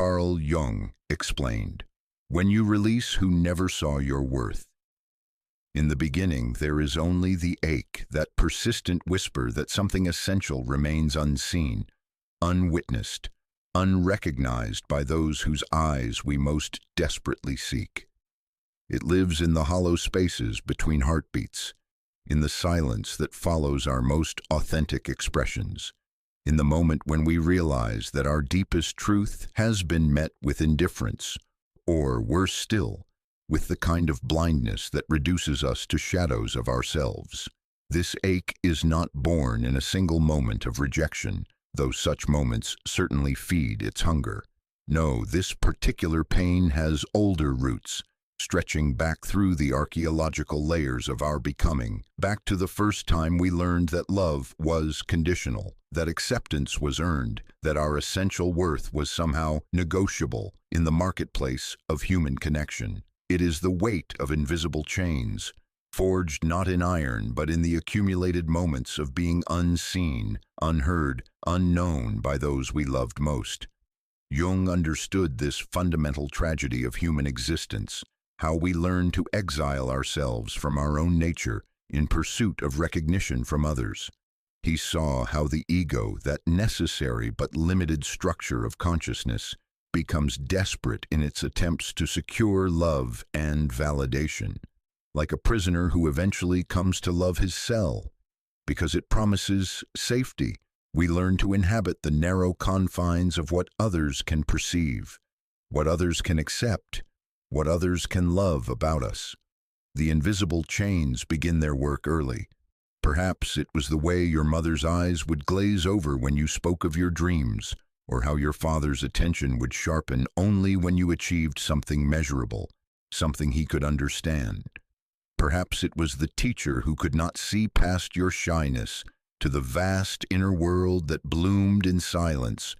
Carl Jung explained, "When you release who never saw your worth, in the beginning there is only the ache, that persistent whisper that something essential remains unseen, unwitnessed, unrecognized by those whose eyes we most desperately seek. It lives in the hollow spaces between heartbeats, in the silence that follows our most authentic expressions, in the moment when we realize that our deepest truth has been met with indifference, or worse still, with the kind of blindness that reduces us to shadows of ourselves. This ache is not born in a single moment of rejection, though such moments certainly feed its hunger. No, this particular pain has older roots, stretching back through the archaeological layers of our becoming, back to the first time we learned that love was conditional, that acceptance was earned, that our essential worth was somehow negotiable in the marketplace of human connection. It is the weight of invisible chains, forged not in iron but in the accumulated moments of being unseen, unheard, unknown by those we loved most. Jung understood this fundamental tragedy of human existence, how we learn to exile ourselves from our own nature in pursuit of recognition from others. He saw how the ego, that necessary but limited structure of consciousness, becomes desperate in its attempts to secure love and validation, like a prisoner who eventually comes to love his cell. Because it promises safety, we learn to inhabit the narrow confines of what others can perceive, what others can accept, what others can love about us. The invisible chains begin their work early. Perhaps it was the way your mother's eyes would glaze over when you spoke of your dreams, or how your father's attention would sharpen only when you achieved something measurable, something he could understand. Perhaps it was the teacher who could not see past your shyness to the vast inner world that bloomed in silence,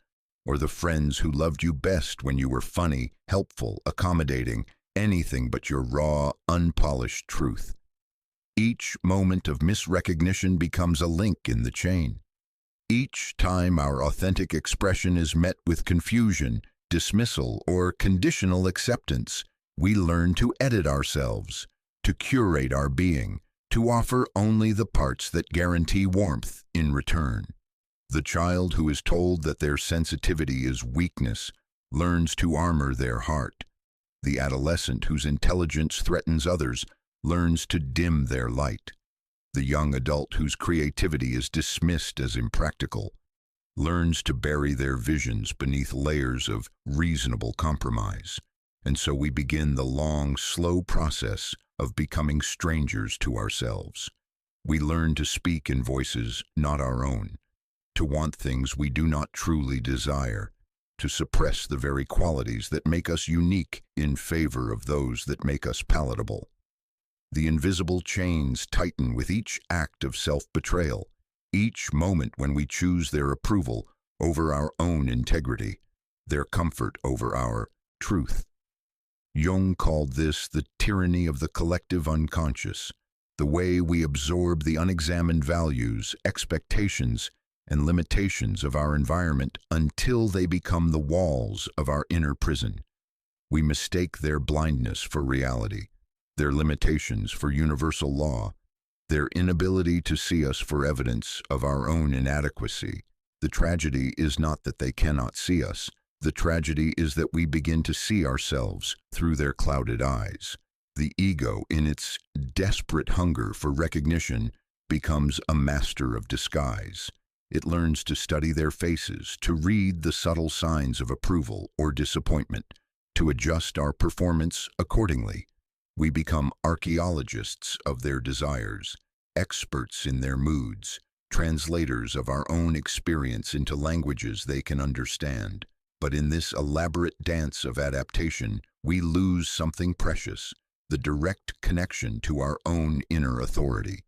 or the friends who loved you best when you were funny, helpful, accommodating, anything but your raw, unpolished truth. Each moment of misrecognition becomes a link in the chain. Each time our authentic expression is met with confusion, dismissal, or conditional acceptance, we learn to edit ourselves, to curate our being, to offer only the parts that guarantee warmth in return. The child who is told that their sensitivity is weakness learns to armor their heart. The adolescent whose intelligence threatens others learns to dim their light. The young adult whose creativity is dismissed as impractical learns to bury their visions beneath layers of reasonable compromise. And so we begin the long, slow process of becoming strangers to ourselves. We learn to speak in voices not our own, to want things we do not truly desire, to suppress the very qualities that make us unique in favor of those that make us palatable. The invisible chains tighten with each act of self-betrayal, each moment when we choose their approval over our own integrity, their comfort over our truth. Jung called this the tyranny of the collective unconscious, the way we absorb the unexamined values, expectations, and limitations of our environment until they become the walls of our inner prison. We mistake their blindness for reality, their limitations for universal law, their inability to see us for evidence of our own inadequacy. The tragedy is not that they cannot see us. The tragedy is that we begin to see ourselves through their clouded eyes. The ego, in its desperate hunger for recognition, becomes a master of disguise. It learns to study their faces, to read the subtle signs of approval or disappointment, to adjust our performance accordingly. We become archaeologists of their desires, experts in their moods, translators of our own experience into languages they can understand. But in this elaborate dance of adaptation, we lose something precious, the direct connection to our own inner authority,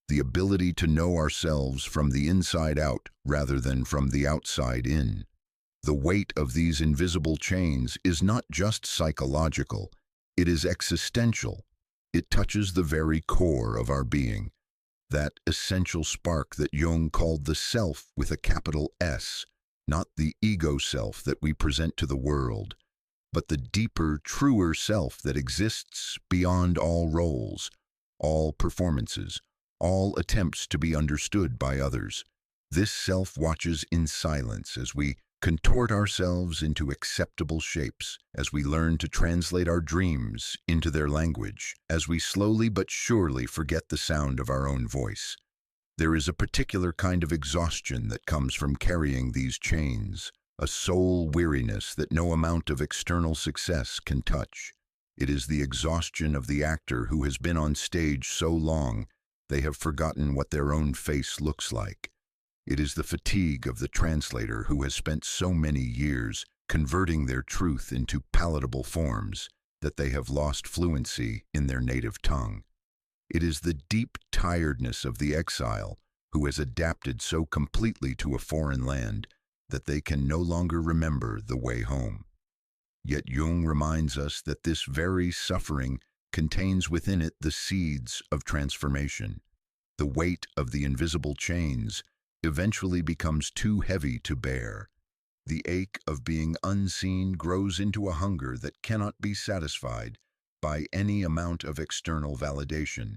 the ability to know ourselves from the inside out rather than from the outside in. The weight of these invisible chains is not just psychological, it is existential. It touches the very core of our being, that essential spark that Jung called the self with a capital S, not the ego self that we present to the world, but the deeper, truer self that exists beyond all roles, all performances, all attempts to be understood by others. This self watches in silence as we contort ourselves into acceptable shapes, as we learn to translate our dreams into their language, as we slowly but surely forget the sound of our own voice. There is a particular kind of exhaustion that comes from carrying these chains, a soul weariness that no amount of external success can touch. It is the exhaustion of the actor who has been on stage so long they have forgotten what their own face looks like. It is the fatigue of the translator who has spent so many years converting their truth into palatable forms that they have lost fluency in their native tongue. It is the deep tiredness of the exile who has adapted so completely to a foreign land that they can no longer remember the way home. Yet Jung reminds us that this very suffering contains within it the seeds of transformation. The weight of the invisible chains eventually becomes too heavy to bear. The ache of being unseen grows into a hunger that cannot be satisfied by any amount of external validation.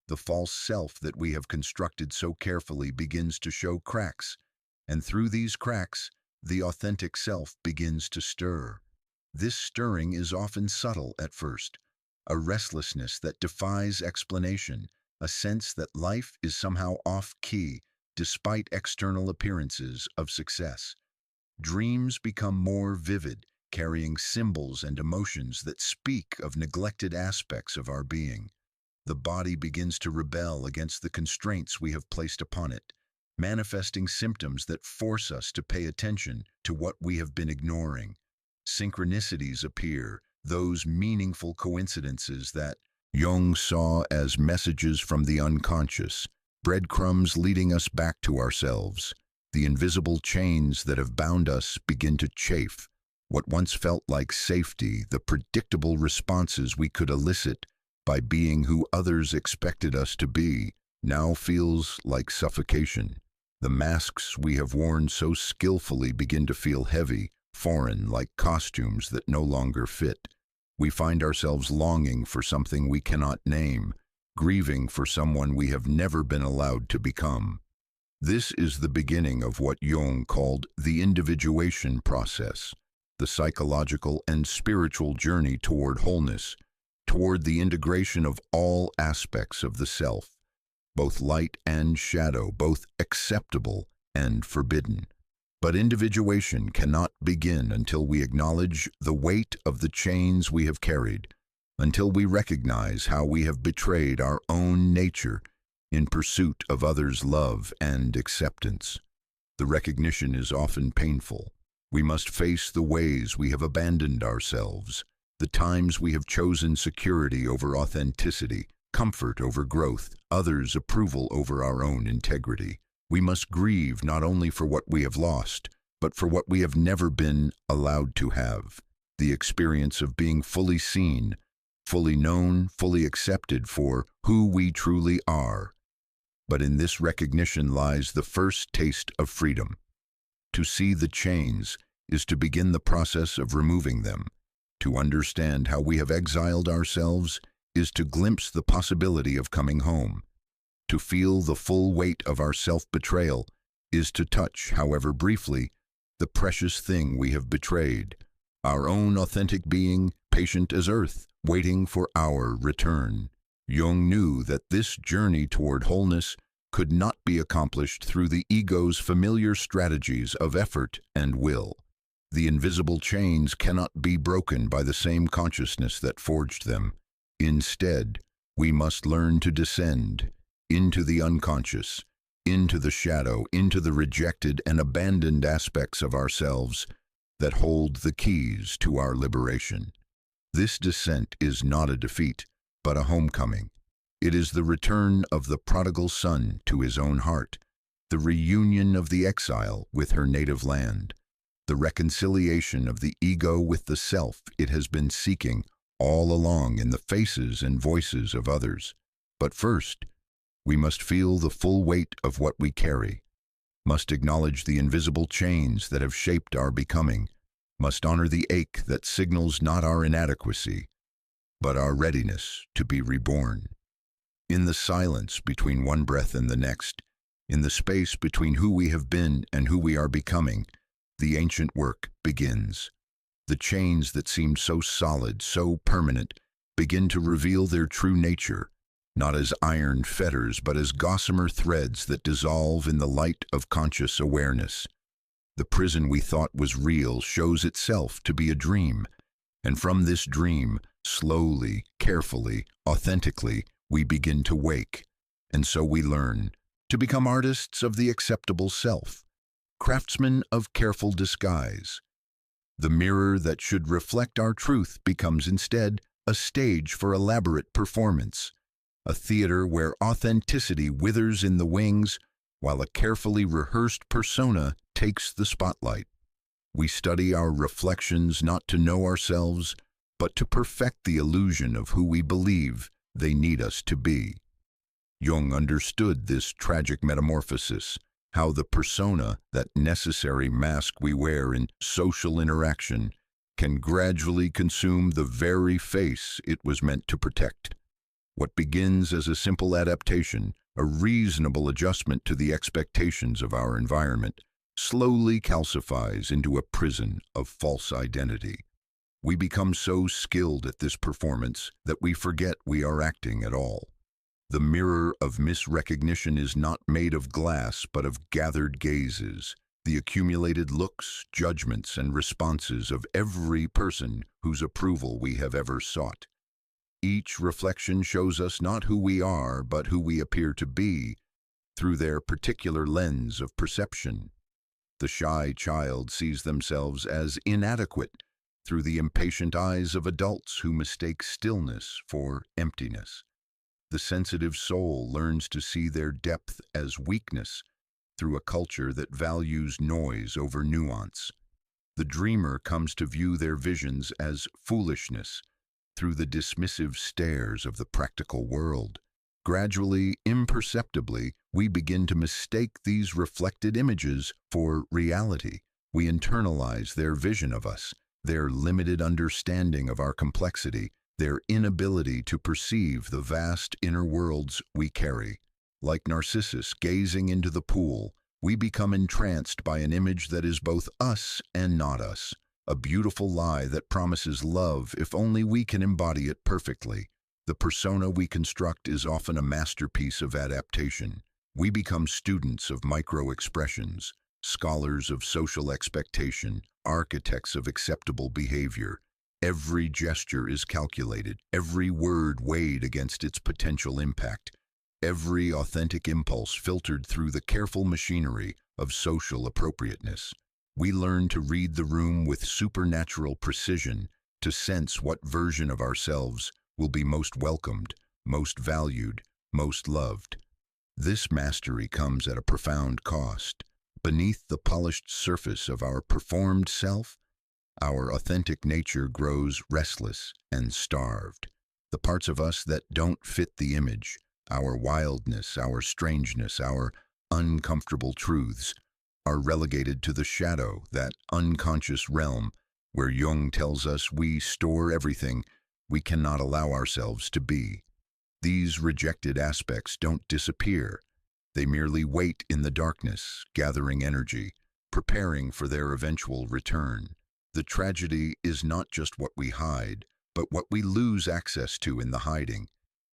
The false self that we have constructed so carefully begins to show cracks, and through these cracks, the authentic self begins to stir. This stirring is often subtle at first, a restlessness that defies explanation, a sense that life is somehow off-key despite external appearances of success. Dreams become more vivid, carrying symbols and emotions that speak of neglected aspects of our being. The body begins to rebel against the constraints we have placed upon it, manifesting symptoms that force us to pay attention to what we have been ignoring. Synchronicities appear, those meaningful coincidences that Jung saw as messages from the unconscious, breadcrumbs leading us back to ourselves. The invisible chains that have bound us begin to chafe. What once felt like safety, the predictable responses we could elicit by being who others expected us to be, now feels like suffocation. The masks we have worn so skillfully begin to feel heavy, foreign, like costumes that no longer fit. We find ourselves longing for something we cannot name, grieving for someone we have never been allowed to become. This is the beginning of what Jung called the individuation process, the psychological and spiritual journey toward wholeness, toward the integration of all aspects of the self, both light and shadow, both acceptable and forbidden. But individuation cannot begin until we acknowledge the weight of the chains we have carried, until we recognize how we have betrayed our own nature in pursuit of others' love and acceptance. The recognition is often painful. We must face the ways we have abandoned ourselves, the times we have chosen security over authenticity, comfort over growth, others' approval over our own integrity. We must grieve not only for what we have lost, but for what we have never been allowed to have. The experience of being fully seen, fully known, fully accepted for who we truly are. But in this recognition lies the first taste of freedom. To see the chains is to begin the process of removing them. To understand how we have exiled ourselves is to glimpse the possibility of coming home. To feel the full weight of our self-betrayal is to touch, however briefly, the precious thing we have betrayed, our own authentic being, patient as earth, waiting for our return. Jung knew that this journey toward wholeness could not be accomplished through the ego's familiar strategies of effort and will. The invisible chains cannot be broken by the same consciousness that forged them. Instead, we must learn to descend into the unconscious, into the shadow, into the rejected and abandoned aspects of ourselves that hold the keys to our liberation. This descent is not a defeat, but a homecoming. It is the return of the prodigal son to his own heart, the reunion of the exile with her native land, the reconciliation of the ego with the self it has been seeking all along in the faces and voices of others. But first, we must feel the full weight of what we carry. must acknowledge the invisible chains that have shaped our becoming, must honor the ache that signals not our inadequacy, but our readiness to be reborn. In the silence between one breath and the next, in the space between who we have been and who we are becoming, the ancient work begins. The chains that seemed so solid, so permanent, begin to reveal their true nature, not as iron fetters, but as gossamer threads that dissolve in the light of conscious awareness. The prison we thought was real shows itself to be a dream, and from this dream, slowly, carefully, authentically, we begin to wake, and so we learn to become artists of the acceptable self, craftsmen of careful disguise. The mirror that should reflect our truth becomes instead a stage for elaborate performance, a theater where authenticity withers in the wings while a carefully rehearsed persona takes the spotlight. We study our reflections not to know ourselves, but to perfect the illusion of who we believe they need us to be. Jung understood this tragic metamorphosis, how the persona, that necessary mask we wear in social interaction, can gradually consume the very face it was meant to protect. What begins as a simple adaptation, a reasonable adjustment to the expectations of our environment, slowly calcifies into a prison of false identity. We become so skilled at this performance that we forget we are acting at all. The mirror of misrecognition is not made of glass but of gathered gazes, the accumulated looks, judgments, and responses of every person whose approval we have ever sought. Each reflection shows us not who we are, but who we appear to be, through their particular lens of perception. The shy child sees themselves as inadequate through the impatient eyes of adults who mistake stillness for emptiness. The sensitive soul learns to see their depth as weakness through a culture that values noise over nuance. The dreamer comes to view their visions as foolishness through the dismissive stares of the practical world. Gradually, imperceptibly, we begin to mistake these reflected images for reality. We internalize their vision of us, their limited understanding of our complexity, their inability to perceive the vast inner worlds we carry. Like Narcissus gazing into the pool, we become entranced by an image that is both us and not us, a beautiful lie that promises love if only we can embody it perfectly. The persona we construct is often a masterpiece of adaptation. We become students of micro-expressions, scholars of social expectation, architects of acceptable behavior. Every gesture is calculated, every word weighed against its potential impact, every authentic impulse filtered through the careful machinery of social appropriateness. We learn to read the room with supernatural precision, to sense what version of ourselves will be most welcomed, most valued, most loved. This mastery comes at a profound cost. Beneath the polished surface of our performed self, our authentic nature grows restless and starved. The parts of us that don't fit the image, our wildness, our strangeness, our uncomfortable truths, are relegated to the shadow, that unconscious realm where Jung tells us we store everything we cannot allow ourselves to be. These rejected aspects don't disappear. They merely wait in the darkness, gathering energy, preparing for their eventual return. The tragedy is not just what we hide, but what we lose access to in the hiding.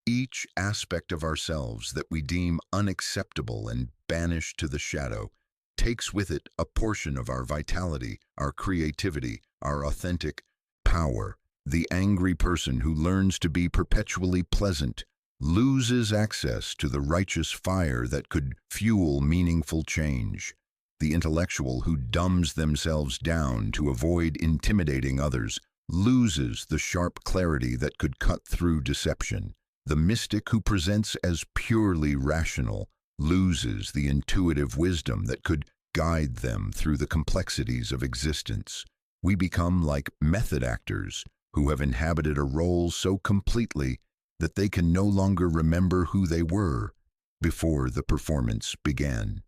Each aspect of ourselves that we deem unacceptable and banish to the shadow takes with it a portion of our vitality, our creativity, our authentic power. The angry person who learns to be perpetually pleasant loses access to the righteous fire that could fuel meaningful change. The intellectual who dumbs themselves down to avoid intimidating others loses the sharp clarity that could cut through deception. The mystic who presents as purely rational loses the intuitive wisdom that could guide them through the complexities of existence. We become like method actors who have inhabited a role so completely that they can no longer remember who they were before the performance began.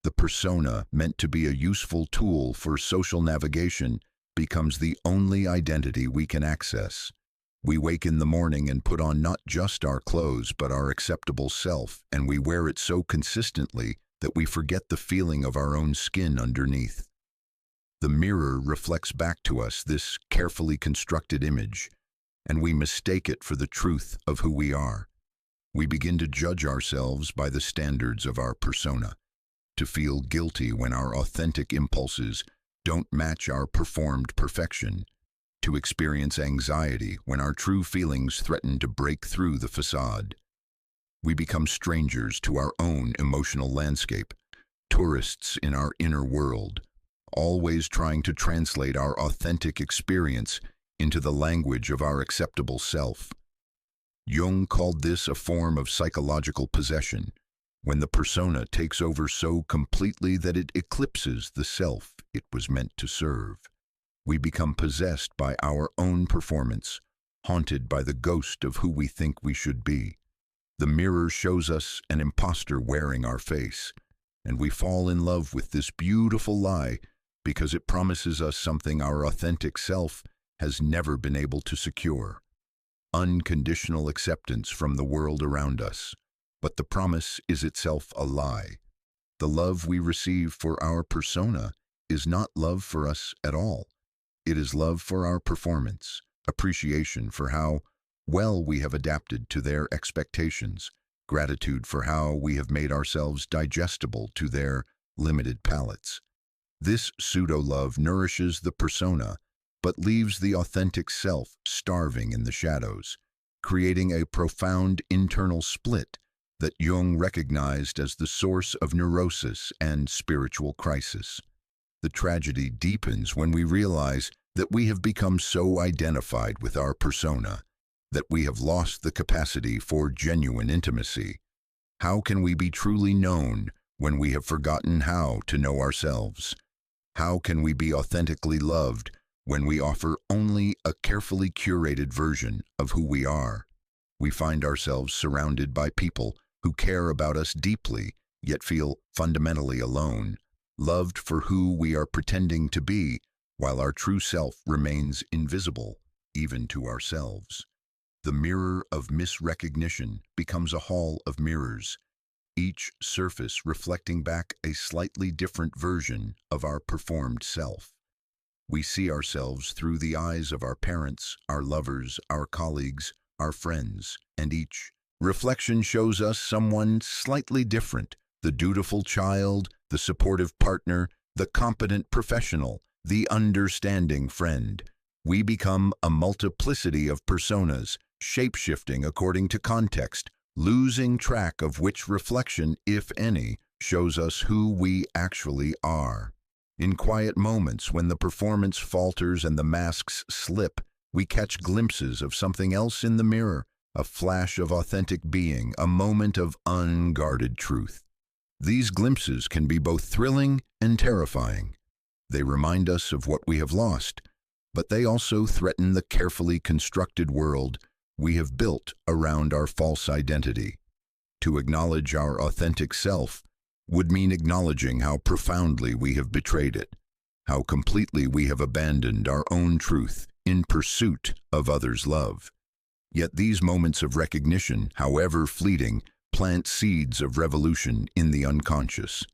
The persona, meant to be a useful tool for social navigation, becomes the only identity we can access. We wake in the morning and put on not just our clothes but our acceptable self, and we wear it so consistently that we forget the feeling of our own skin underneath. The mirror reflects back to us this carefully constructed image, and we mistake it for the truth of who we are. We begin to judge ourselves by the standards of our persona, to feel guilty when our authentic impulses don't match our performed perfection, to experience anxiety when our true feelings threaten to break through the facade. We become strangers to our own emotional landscape, tourists in our inner world, always trying to translate our authentic experience into the language of our acceptable self. Jung called this a form of psychological possession, when the persona takes over so completely that it eclipses the self it was meant to serve. We become possessed by our own performance, haunted by the ghost of who we think we should be. The mirror shows us an imposter wearing our face, and we fall in love with this beautiful lie because it promises us something our authentic self has never been able to secure: unconditional acceptance from the world around us. But the promise is itself a lie. The love we receive for our persona is not love for us at all. It is love for our performance, appreciation for how well we have adapted to their expectations, gratitude for how we have made ourselves digestible to their limited palates. This pseudo-love nourishes the persona, but leaves the authentic self starving in the shadows, creating a profound internal split that Jung recognized as the source of neurosis and spiritual crisis. The tragedy deepens when we realize that we have become so identified with our persona that we have lost the capacity for genuine intimacy. How can we be truly known when we have forgotten how to know ourselves? How can we be authentically loved when we offer only a carefully curated version of who we are? We find ourselves surrounded by people who care about us deeply, yet feel fundamentally alone, loved for who we are pretending to be, while our true self remains invisible, even to ourselves. The mirror of misrecognition becomes a hall of mirrors, each surface reflecting back a slightly different version of our performed self. We see ourselves through the eyes of our parents, our lovers, our colleagues, our friends, and each reflection shows us someone slightly different: the dutiful child, the supportive partner, the competent professional, the understanding friend. We become a multiplicity of personas, shape-shifting according to context, losing track of which reflection, if any, shows us who we actually are. In quiet moments when the performance falters and the masks slip, we catch glimpses of something else in the mirror, a flash of authentic being, a moment of unguarded truth. These glimpses can be both thrilling and terrifying. They remind us of what we have lost, but they also threaten the carefully constructed world we have built around our false identity. To acknowledge our authentic self would mean acknowledging how profoundly we have betrayed it, how completely we have abandoned our own truth in pursuit of others' love. Yet these moments of recognition, however fleeting, plant seeds of revolution in the unconscious.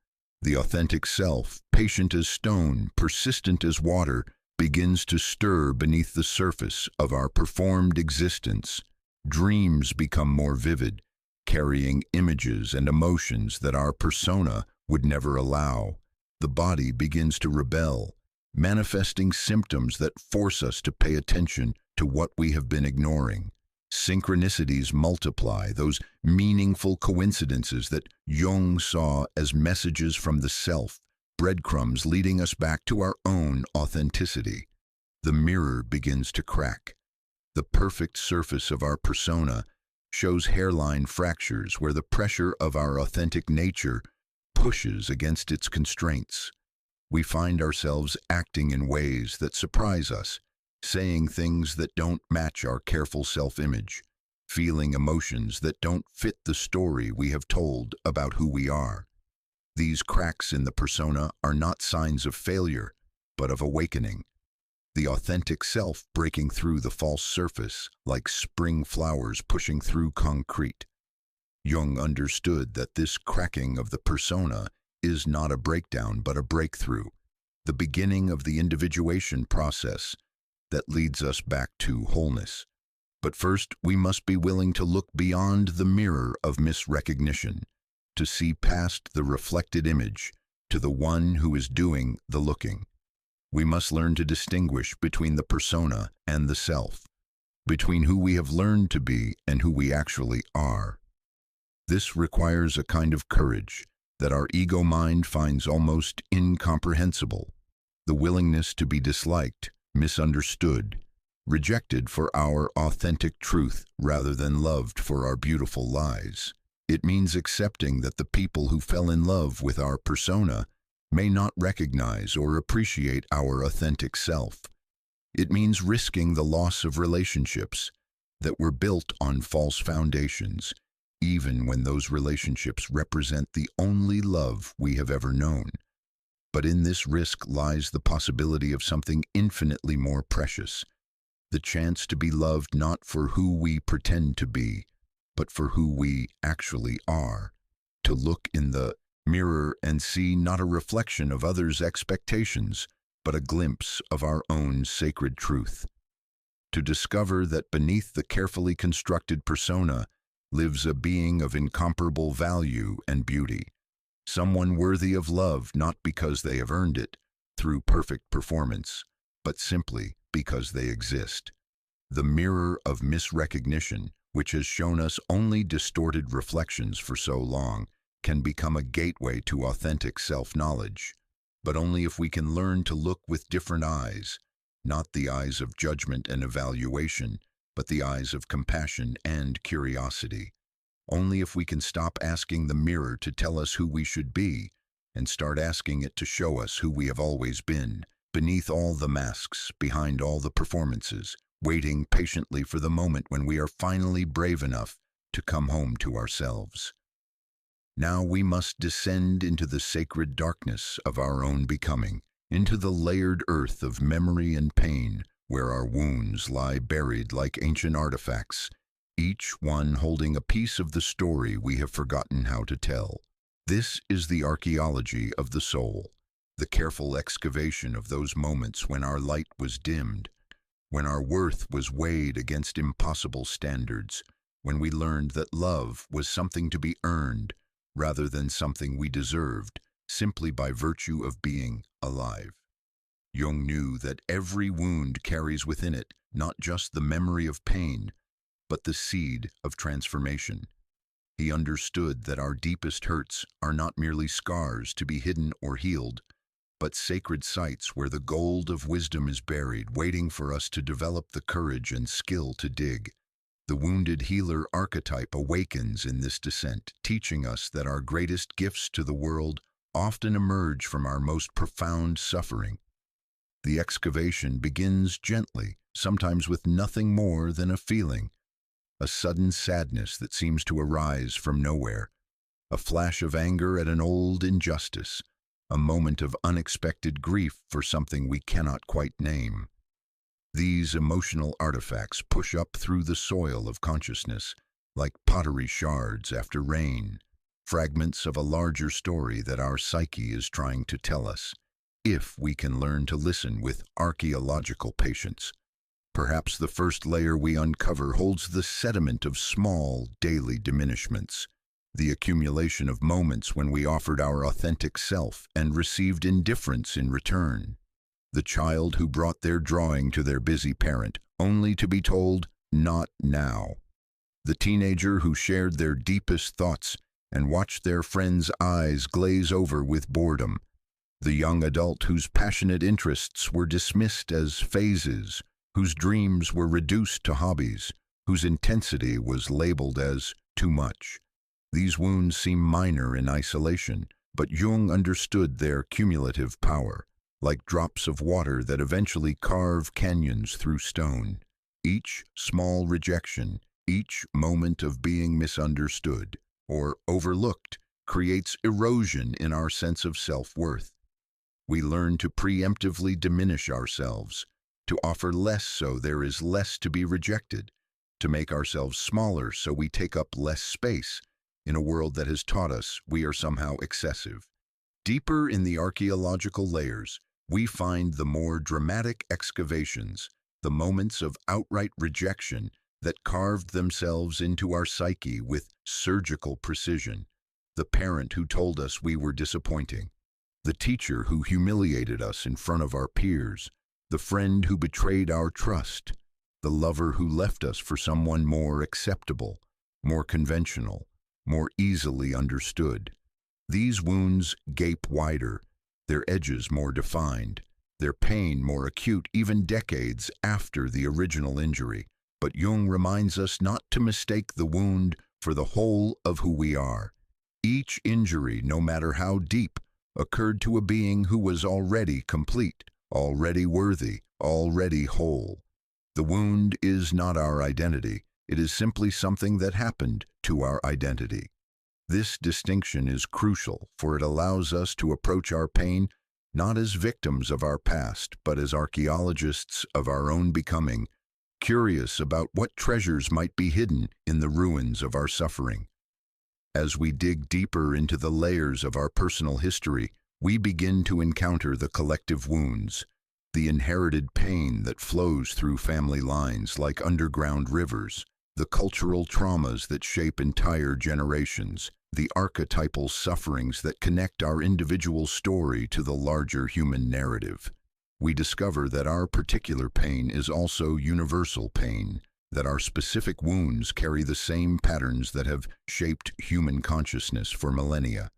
The authentic self, patient as stone, persistent as water, begins to stir beneath the surface of our performed existence. Dreams become more vivid, carrying images and emotions that our persona would never allow. The body begins to rebel, manifesting symptoms that force us to pay attention to what we have been ignoring. Synchronicities multiply, those meaningful coincidences that Jung saw as messages from the self, breadcrumbs leading us back to our own authenticity. The mirror begins to crack. The perfect surface of our persona shows hairline fractures where the pressure of our authentic nature pushes against its constraints. We find ourselves acting in ways that surprise us, saying things that don't match our careful self-image, feeling emotions that don't fit the story we have told about who we are. These cracks in the persona are not signs of failure, but of awakening. The authentic self breaking through the false surface like spring flowers pushing through concrete. Jung understood that this cracking of the persona is not a breakdown but a breakthrough, the beginning of the individuation process that leads us back to wholeness. But first, we must be willing to look beyond the mirror of misrecognition, to see past the reflected image to the one who is doing the looking. We must learn to distinguish between the persona and the self, between who we have learned to be and who we actually are. This requires a kind of courage that our ego mind finds almost incomprehensible, the willingness to be disliked, misunderstood, rejected for our authentic truth rather than loved for our beautiful lies. It means accepting that the people who fell in love with our persona may not recognize or appreciate our authentic self. It means risking the loss of relationships that were built on false foundations, even when those relationships represent the only love we have ever known. But in this risk lies the possibility of something infinitely more precious, the chance to be loved not for who we pretend to be, but for who we actually are, to look in the mirror and see not a reflection of others' expectations, but a glimpse of our own sacred truth. To discover that beneath the carefully constructed persona lives a being of incomparable value and beauty, someone worthy of love not because they have earned it through perfect performance, but simply because they exist. The mirror of misrecognition, which has shown us only distorted reflections for so long, can become a gateway to authentic self-knowledge, but only if we can learn to look with different eyes, not the eyes of judgment and evaluation, but the eyes of compassion and curiosity. Only if we can stop asking the mirror to tell us who we should be and start asking it to show us who we have always been, beneath all the masks, behind all the performances, waiting patiently for the moment when we are finally brave enough to come home to ourselves. Now we must descend into the sacred darkness of our own becoming, into the layered earth of memory and pain, where our wounds lie buried like ancient artifacts, each one holding a piece of the story we have forgotten how to tell. This is the archaeology of the soul, the careful excavation of those moments when our light was dimmed, when our worth was weighed against impossible standards, when we learned that love was something to be earned rather than something we deserved simply by virtue of being alive. Jung knew that every wound carries within it not just the memory of pain, but the seed of transformation. He understood that our deepest hurts are not merely scars to be hidden or healed, but sacred sites where the gold of wisdom is buried, waiting for us to develop the courage and skill to dig. The wounded healer archetype awakens in this descent, teaching us that our greatest gifts to the world often emerge from our most profound suffering. The excavation begins gently, sometimes with nothing more than a feeling, a sudden sadness that seems to arise from nowhere, a flash of anger at an old injustice, a moment of unexpected grief for something we cannot quite name. These emotional artifacts push up through the soil of consciousness like pottery shards after rain, fragments of a larger story that our psyche is trying to tell us, if we can learn to listen with archaeological patience. Perhaps the first layer we uncover holds the sediment of small, daily diminishments, the accumulation of moments when we offered our authentic self and received indifference in return. The child who brought their drawing to their busy parent, only to be told, "Not now." The teenager who shared their deepest thoughts and watched their friends' eyes glaze over with boredom. The young adult whose passionate interests were dismissed as phases, whose dreams were reduced to hobbies, whose intensity was labeled as too much. These wounds seem minor in isolation, but Jung understood their cumulative power, like drops of water that eventually carve canyons through stone. Each small rejection, each moment of being misunderstood or overlooked creates erosion in our sense of self-worth. We learn to preemptively diminish ourselves, to offer less so there is less to be rejected, to make ourselves smaller so we take up less space in a world that has taught us we are somehow excessive. Deeper in the archaeological layers, we find the more dramatic excavations, the moments of outright rejection that carved themselves into our psyche with surgical precision. The parent who told us we were disappointing, the teacher who humiliated us in front of our peers, the friend who betrayed our trust, the lover who left us for someone more acceptable, more conventional, more easily understood. These wounds gape wider, their edges more defined, their pain more acute even decades after the original injury. But Jung reminds us not to mistake the wound for the whole of who we are. Each injury, no matter how deep, occurred to a being who was already complete, already worthy, already whole. The wound is not our identity. It is simply something that happened to our identity. This distinction is crucial, for it allows us to approach our pain not as victims of our past, but as archaeologists of our own becoming, curious about what treasures might be hidden in the ruins of our suffering. As we dig deeper into the layers of our personal history, we begin to encounter the collective wounds, the inherited pain that flows through family lines like underground rivers, the cultural traumas that shape entire generations, the archetypal sufferings that connect our individual story to the larger human narrative. We discover that our particular pain is also universal pain, that our specific wounds carry the same patterns that have shaped human consciousness for millennia.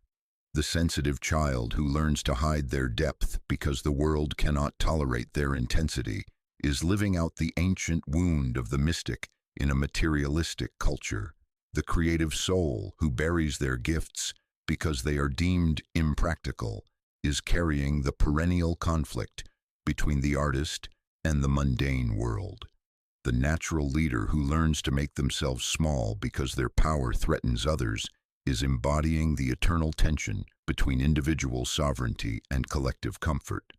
The sensitive child who learns to hide their depth because the world cannot tolerate their intensity is living out the ancient wound of the mystic in a materialistic culture. The creative soul who buries their gifts because they are deemed impractical is carrying the perennial conflict between the artist and the mundane world. The natural leader who learns to make themselves small because their power threatens others is embodying the eternal tension between individual sovereignty and collective comfort.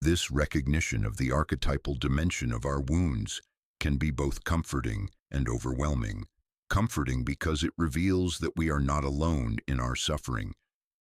This recognition of the archetypal dimension of our wounds can be both comforting and overwhelming. Comforting because it reveals that we are not alone in our suffering,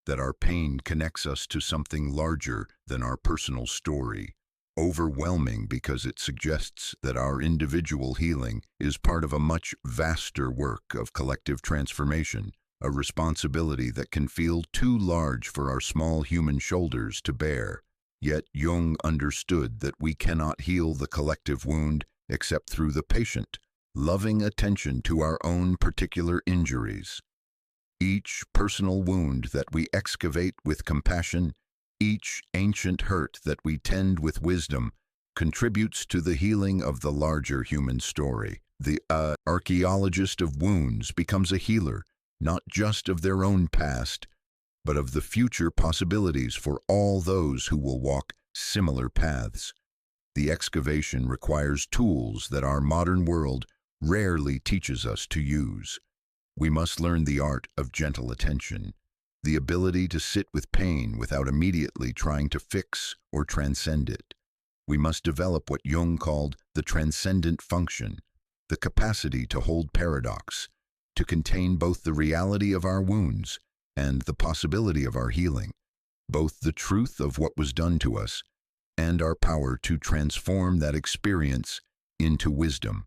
that our pain connects us to something larger than our personal story. Overwhelming because it suggests that our individual healing is part of a much vaster work of collective transformation, a responsibility that can feel too large for our small human shoulders to bear. Yet Jung understood that we cannot heal the collective wound except through the patient, loving attention to our own particular injuries. Each personal wound that we excavate with compassion, each ancient hurt that we tend with wisdom, contributes to the healing of the larger human story. The archaeologist of wounds becomes a healer, not just of their own past, but of the future possibilities for all those who will walk similar paths. The excavation requires tools that our modern world rarely teaches us to use. We must learn the art of gentle attention, the ability to sit with pain without immediately trying to fix or transcend it. We must develop what Jung called the transcendent function, the capacity to hold paradox, to contain both the reality of our wounds and the possibility of our healing, both the truth of what was done to us and our power to transform that experience into wisdom.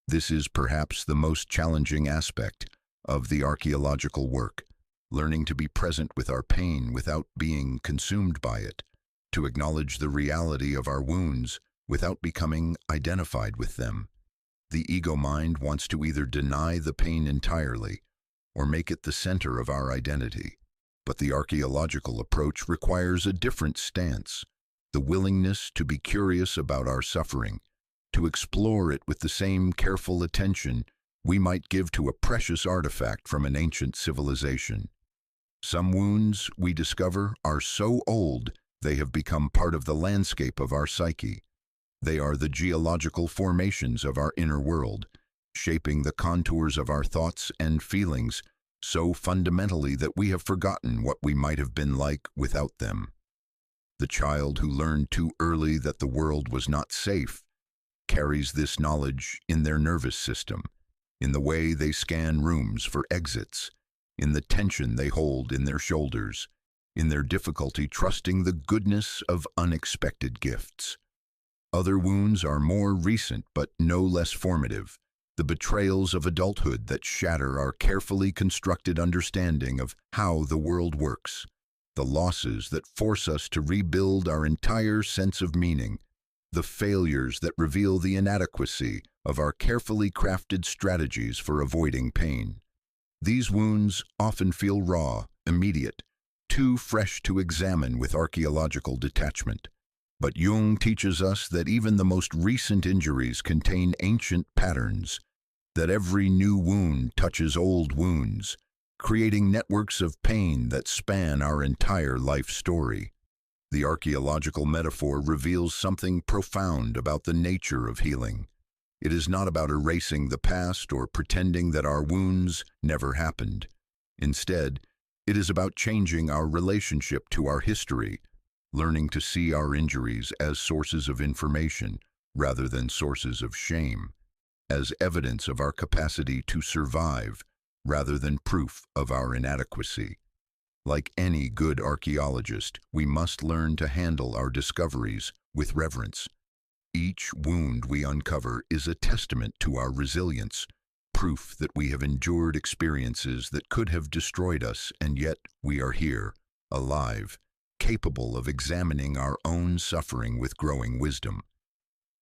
This is perhaps the most challenging aspect of the archaeological work, learning to be present with our pain without being consumed by it, to acknowledge the reality of our wounds without becoming identified with them. The ego mind wants to either deny the pain entirely or make it the center of our identity, but the archaeological approach requires a different stance, the willingness to be curious about our suffering, to explore it with the same careful attention we might give to a precious artifact from an ancient civilization. Some wounds, we discover, are so old they have become part of the landscape of our psyche. They are the geological formations of our inner world, shaping the contours of our thoughts and feelings so fundamentally that we have forgotten what we might have been like without them. The child who learned too early that the world was not safe carries this knowledge in their nervous system, in the way they scan rooms for exits, in the tension they hold in their shoulders, in their difficulty trusting the goodness of unexpected gifts. Other wounds are more recent but no less formative, the betrayals of adulthood that shatter our carefully constructed understanding of how the world works, the losses that force us to rebuild our entire sense of meaning, the failures that reveal the inadequacy of our carefully crafted strategies for avoiding pain. These wounds often feel raw, immediate, too fresh to examine with archaeological detachment. But Jung teaches us that even the most recent injuries contain ancient patterns, that every new wound touches old wounds, creating networks of pain that span our entire life story. The archaeological metaphor reveals something profound about the nature of healing. It is not about erasing the past or pretending that our wounds never happened. Instead, it is about changing our relationship to our history, learning to see our injuries as sources of information rather than sources of shame, as evidence of our capacity to survive rather than proof of our inadequacy. Like any good archaeologist, we must learn to handle our discoveries with reverence. Each wound we uncover is a testament to our resilience, proof that we have endured experiences that could have destroyed us, and yet we are here, alive, capable of examining our own suffering with growing wisdom.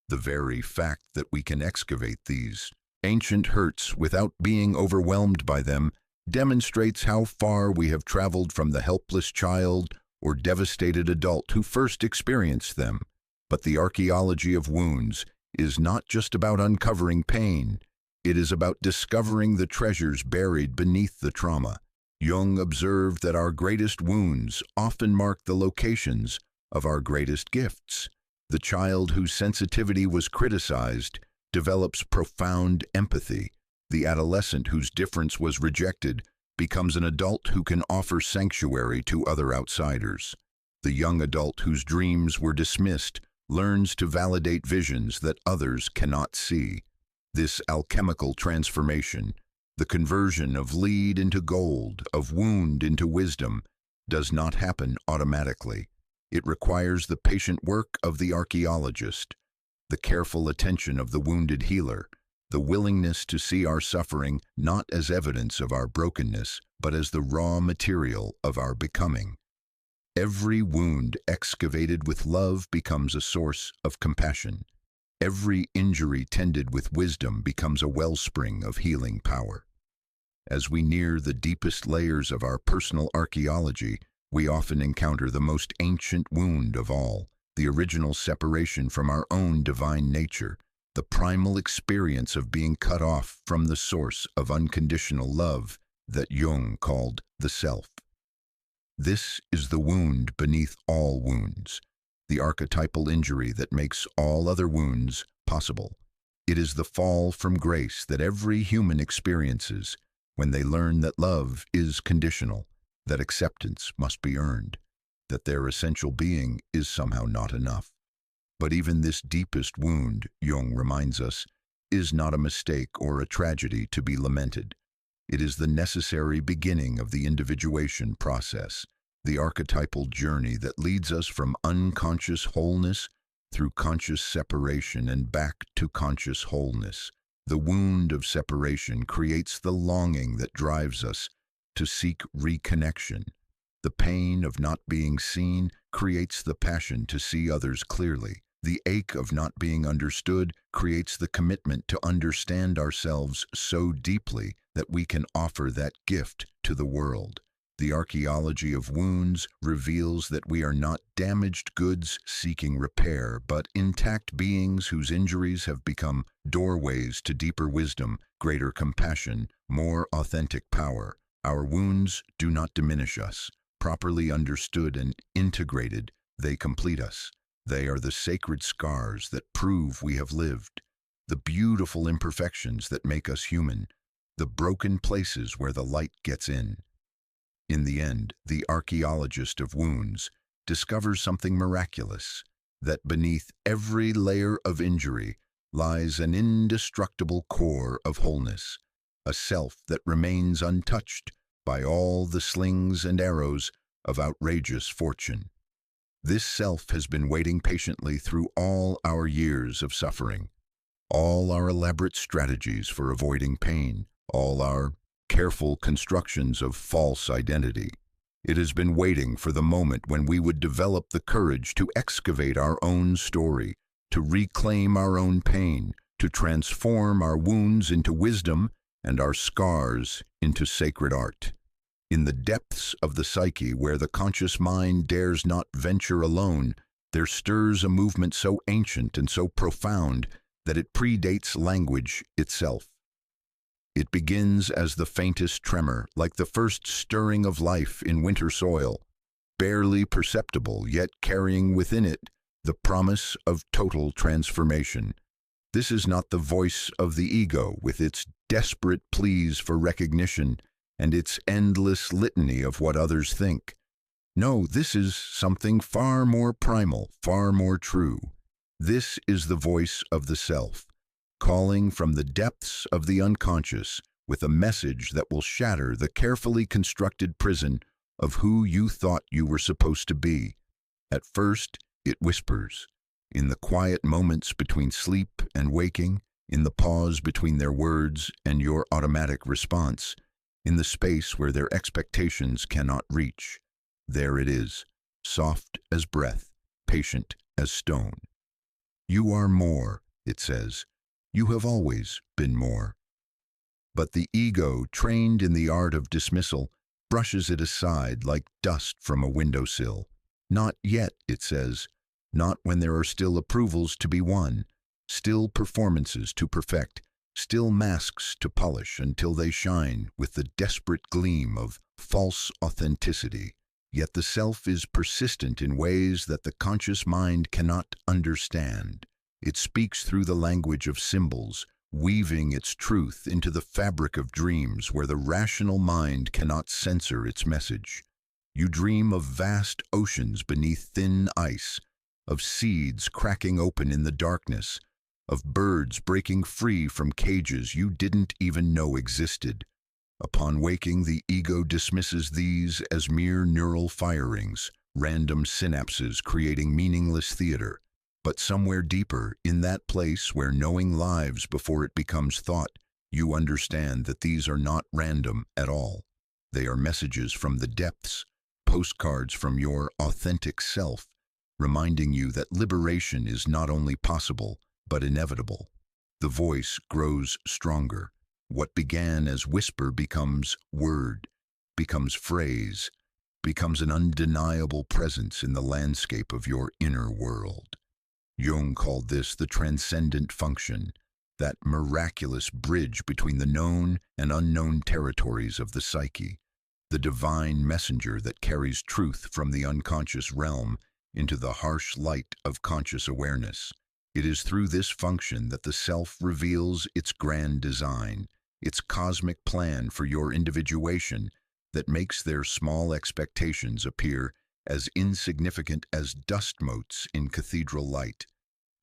The very fact that we can excavate these ancient hurts without being overwhelmed by them demonstrates how far we have traveled from the helpless child or devastated adult who first experienced them. But the archaeology of wounds is not just about uncovering pain, it is about discovering the treasures buried beneath the trauma. Jung observed that our greatest wounds often mark the locations of our greatest gifts. The child whose sensitivity was criticized develops profound empathy. The adolescent whose difference was rejected becomes an adult who can offer sanctuary to other outsiders. The young adult whose dreams were dismissed learns to validate visions that others cannot see. This alchemical transformation, the conversion of lead into gold, of wound into wisdom, does not happen automatically. It requires the patient work of the archaeologist, the careful attention of the wounded healer, the willingness to see our suffering not as evidence of our brokenness, but as the raw material of our becoming. Every wound excavated with love becomes a source of compassion. Every injury tended with wisdom becomes a wellspring of healing power. As we near the deepest layers of our personal archaeology, we often encounter the most ancient wound of all, the original separation from our own divine nature, the primal experience of being cut off from the source of unconditional love that Jung called the self. This is the wound beneath all wounds, the archetypal injury that makes all other wounds possible. It is the fall from grace that every human experiences when they learn that love is conditional, that acceptance must be earned, that their essential being is somehow not enough. But even this deepest wound, Jung reminds us, is not a mistake or a tragedy to be lamented. It is the necessary beginning of the individuation process, the archetypal journey that leads us from unconscious wholeness through conscious separation and back to conscious wholeness. The wound of separation creates the longing that drives us to seek reconnection. The pain of not being seen creates the passion to see others clearly. The ache of not being understood creates the commitment to understand ourselves so deeply that we can offer that gift to the world. The archaeology of wounds reveals that we are not damaged goods seeking repair, but intact beings whose injuries have become doorways to deeper wisdom, greater compassion, more authentic power. Our wounds do not diminish us. Properly understood and integrated, they complete us. They are the sacred scars that prove we have lived, the beautiful imperfections that make us human, the broken places where the light gets in. In the end, the archaeologist of wounds discovers something miraculous, that beneath every layer of injury lies an indestructible core of wholeness, a self that remains untouched by all the slings and arrows of outrageous fortune. This self has been waiting patiently through all our years of suffering, all our elaborate strategies for avoiding pain, all our careful constructions of false identity. It has been waiting for the moment when we would develop the courage to excavate our own story, to reclaim our own pain, to transform our wounds into wisdom and our scars into sacred art. In the depths of the psyche, where the conscious mind dares not venture alone, there stirs a movement so ancient and so profound that it predates language itself. It begins as the faintest tremor, like the first stirring of life in winter soil, barely perceptible, yet carrying within it the promise of total transformation. This is not the voice of the ego, with its desperate pleas for recognition and its endless litany of what others think. No, this is something far more primal, far more true. This is the voice of the self, calling from the depths of the unconscious with a message that will shatter the carefully constructed prison of who you thought you were supposed to be. At first, it whispers, in the quiet moments between sleep and waking, in the pause between their words and your automatic response, in the space where their expectations cannot reach. There it is, soft as breath, patient as stone. You are more, it says. You have always been more. But the ego, trained in the art of dismissal, brushes it aside like dust from a windowsill. Not yet, it says. Not when there are still approvals to be won, still performances to perfect, still masks to polish until they shine with the desperate gleam of false authenticity. Yet the self is persistent in ways that the conscious mind cannot understand. It speaks through the language of symbols, weaving its truth into the fabric of dreams where the rational mind cannot censor its message. You dream of vast oceans beneath thin ice, of seeds cracking open in the darkness, of birds breaking free from cages you didn't even know existed. Upon waking, the ego dismisses these as mere neural firings, random synapses creating meaningless theater. But somewhere deeper, in that place where knowing lives before it becomes thought, you understand that these are not random at all. They are messages from the depths, postcards from your authentic self, reminding you that liberation is not only possible, but inevitable. The voice grows stronger. What began as whisper becomes word, becomes phrase, becomes an undeniable presence in the landscape of your inner world. Jung called this the transcendent function, that miraculous bridge between the known and unknown territories of the psyche, the divine messenger that carries truth from the unconscious realm into the harsh light of conscious awareness. It is through this function that the self reveals its grand design, its cosmic plan for your individuation that makes their small expectations appear as insignificant as dust motes in cathedral light.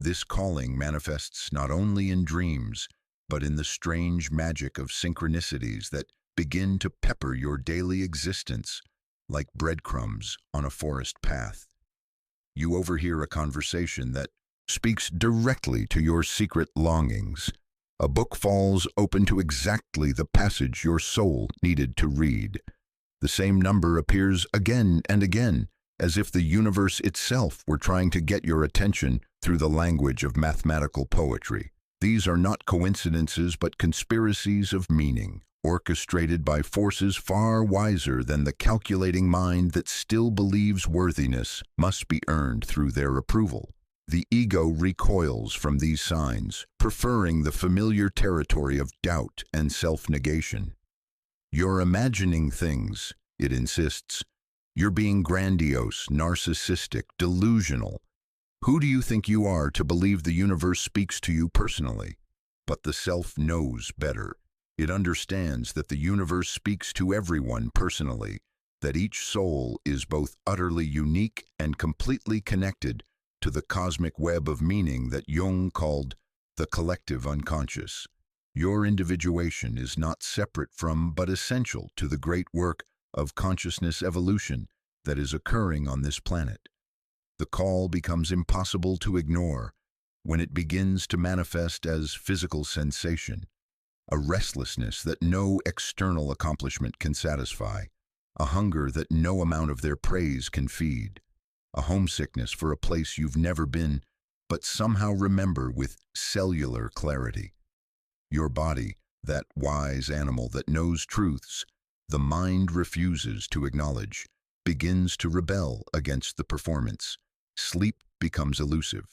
This calling manifests not only in dreams, but in the strange magic of synchronicities that begin to pepper your daily existence like breadcrumbs on a forest path. You overhear a conversation that speaks directly to your secret longings. A book falls open to exactly the passage your soul needed to read. The same number appears again and again, as if the universe itself were trying to get your attention through the language of mathematical poetry. These are not coincidences but conspiracies of meaning, orchestrated by forces far wiser than the calculating mind that still believes worthiness must be earned through their approval. The ego recoils from these signs, preferring the familiar territory of doubt and self-negation. You're imagining things, it insists. You're being grandiose, narcissistic, delusional. Who do you think you are to believe the universe speaks to you personally? But the self knows better. It understands that the universe speaks to everyone personally, that each soul is both utterly unique and completely connected to the cosmic web of meaning that Jung called the collective unconscious. Your individuation is not separate from but essential to the great work of consciousness evolution that is occurring on this planet. The call becomes impossible to ignore when it begins to manifest as physical sensation, a restlessness that no external accomplishment can satisfy, a hunger that no amount of their praise can feed, a homesickness for a place you've never been but somehow remember with cellular clarity. Your body, that wise animal that knows truths the mind refuses to acknowledge, begins to rebel against the performance. Sleep becomes elusive.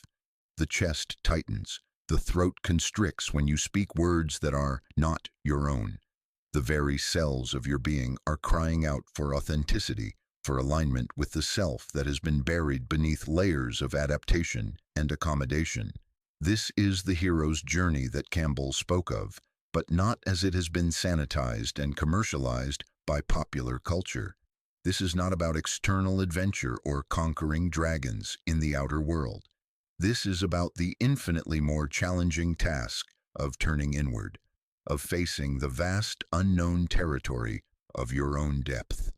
The chest tightens. The throat constricts when you speak words that are not your own. The very cells of your being are crying out for authenticity, for alignment with the self that has been buried beneath layers of adaptation and accommodation. This is the hero's journey that Campbell spoke of, but not as it has been sanitized and commercialized by popular culture. This is not about external adventure or conquering dragons in the outer world. This is about the infinitely more challenging task of turning inward, of facing the vast unknown territory of your own depth.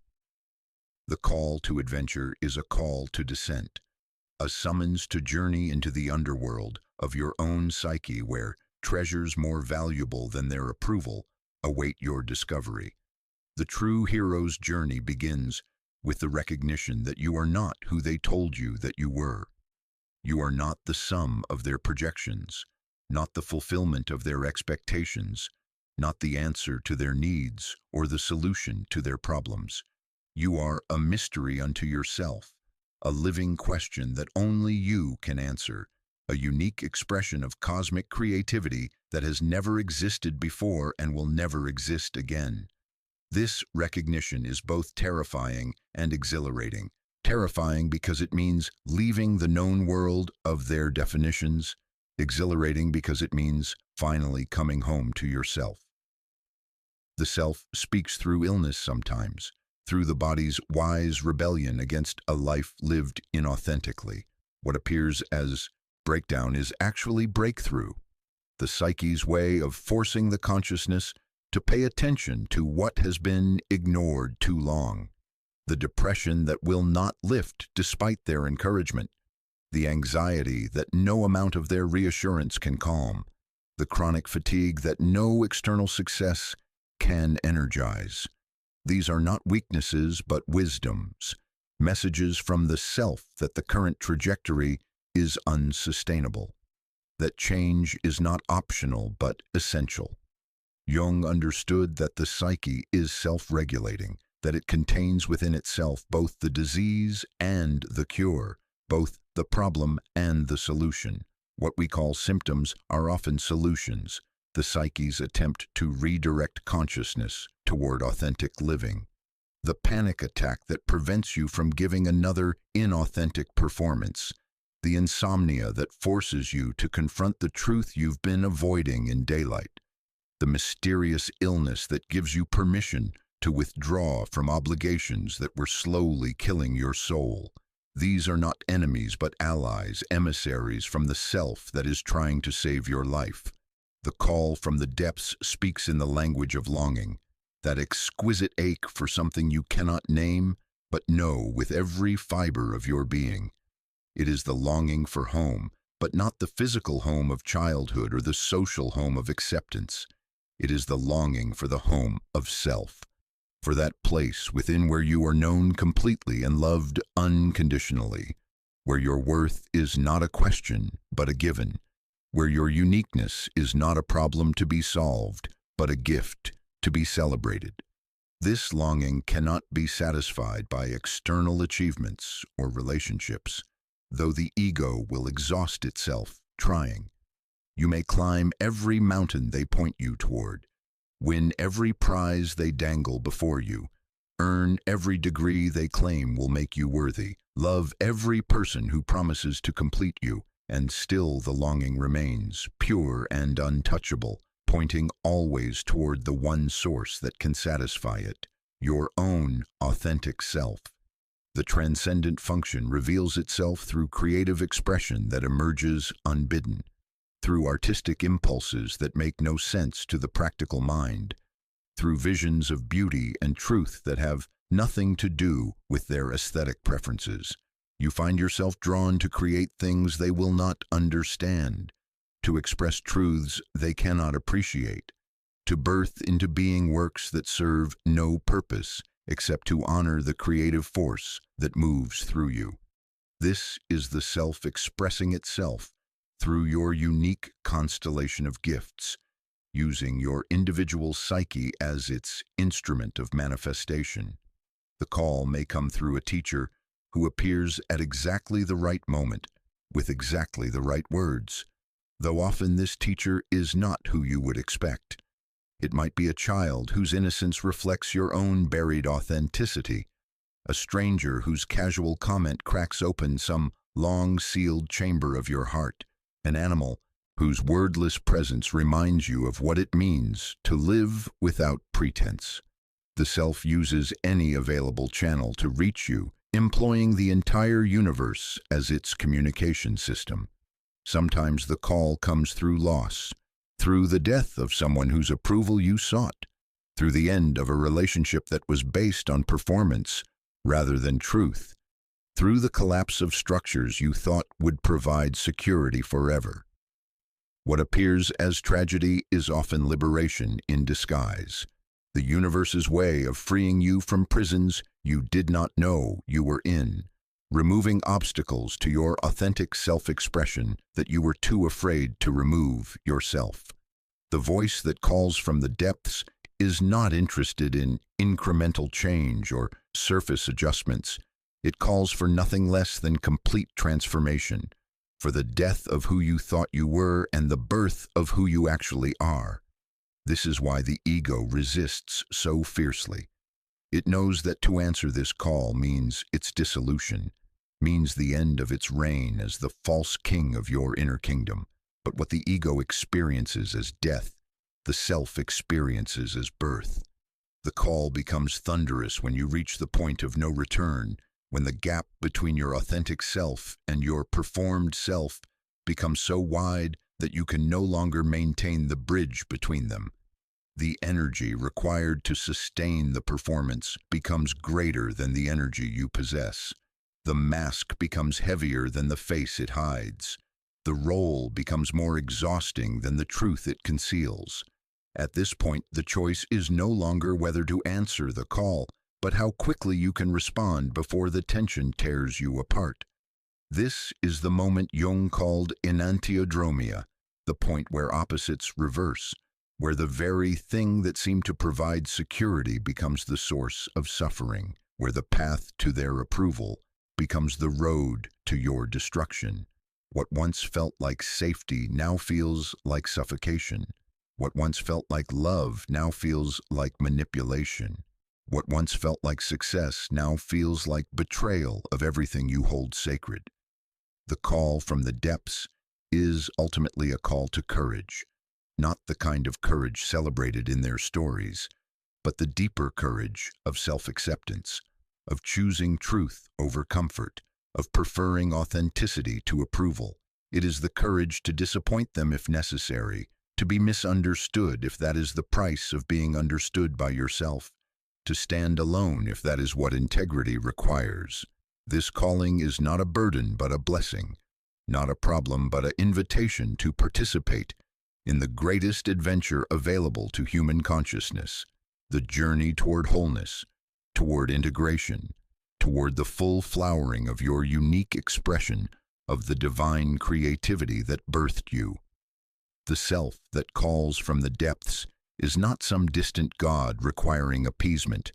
The call to adventure is a call to descent, a summons to journey into the underworld of your own psyche where treasures more valuable than their approval await your discovery. The true hero's journey begins with the recognition that you are not who they told you that you were. You are not the sum of their projections, not the fulfillment of their expectations, not the answer to their needs or the solution to their problems. You are a mystery unto yourself, a living question that only you can answer, a unique expression of cosmic creativity that has never existed before and will never exist again. This recognition is both terrifying and exhilarating. Terrifying because it means leaving the known world of their definitions, exhilarating because it means finally coming home to yourself. The self speaks through illness sometimes, through the body's wise rebellion against a life lived inauthentically. What appears as breakdown is actually breakthrough, the psyche's way of forcing the consciousness to pay attention to what has been ignored too long. The depression that will not lift despite their encouragement, the anxiety that no amount of their reassurance can calm, the chronic fatigue that no external success can energize. These are not weaknesses but wisdoms, messages from the self that the current trajectory is unsustainable, that change is not optional but essential. Jung understood that the psyche is self-regulating, that it contains within itself both the disease and the cure, both the problem and the solution. What we call symptoms are often solutions, the psyche's attempt to redirect consciousness toward authentic living. The panic attack that prevents you from giving another inauthentic performance, the insomnia that forces you to confront the truth you've been avoiding in daylight, the mysterious illness that gives you permission to withdraw from obligations that were slowly killing your soul. These are not enemies but allies, emissaries from the self that is trying to save your life. The call from the depths speaks in the language of longing, that exquisite ache for something you cannot name but know with every fiber of your being. It is the longing for home, but not the physical home of childhood or the social home of acceptance. It is the longing for the home of self, for that place within where you are known completely and loved unconditionally, where your worth is not a question but a given, where your uniqueness is not a problem to be solved but a gift to be celebrated. This longing cannot be satisfied by external achievements or relationships, though the ego will exhaust itself trying. You may climb every mountain they point you toward, win every prize they dangle before you, earn every degree they claim will make you worthy, love every person who promises to complete you, and still the longing remains, pure and untouchable, pointing always toward the one source that can satisfy it, your own authentic self. The transcendent function reveals itself through creative expression that emerges unbidden, through artistic impulses that make no sense to the practical mind, through visions of beauty and truth that have nothing to do with their aesthetic preferences. You find yourself drawn to create things they will not understand, to express truths they cannot appreciate, to birth into being works that serve no purpose except to honor the creative force that moves through you. This is the self expressing itself through your unique constellation of gifts, using your individual psyche as its instrument of manifestation. The call may come through a teacher who appears at exactly the right moment, with exactly the right words, though often this teacher is not who you would expect. It might be a child whose innocence reflects your own buried authenticity, a stranger whose casual comment cracks open some long-sealed chamber of your heart, an animal whose wordless presence reminds you of what it means to live without pretense. The self uses any available channel to reach you, employing the entire universe as its communication system. Sometimes the call comes through loss, through the death of someone whose approval you sought, through the end of a relationship that was based on performance rather than truth, through the collapse of structures you thought would provide security forever. What appears as tragedy is often liberation in disguise, the universe's way of freeing you from prisons you did not know you were in, removing obstacles to your authentic self-expression that you were too afraid to remove yourself. The voice that calls from the depths is not interested in incremental change or surface adjustments. It calls for nothing less than complete transformation, for the death of who you thought you were and the birth of who you actually are. This is why the ego resists so fiercely. It knows that to answer this call means its dissolution, means the end of its reign as the false king of your inner kingdom. But what the ego experiences as death, the self experiences as birth. The call becomes thunderous when you reach the point of no return, when the gap between your authentic self and your performed self becomes so wide that you can no longer maintain the bridge between them. The energy required to sustain the performance becomes greater than the energy you possess. The mask becomes heavier than the face it hides. The role becomes more exhausting than the truth it conceals. At this point, the choice is no longer whether to answer the call, but how quickly you can respond before the tension tears you apart. This is the moment Jung called enantiodromia, the point where opposites reverse, where the very thing that seemed to provide security becomes the source of suffering, where the path to their approval becomes the road to your destruction. What once felt like safety now feels like suffocation. What once felt like love now feels like manipulation. What once felt like success now feels like betrayal of everything you hold sacred. The call from the depths is ultimately a call to courage, not the kind of courage celebrated in their stories, but the deeper courage of self-acceptance, of choosing truth over comfort, of preferring authenticity to approval. It is the courage to disappoint them if necessary, to be misunderstood if that is the price of being understood by yourself, to stand alone if that is what integrity requires. This calling is not a burden but a blessing, not a problem but an invitation to participate in the greatest adventure available to human consciousness, the journey toward wholeness, toward integration, toward the full flowering of your unique expression of the divine creativity that birthed you. The self that calls from the depths is not some distant God requiring appeasement,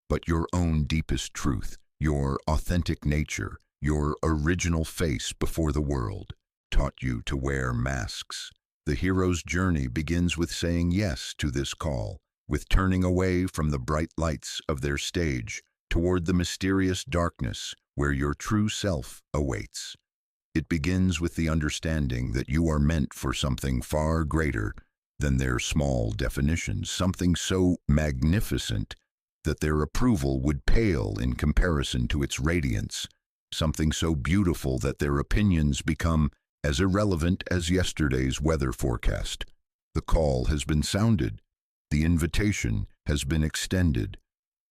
but your own deepest truth, your authentic nature, your original face before the world, taught you to wear masks. The hero's journey begins with saying yes to this call, with turning away from the bright lights of their stage toward the mysterious darkness where your true self awaits. It begins with the understanding that you are meant for something far greater than their small definitions, something so magnificent that their approval would pale in comparison to its radiance, something so beautiful that their opinions become as irrelevant as yesterday's weather forecast. The call has been sounded. The invitation has been extended.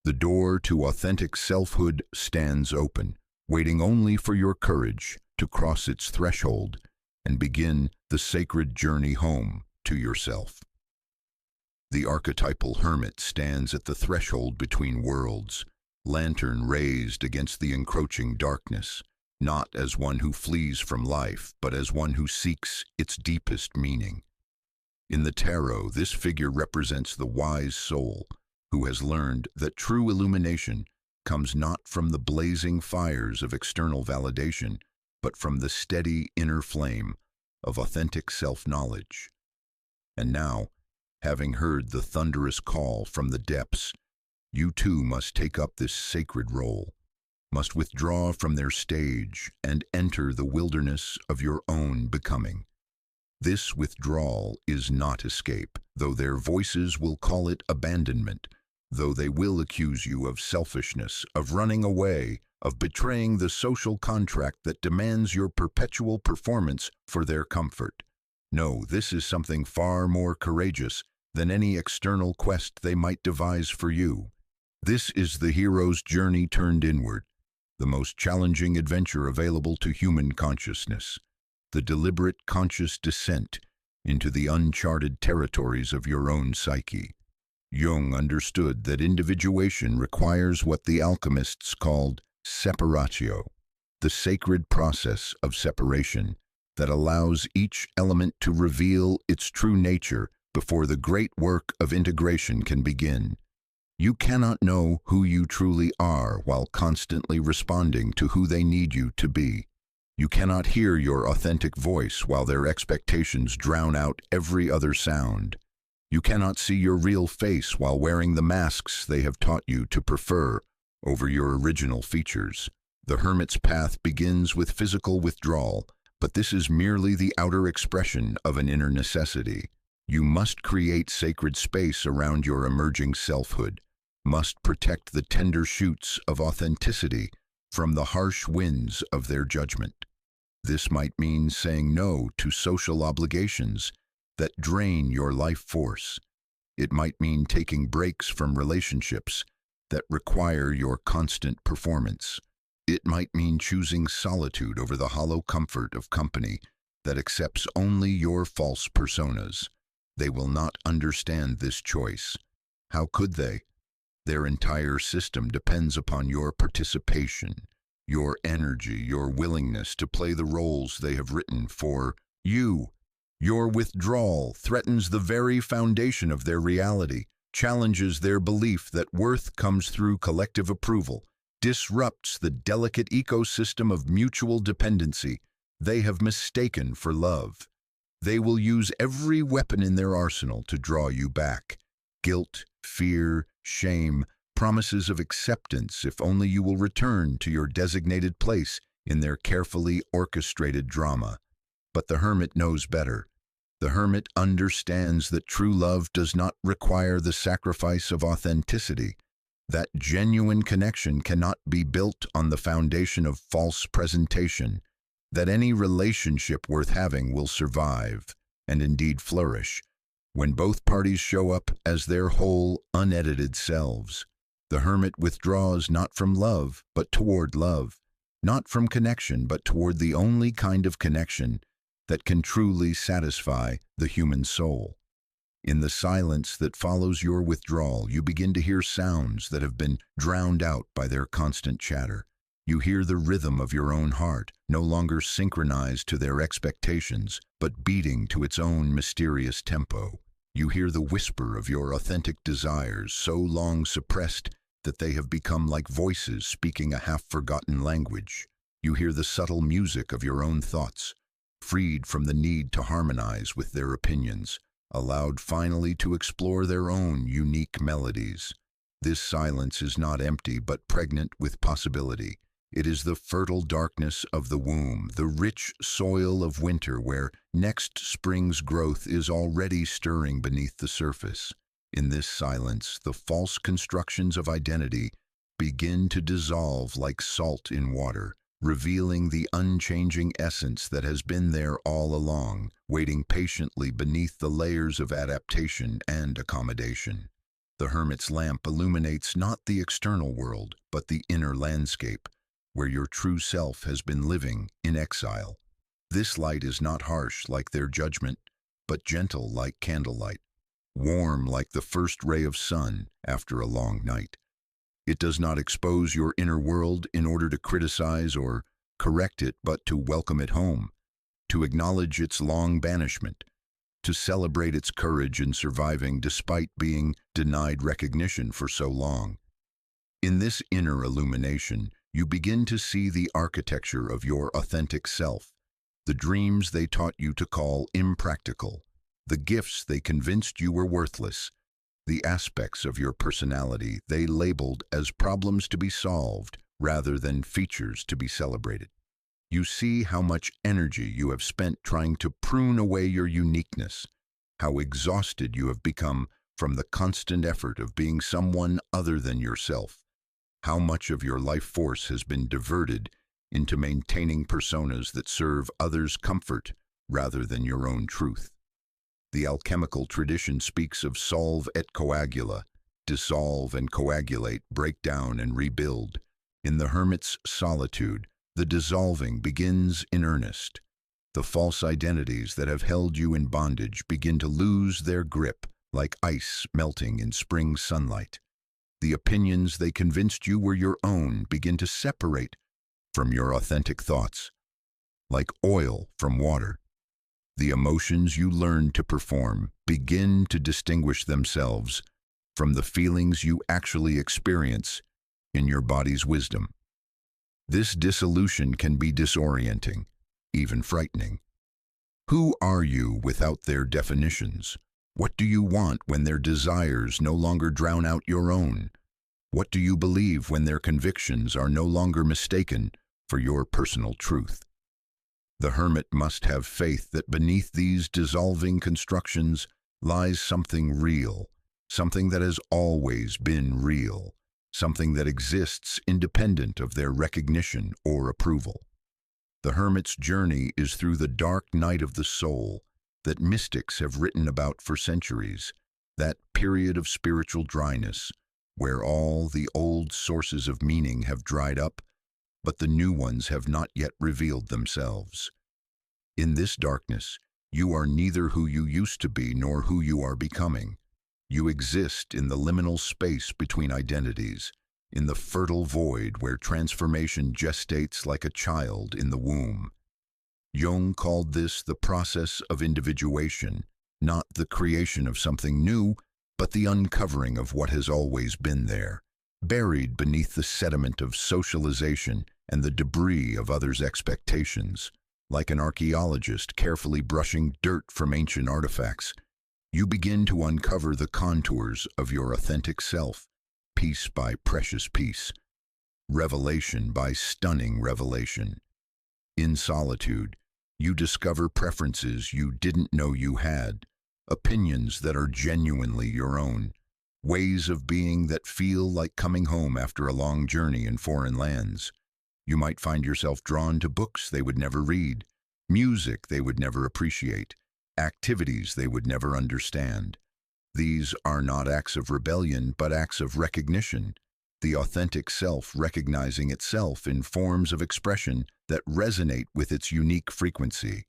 The door to authentic selfhood stands open, waiting only for your courage to cross its threshold and begin the sacred journey home to yourself. The archetypal hermit stands at the threshold between worlds, lantern raised against the encroaching darkness, not as one who flees from life, but as one who seeks its deepest meaning. In the tarot, this figure represents the wise soul who has learned that true illumination comes not from the blazing fires of external validation, but from the steady inner flame of authentic self-knowledge. And now, having heard the thunderous call from the depths, you too must take up this sacred role, must withdraw from their stage and enter the wilderness of your own becoming. This withdrawal is not escape, though their voices will call it abandonment, though they will accuse you of selfishness, of running away, of betraying the social contract that demands your perpetual performance for their comfort. No, this is something far more courageous than any external quest they might devise for you. This is the hero's journey turned inward, the most challenging adventure available to human consciousness, the deliberate conscious descent into the uncharted territories of your own psyche. Jung understood that individuation requires what the alchemists called separatio, the sacred process of separation that allows each element to reveal its true nature before the great work of integration can begin. You cannot know who you truly are while constantly responding to who they need you to be. You cannot hear your authentic voice while their expectations drown out every other sound. You cannot see your real face while wearing the masks they have taught you to prefer over your original features. The hermit's path begins with physical withdrawal, but this is merely the outer expression of an inner necessity. You must create sacred space around your emerging selfhood, must protect the tender shoots of authenticity from the harsh winds of their judgment. This might mean saying no to social obligations that drain your life force. It might mean taking breaks from relationships that require your constant performance. It might mean choosing solitude over the hollow comfort of company that accepts only your false personas. They will not understand this choice. How could they? Their entire system depends upon your participation, your energy, your willingness to play the roles they have written for you. Your withdrawal threatens the very foundation of their reality, challenges their belief that worth comes through collective approval, disrupts the delicate ecosystem of mutual dependency they have mistaken for love. They will use every weapon in their arsenal to draw you back. Guilt, fear, shame, promises of acceptance if only you will return to your designated place in their carefully orchestrated drama. But the hermit knows better. The hermit understands that true love does not require the sacrifice of authenticity. That genuine connection cannot be built on the foundation of false presentation. That any relationship worth having will survive, and indeed flourish, when both parties show up as their whole, unedited selves. The hermit withdraws not from love, but toward love, not from connection, but toward the only kind of connection that can truly satisfy the human soul. In the silence that follows your withdrawal, you begin to hear sounds that have been drowned out by their constant chatter. You hear the rhythm of your own heart, no longer synchronized to their expectations, but beating to its own mysterious tempo. You hear the whisper of your authentic desires, so long suppressed that they have become like voices speaking a half-forgotten language. You hear the subtle music of your own thoughts, freed from the need to harmonize with their opinions, allowed finally to explore their own unique melodies. This silence is not empty but pregnant with possibility. It is the fertile darkness of the womb, the rich soil of winter where next spring's growth is already stirring beneath the surface. In this silence, the false constructions of identity begin to dissolve like salt in water, revealing the unchanging essence that has been there all along, waiting patiently beneath the layers of adaptation and accommodation. The hermit's lamp illuminates not the external world, but the inner landscape, where your true self has been living in exile. This light is not harsh like their judgment, but gentle like candlelight, warm like the first ray of sun after a long night. It does not expose your inner world in order to criticize or correct it, but to welcome it home, to acknowledge its long banishment, to celebrate its courage in surviving despite being denied recognition for so long. In this inner illumination, you begin to see the architecture of your authentic self, the dreams they taught you to call impractical, the gifts they convinced you were worthless, the aspects of your personality they labeled as problems to be solved rather than features to be celebrated. You see how much energy you have spent trying to prune away your uniqueness, how exhausted you have become from the constant effort of being someone other than yourself, how much of your life force has been diverted into maintaining personas that serve others' comfort rather than your own truth. The alchemical tradition speaks of solve et coagula, dissolve and coagulate, break down and rebuild. In the hermit's solitude, the dissolving begins in earnest. The false identities that have held you in bondage begin to lose their grip like ice melting in spring sunlight. The opinions they convinced you were your own begin to separate from your authentic thoughts, like oil from water. The emotions you learned to perform begin to distinguish themselves from the feelings you actually experience in your body's wisdom. This dissolution can be disorienting, even frightening. Who are you without their definitions? What do you want when their desires no longer drown out your own? What do you believe when their convictions are no longer mistaken for your personal truth? The hermit must have faith that beneath these dissolving constructions lies something real, something that has always been real, something that exists independent of their recognition or approval. The hermit's journey is through the dark night of the soul that mystics have written about for centuries, that period of spiritual dryness where all the old sources of meaning have dried up, but the new ones have not yet revealed themselves. In this darkness, you are neither who you used to be nor who you are becoming. You exist in the liminal space between identities, in the fertile void where transformation gestates like a child in the womb. Jung called this the process of individuation, not the creation of something new, but the uncovering of what has always been there, buried beneath the sediment of socialization and the debris of others' expectations. Like an archaeologist carefully brushing dirt from ancient artifacts, you begin to uncover the contours of your authentic self, piece by precious piece, revelation by stunning revelation. In solitude, you discover preferences you didn't know you had, opinions that are genuinely your own, ways of being that feel like coming home after a long journey in foreign lands. You might find yourself drawn to books they would never read, music they would never appreciate, activities they would never understand. These are not acts of rebellion, but acts of recognition, the authentic self recognizing itself in forms of expression that resonate with its unique frequency.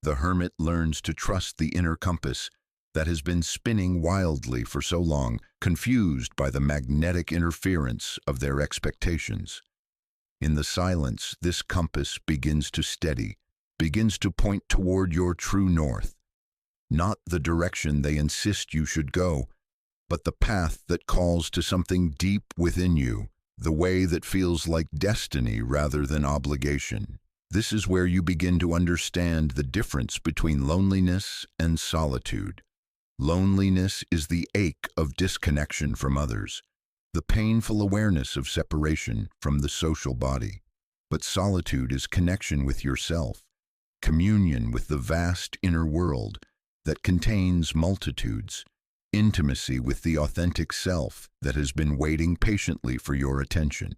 The hermit learns to trust the inner compass that has been spinning wildly for so long, confused by the magnetic interference of their expectations. In the silence, this compass begins to steady, begins to point toward your true north, not the direction they insist you should go, but the path that calls to something deep within you, the way that feels like destiny rather than obligation. This is where you begin to understand the difference between loneliness and solitude. Loneliness is the ache of disconnection from others, the painful awareness of separation from the social body. But solitude is connection with yourself, communion with the vast inner world that contains multitudes, intimacy with the authentic self that has been waiting patiently for your attention.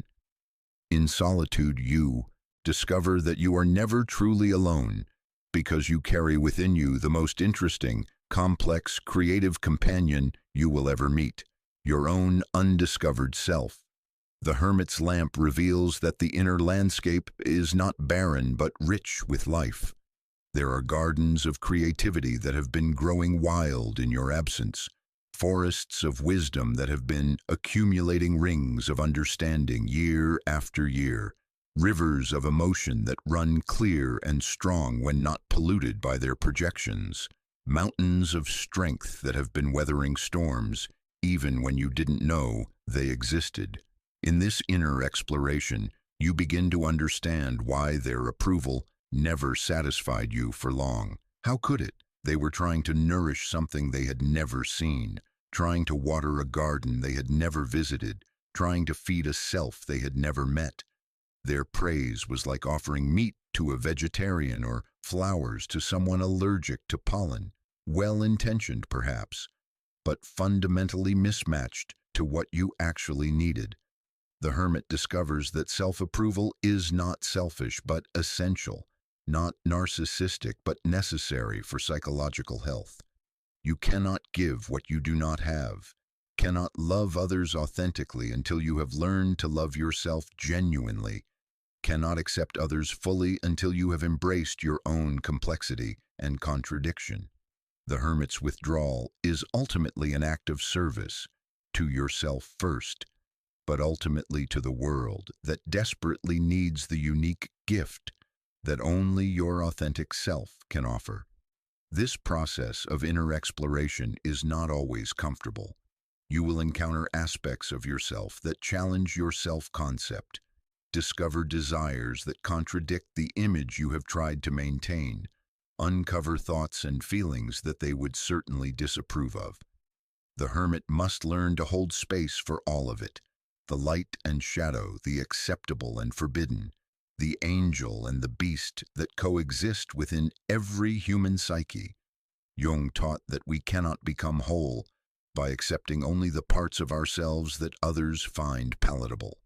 In solitude, you discover that you are never truly alone because you carry within you the most interesting, complex, creative companion you will ever meet, your own undiscovered self. The hermit's lamp reveals that the inner landscape is not barren but rich with life. There are gardens of creativity that have been growing wild in your absence, forests of wisdom that have been accumulating rings of understanding year after year, rivers of emotion that run clear and strong when not polluted by their projections, mountains of strength that have been weathering storms even when you didn't know they existed. In this inner exploration, you begin to understand why their approval never satisfied you for long. How could it? They were trying to nourish something they had never seen, trying to water a garden they had never visited, trying to feed a self they had never met. Their praise was like offering meat to a vegetarian or flowers to someone allergic to pollen, well-intentioned perhaps, but fundamentally mismatched to what you actually needed. The hermit discovers that self-approval is not selfish but essential, not narcissistic but necessary for psychological health. You cannot give what you do not have, cannot love others authentically until you have learned to love yourself genuinely, cannot accept others fully until you have embraced your own complexity and contradiction. The hermit's withdrawal is ultimately an act of service to yourself first, but ultimately to the world that desperately needs the unique gift that only your authentic self can offer. This process of inner exploration is not always comfortable. You will encounter aspects of yourself that challenge your self-concept, discover desires that contradict the image you have tried to maintain, uncover thoughts and feelings that they would certainly disapprove of. The hermit must learn to hold space for all of it, the light and shadow, the acceptable and forbidden, the angel and the beast that coexist within every human psyche. Jung taught that we cannot become whole by accepting only the parts of ourselves that others find palatable.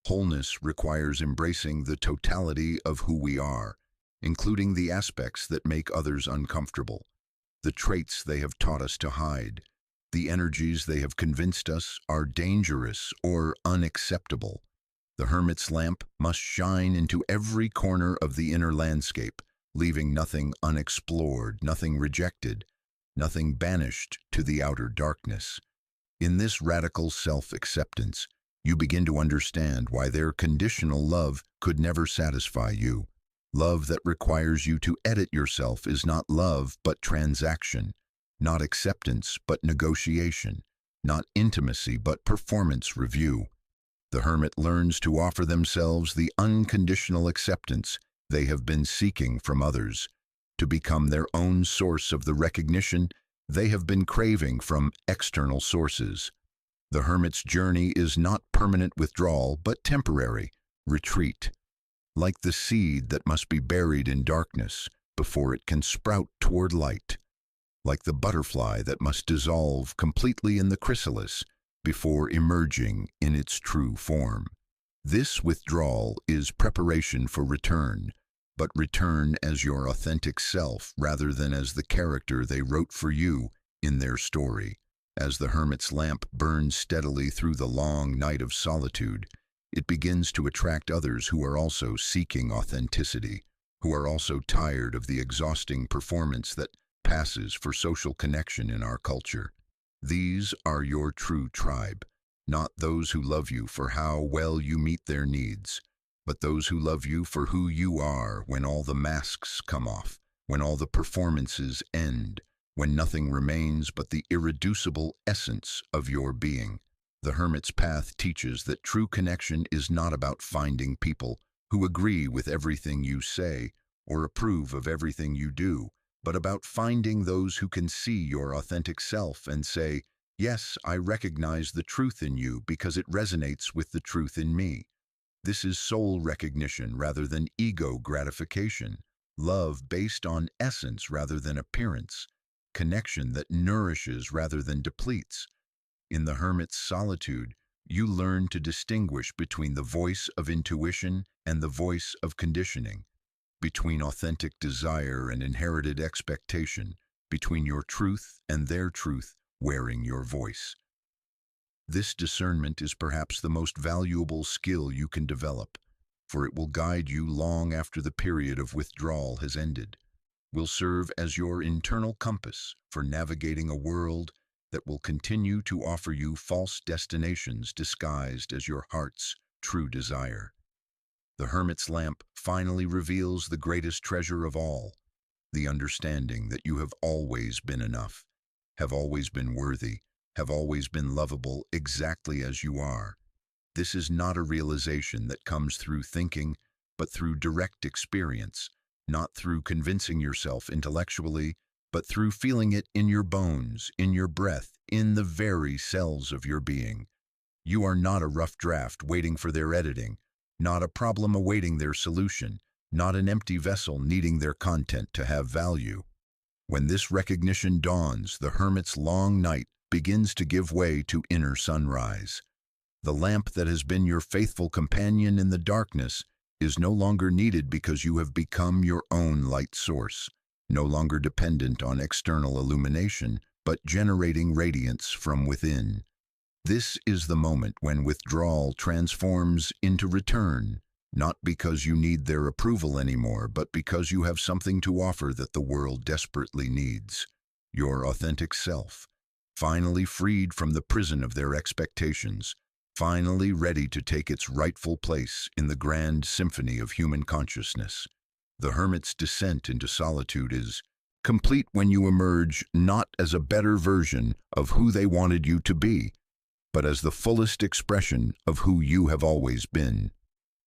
Wholeness requires embracing the totality of who we are, including the aspects that make others uncomfortable, the traits they have taught us to hide, the energies they have convinced us are dangerous or unacceptable. The hermit's lamp must shine into every corner of the inner landscape, leaving nothing unexplored, nothing rejected, nothing banished to the outer darkness. In this radical self-acceptance, you begin to understand why their conditional love could never satisfy you. Love that requires you to edit yourself is not love but transaction, not acceptance but negotiation, not intimacy but performance review. The hermit learns to offer themselves the unconditional acceptance they have been seeking from others, to become their own source of the recognition they have been craving from external sources. The hermit's journey is not permanent withdrawal but temporary retreat, like the seed that must be buried in darkness before it can sprout toward light, like the butterfly that must dissolve completely in the chrysalis before emerging in its true form. This withdrawal is preparation for return, but return as your authentic self rather than as the character they wrote for you in their story. As the hermit's lamp burns steadily through the long night of solitude, it begins to attract others who are also seeking authenticity, who are also tired of the exhausting performance that passes for social connection in our culture. These are your true tribe, not those who love you for how well you meet their needs, but those who love you for who you are when all the masks come off, when all the performances end, when nothing remains but the irreducible essence of your being. The hermit's path teaches that true connection is not about finding people who agree with everything you say or approve of everything you do, but about finding those who can see your authentic self and say, "Yes, I recognize the truth in you because it resonates with the truth in me." This is soul recognition rather than ego gratification, love based on essence rather than appearance, connection that nourishes rather than depletes. In the hermit's solitude, you learn to distinguish between the voice of intuition and the voice of conditioning, between authentic desire and inherited expectation, between your truth and their truth wearing your voice. This discernment is perhaps the most valuable skill you can develop, for it will guide you long after the period of withdrawal has ended, will serve as your internal compass for navigating a world that will continue to offer you false destinations disguised as your heart's true desire. The hermit's lamp finally reveals the greatest treasure of all, the understanding that you have always been enough, have always been worthy, have always been lovable exactly as you are. This is not a realization that comes through thinking, but through direct experience, not through convincing yourself intellectually, but through feeling it in your bones, in your breath, in the very cells of your being. You are not a rough draft waiting for their editing, not a problem awaiting their solution, not an empty vessel needing their content to have value. When this recognition dawns, the hermit's long night begins to give way to inner sunrise. The lamp that has been your faithful companion in the darkness is no longer needed because you have become your own light source, no longer dependent on external illumination, but generating radiance from within. This is the moment when withdrawal transforms into return, not because you need their approval anymore, but because you have something to offer that the world desperately needs. Your authentic self, finally freed from the prison of their expectations, finally ready to take its rightful place in the grand symphony of human consciousness. The hermit's descent into solitude is complete when you emerge not as a better version of who they wanted you to be, but as the fullest expression of who you have always been.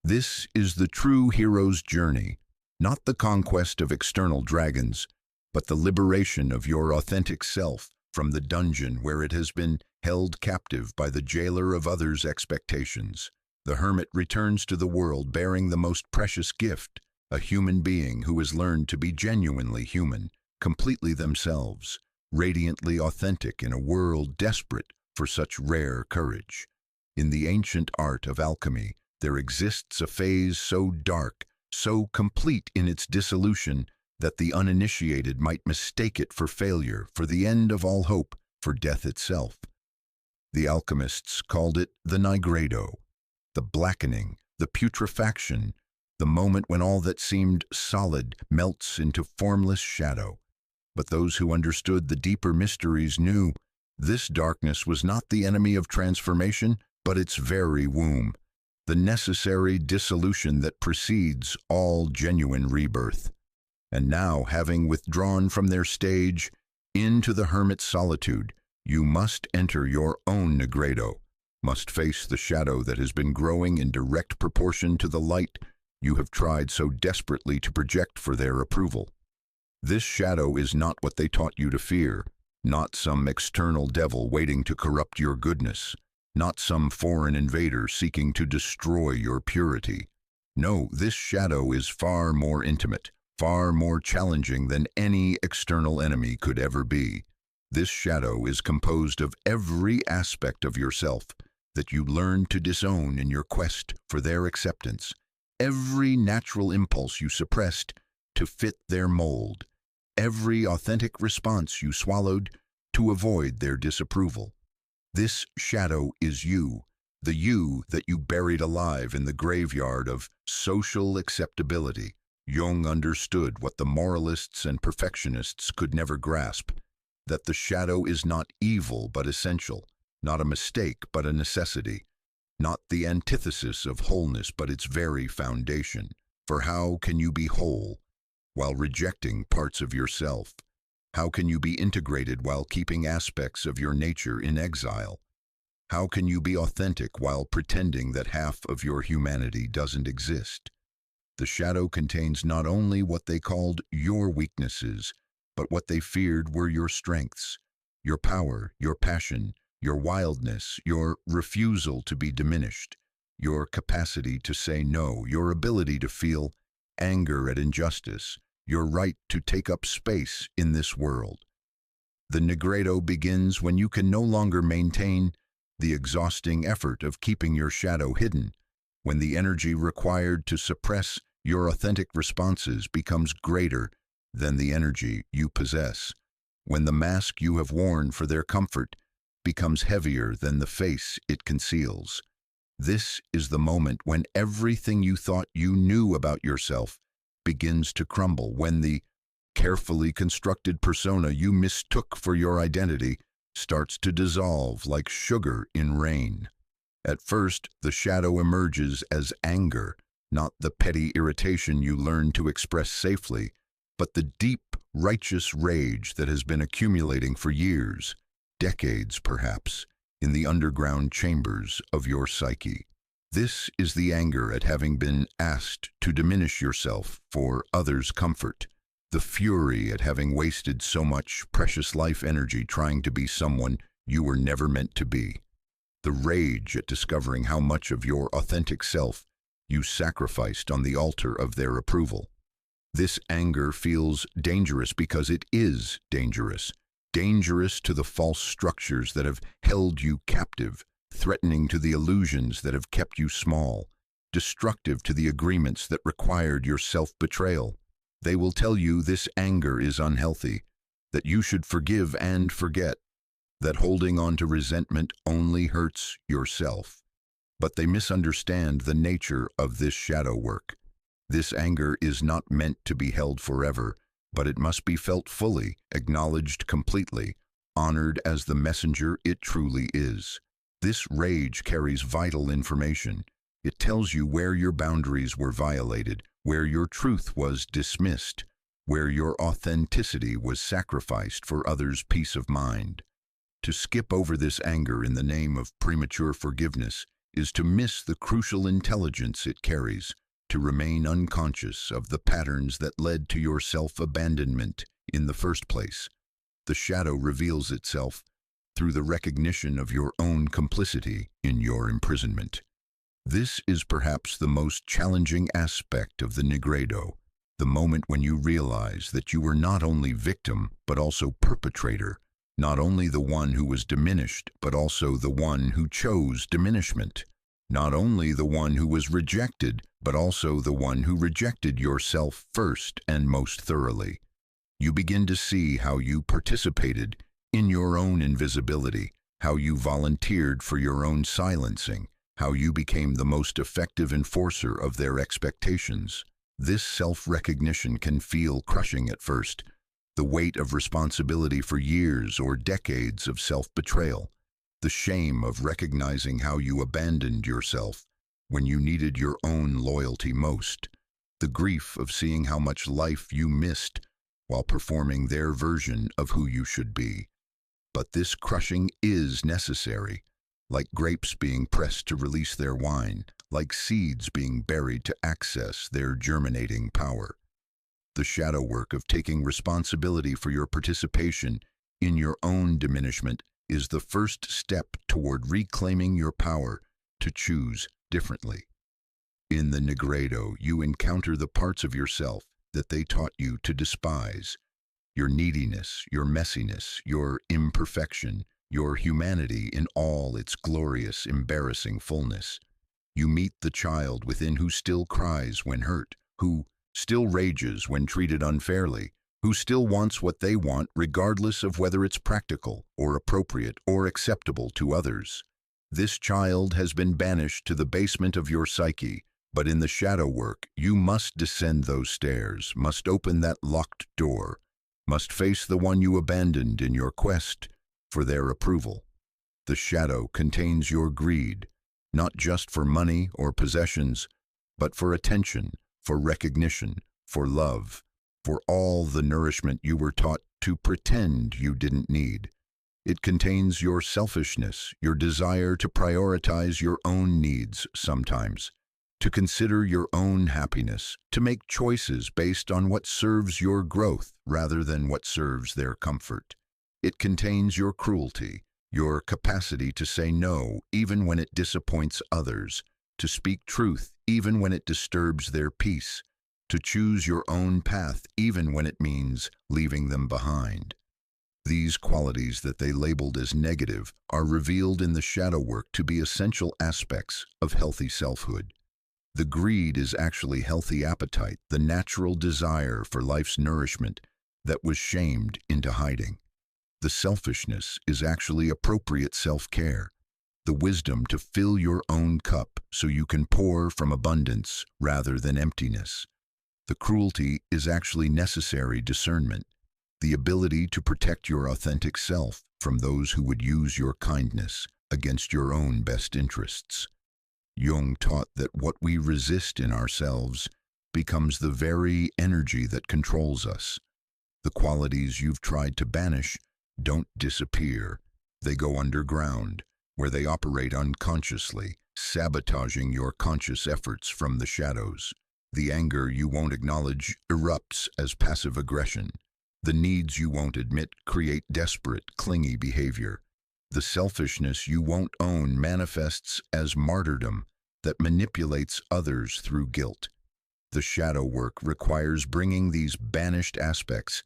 This is the true hero's journey, not the conquest of external dragons, but the liberation of your authentic self from the dungeon where it has been held captive by the jailer of others' expectations. The hermit returns to the world bearing the most precious gift, a human being who has learned to be genuinely human, completely themselves, radiantly authentic in a world desperate for such rare courage. In the ancient art of alchemy, there exists a phase so dark, so complete in its dissolution, that the uninitiated might mistake it for failure, for the end of all hope, for death itself. The alchemists called it the nigredo, the blackening, the putrefaction, the moment when all that seemed solid melts into formless shadow. But those who understood the deeper mysteries knew this darkness was not the enemy of transformation, but its very womb, the necessary dissolution that precedes all genuine rebirth. And now, having withdrawn from their stage into the hermit's solitude, you must enter your own nigredo, must face the shadow that has been growing in direct proportion to the light you have tried so desperately to project for their approval. This shadow is not what they taught you to fear, not some external devil waiting to corrupt your goodness, not some foreign invader seeking to destroy your purity. No, this shadow is far more intimate, far more challenging than any external enemy could ever be. This shadow is composed of every aspect of yourself that you learn to disown in your quest for their acceptance, every natural impulse you suppressed to fit their mold, every authentic response you swallowed to avoid their disapproval. This shadow is you, the you that you buried alive in the graveyard of social acceptability. Jung understood what the moralists and perfectionists could never grasp, that the shadow is not evil but essential, not a mistake but a necessity, not the antithesis of wholeness but its very foundation. For how can you be whole while rejecting parts of yourself? How can you be integrated while keeping aspects of your nature in exile? How can you be authentic while pretending that half of your humanity doesn't exist? The shadow contains not only what they called your weaknesses, but what they feared were your strengths, your power, your passion, your wildness, your refusal to be diminished. your capacity to say no, your ability to feel anger at injustice, your right to take up space in this world. The nigredo begins when you can no longer maintain the exhausting effort of keeping your shadow hidden, when the energy required to suppress your authentic responses becomes greater than the energy you possess, when the mask you have worn for their comfort becomes heavier than the face it conceals. This is the moment when everything you thought you knew about yourself begins to crumble, when the carefully constructed persona you mistook for your identity starts to dissolve like sugar in rain. At first, the shadow emerges as anger, not the petty irritation you learned to express safely, but the deep, righteous rage that has been accumulating for years, decades perhaps, in the underground chambers of your psyche. This is the anger at having been asked to diminish yourself for others' comfort, the fury at having wasted so much precious life energy trying to be someone you were never meant to be, the rage at discovering how much of your authentic self you sacrificed on the altar of their approval. This anger feels dangerous because it is dangerous. Dangerous to the false structures that have held you captive, threatening to the illusions that have kept you small, destructive to the agreements that required your self-betrayal. They will tell you this anger is unhealthy, that you should forgive and forget, that holding on to resentment only hurts yourself. But they misunderstand the nature of this shadow work. This anger is not meant to be held forever, but it must be felt fully, acknowledged completely, honored as the messenger it truly is. This rage carries vital information. It tells you where your boundaries were violated, where your truth was dismissed, where your authenticity was sacrificed for others' peace of mind. To skip over this anger in the name of premature forgiveness is to miss the crucial intelligence it carries, to remain unconscious of the patterns that led to your self-abandonment in the first place. The shadow reveals itself through the recognition of your own complicity in your imprisonment. This is perhaps the most challenging aspect of the nigredo, the moment when you realize that you were not only victim but also perpetrator, not only the one who was diminished but also the one who chose diminishment, not only the one who was rejected but also the one who rejected yourself first and most thoroughly. You begin to see how you participated in your own invisibility, how you volunteered for your own silencing, how you became the most effective enforcer of their expectations. This self-recognition can feel crushing at first, the weight of responsibility for years or decades of self-betrayal, the shame of recognizing how you abandoned yourself when you needed your own loyalty most, the grief of seeing how much life you missed while performing their version of who you should be. But this crushing is necessary, like grapes being pressed to release their wine, like seeds being buried to access their germinating power. The shadow work of taking responsibility for your participation in your own diminishment is the first step toward reclaiming your power to choose differently. In the nigredo, you encounter the parts of yourself that they taught you to despise, your neediness, your messiness, your imperfection, your humanity in all its glorious, embarrassing fullness. You meet the child within who still cries when hurt, who still rages when treated unfairly, who still wants what they want regardless of whether it's practical or appropriate or acceptable to others. This child has been banished to the basement of your psyche, but in the shadow work, you must descend those stairs, must open that locked door, must face the one you abandoned in your quest for their approval. The shadow contains your greed, not just for money or possessions, but for attention, for recognition, for love, for all the nourishment you were taught to pretend you didn't need. It contains your selfishness, your desire to prioritize your own needs sometimes, to consider your own happiness, to make choices based on what serves your growth rather than what serves their comfort. It contains your cruelty, your capacity to say no even when it disappoints others, to speak truth even when it disturbs their peace, to choose your own path even when it means leaving them behind. These qualities that they labeled as negative are revealed in the shadow work to be essential aspects of healthy selfhood. The greed is actually healthy appetite, the natural desire for life's nourishment that was shamed into hiding. The selfishness is actually appropriate self-care, the wisdom to fill your own cup so you can pour from abundance rather than emptiness. The cruelty is actually necessary discernment, the ability to protect your authentic self from those who would use your kindness against your own best interests. Jung taught that what we resist in ourselves becomes the very energy that controls us. The qualities you've tried to banish don't disappear. They go underground, where they operate unconsciously, sabotaging your conscious efforts from the shadows. The anger you won't acknowledge erupts as passive aggression. The needs you won't admit create desperate, clingy behavior. The selfishness you won't own manifests as martyrdom that manipulates others through guilt. The shadow work requires bringing these banished aspects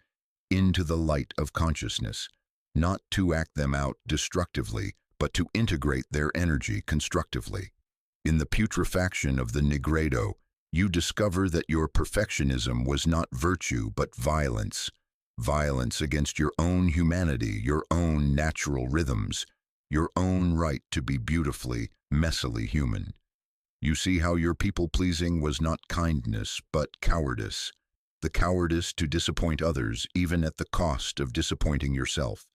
into the light of consciousness, not to act them out destructively, but to integrate their energy constructively. In the putrefaction of the nigredo, you discover that your perfectionism was not virtue but violence. Violence against your own humanity, your own natural rhythms, your own right to be beautifully, messily human. You see how your people-pleasing was not kindness but cowardice. The cowardice to disappoint others even at the cost of disappointing yourself.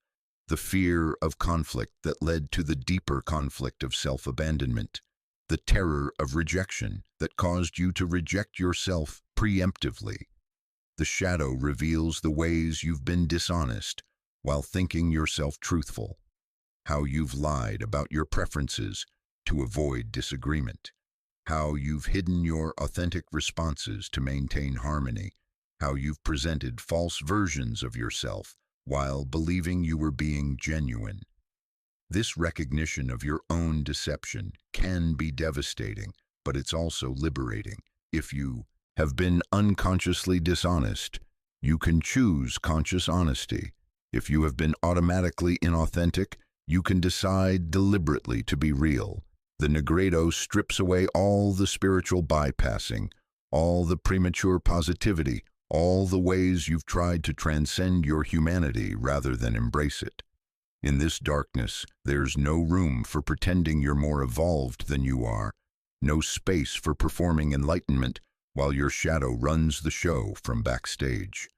The fear of conflict that led to the deeper conflict of self-abandonment. The terror of rejection that caused you to reject yourself preemptively. The shadow reveals the ways you've been dishonest while thinking yourself truthful. How you've lied about your preferences to avoid disagreement. How you've hidden your authentic responses to maintain harmony. How you've presented false versions of yourself while believing you were being genuine. This recognition of your own deception can be devastating, but it's also liberating. If you have been unconsciously dishonest, you can choose conscious honesty. If you have been automatically inauthentic, you can decide deliberately to be real. The nigredo strips away all the spiritual bypassing, all the premature positivity, all the ways you've tried to transcend your humanity rather than embrace it. In this darkness, there's no room for pretending you're more evolved than you are, no space for performing enlightenment while your shadow runs the show from backstage.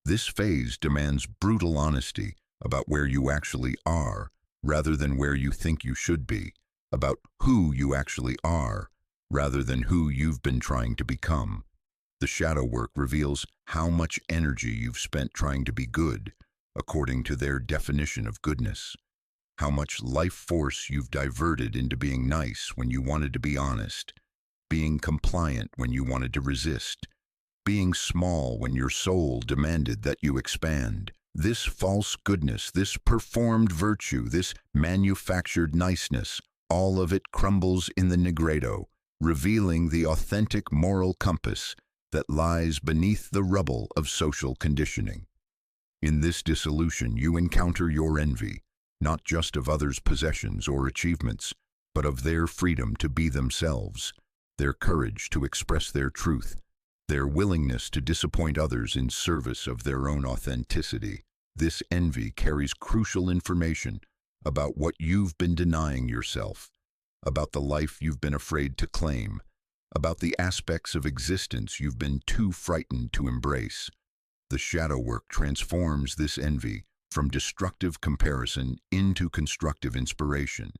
This phase demands brutal honesty about where you actually are, rather than where you think you should be, about who you actually are, rather than who you've been trying to become. The shadow work reveals how much energy you've spent trying to be good, according to their definition of goodness. How much life force you've diverted into being nice when you wanted to be honest, being compliant when you wanted to resist, being small when your soul demanded that you expand. This false goodness, this performed virtue, this manufactured niceness, all of it crumbles in the nigredo, revealing the authentic moral compass that lies beneath the rubble of social conditioning. In this dissolution, you encounter your envy, not just of others' possessions or achievements, but of their freedom to be themselves, their courage to express their truth, their willingness to disappoint others in service of their own authenticity. This envy carries crucial information about what you've been denying yourself, about the life you've been afraid to claim, about the aspects of existence you've been too frightened to embrace. The shadow work transforms this envy from destructive comparison into constructive inspiration.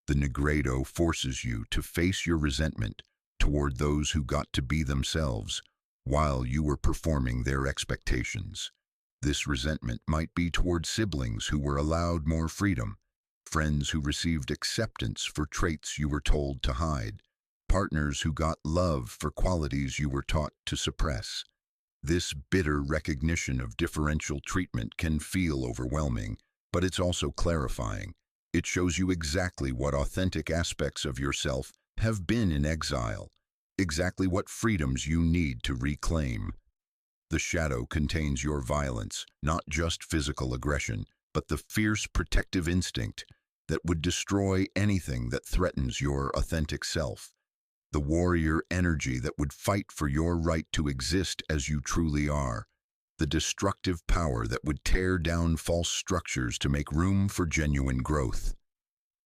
The nigredo forces you to face your resentment toward those who got to be themselves while you were performing their expectations. This resentment might be toward siblings who were allowed more freedom, friends who received acceptance for traits you were told to hide, partners who got love for qualities you were taught to suppress. This bitter recognition of differential treatment can feel overwhelming, but it's also clarifying. It shows you exactly what authentic aspects of yourself have been in exile, exactly what freedoms you need to reclaim. The shadow contains your violence, not just physical aggression, but the fierce protective instinct that would destroy anything that threatens your authentic self. The warrior energy that would fight for your right to exist as you truly are. The destructive power that would tear down false structures to make room for genuine growth.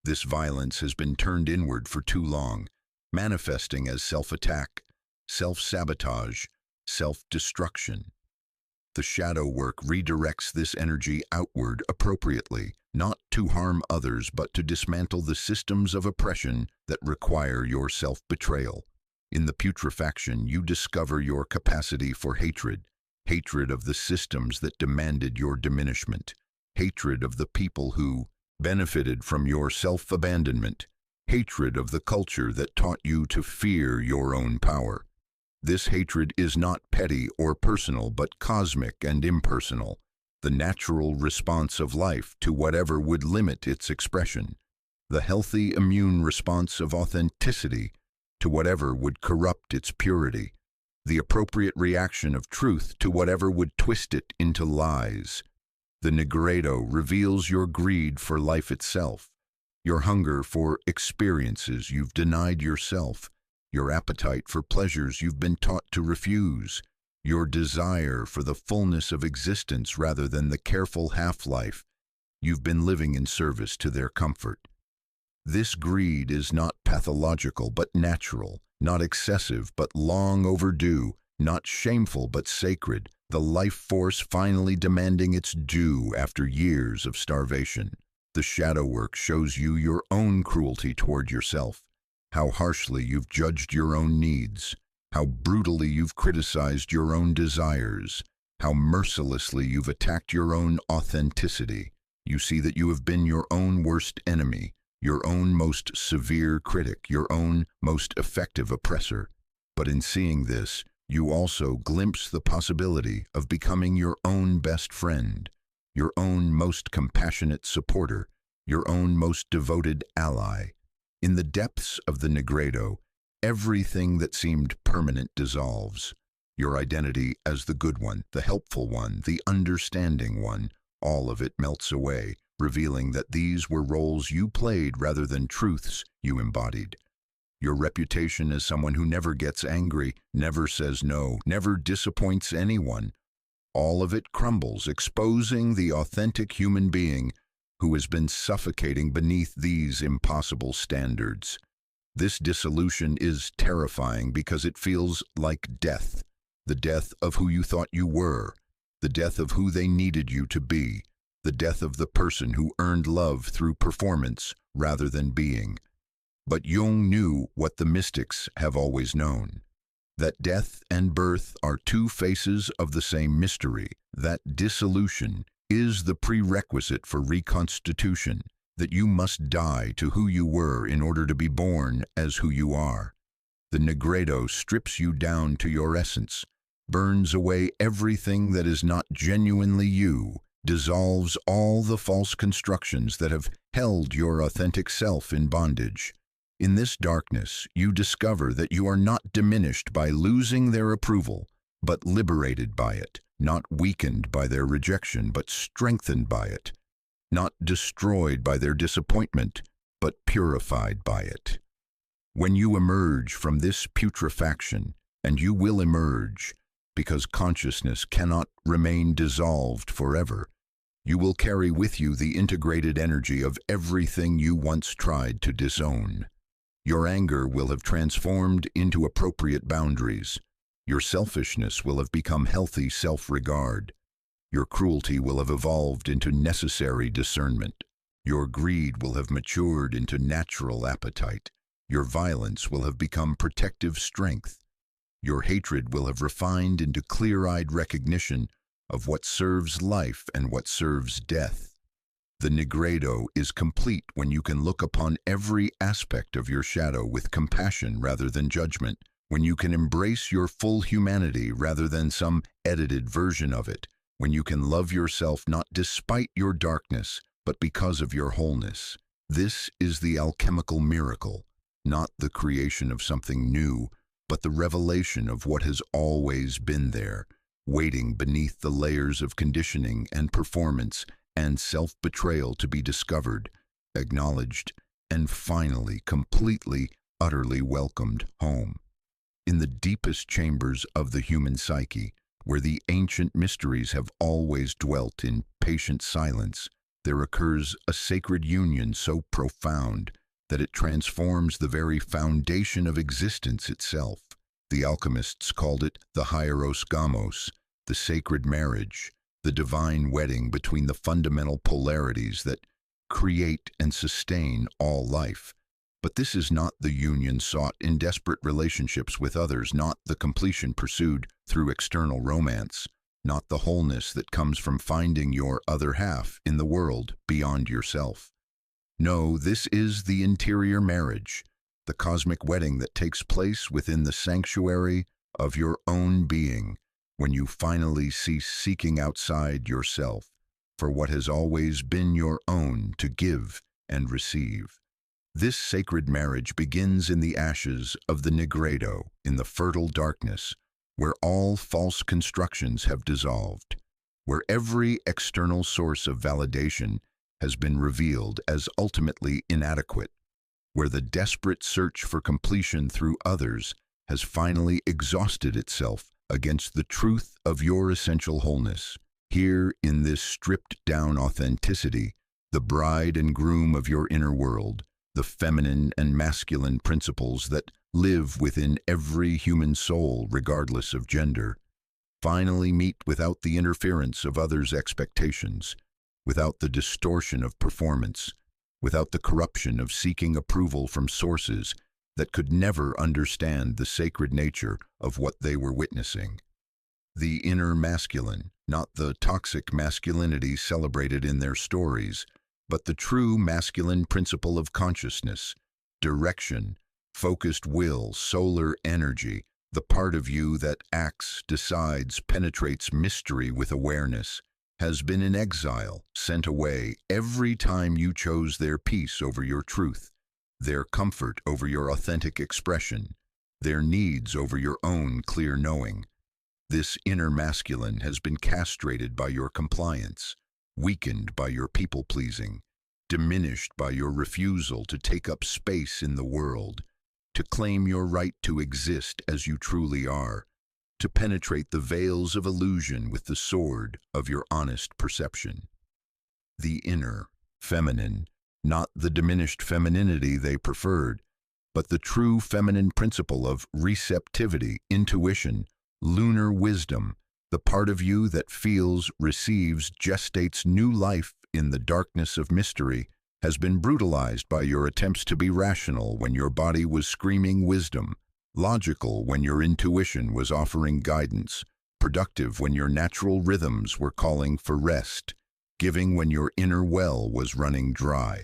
This violence has been turned inward for too long, manifesting as self-attack, self-sabotage, self-destruction. The shadow work redirects this energy outward appropriately, not to harm others but to dismantle the systems of oppression that require your self-betrayal. In the putrefaction, you discover your capacity for hatred, hatred of the systems that demanded your diminishment, hatred of the people who benefited from your self-abandonment, hatred of the culture that taught you to fear your own power. This hatred is not petty or personal, but cosmic and impersonal, the natural response of life to whatever would limit its expression, the healthy immune response of authenticity to whatever would corrupt its purity, the appropriate reaction of truth to whatever would twist it into lies. The Negredo reveals your greed for life itself, your hunger for experiences you've denied yourself, your appetite for pleasures you've been taught to refuse, your desire for the fullness of existence rather than the careful half-life you've been living in service to their comfort. This greed is not pathological but natural, not excessive but long overdue, not shameful but sacred, the life force finally demanding its due after years of starvation. The shadow work shows you your own cruelty toward yourself, how harshly you've judged your own needs, how brutally you've criticized your own desires, how mercilessly you've attacked your own authenticity. You see that you have been your own worst enemy, your own most severe critic, your own most effective oppressor. But in seeing this, you also glimpse the possibility of becoming your own best friend, your own most compassionate supporter, your own most devoted ally. In the depths of the Negredo, everything that seemed permanent dissolves. Your identity as the good one, the helpful one, the understanding one, all of it melts away, revealing that these were roles you played rather than truths you embodied. Your reputation as someone who never gets angry, never says no, never disappoints anyone, all of it crumbles, exposing the authentic human being who has been suffocating beneath these impossible standards. This dissolution is terrifying because it feels like death, the death of who you thought you were, the death of who they needed you to be, the death of the person who earned love through performance rather than being. But Jung knew what the mystics have always known, that death and birth are two faces of the same mystery, that dissolution is the prerequisite for reconstitution, that you must die to who you were in order to be born as who you are. The Negredo strips you down to your essence, burns away everything that is not genuinely you, dissolves all the false constructions that have held your authentic self in bondage. In this darkness, you discover that you are not diminished by losing their approval, but liberated by it, not weakened by their rejection, but strengthened by it, not destroyed by their disappointment, but purified by it. When you emerge from this putrefaction, and you will emerge, because consciousness cannot remain dissolved forever, you will carry with you the integrated energy of everything you once tried to disown. Your anger will have transformed into appropriate boundaries. Your selfishness will have become healthy self-regard. Your cruelty will have evolved into necessary discernment. Your greed will have matured into natural appetite. Your violence will have become protective strength. Your hatred will have refined into clear-eyed recognition of what serves life and what serves death. The Negredo is complete when you can look upon every aspect of your shadow with compassion rather than judgment, when you can embrace your full humanity rather than some edited version of it, when you can love yourself not despite your darkness, but because of your wholeness. This is the alchemical miracle, not the creation of something new, but the revelation of what has always been there, waiting beneath the layers of conditioning and performance and self-betrayal to be discovered, acknowledged, and finally, completely, utterly welcomed home. In the deepest chambers of the human psyche, where the ancient mysteries have always dwelt in patient silence, there occurs a sacred union so profound that it transforms the very foundation of existence itself. The alchemists called it the hieros gamos, the sacred marriage, the divine wedding between the fundamental polarities that create and sustain all life. But this is not the union sought in desperate relationships with others, not the completion pursued through external romance, not the wholeness that comes from finding your other half in the world beyond yourself. No, this is the interior marriage, the cosmic wedding that takes place within the sanctuary of your own being, when you finally cease seeking outside yourself for what has always been your own to give and receive. This sacred marriage begins in the ashes of the nigredo, in the fertile darkness, where all false constructions have dissolved, where every external source of validation has been revealed as ultimately inadequate, where the desperate search for completion through others has finally exhausted itself against the truth of your essential wholeness. Here, in this stripped-down authenticity, the bride and groom of your inner world, the feminine and masculine principles that live within every human soul regardless of gender, finally meet without the interference of others' expectations, without the distortion of performance, without the corruption of seeking approval from sources that could never understand the sacred nature of what they were witnessing. The inner masculine, not the toxic masculinity celebrated in their stories, but the true masculine principle of consciousness, direction, focused will, solar energy, the part of you that acts, decides, penetrates mystery with awareness, has been in exile, sent away every time you chose their peace over your truth, their comfort over your authentic expression, their needs over your own clear knowing. This inner masculine has been castrated by your compliance, weakened by your people-pleasing, diminished by your refusal to take up space in the world, to claim your right to exist as you truly are, to penetrate the veils of illusion with the sword of your honest perception. The inner, feminine, not the diminished femininity they preferred, but the true feminine principle of receptivity, intuition, lunar wisdom, the part of you that feels, receives, gestates new life in the darkness of mystery, has been brutalized by your attempts to be rational when your body was screaming wisdom, logical when your intuition was offering guidance, productive when your natural rhythms were calling for rest, giving when your inner well was running dry.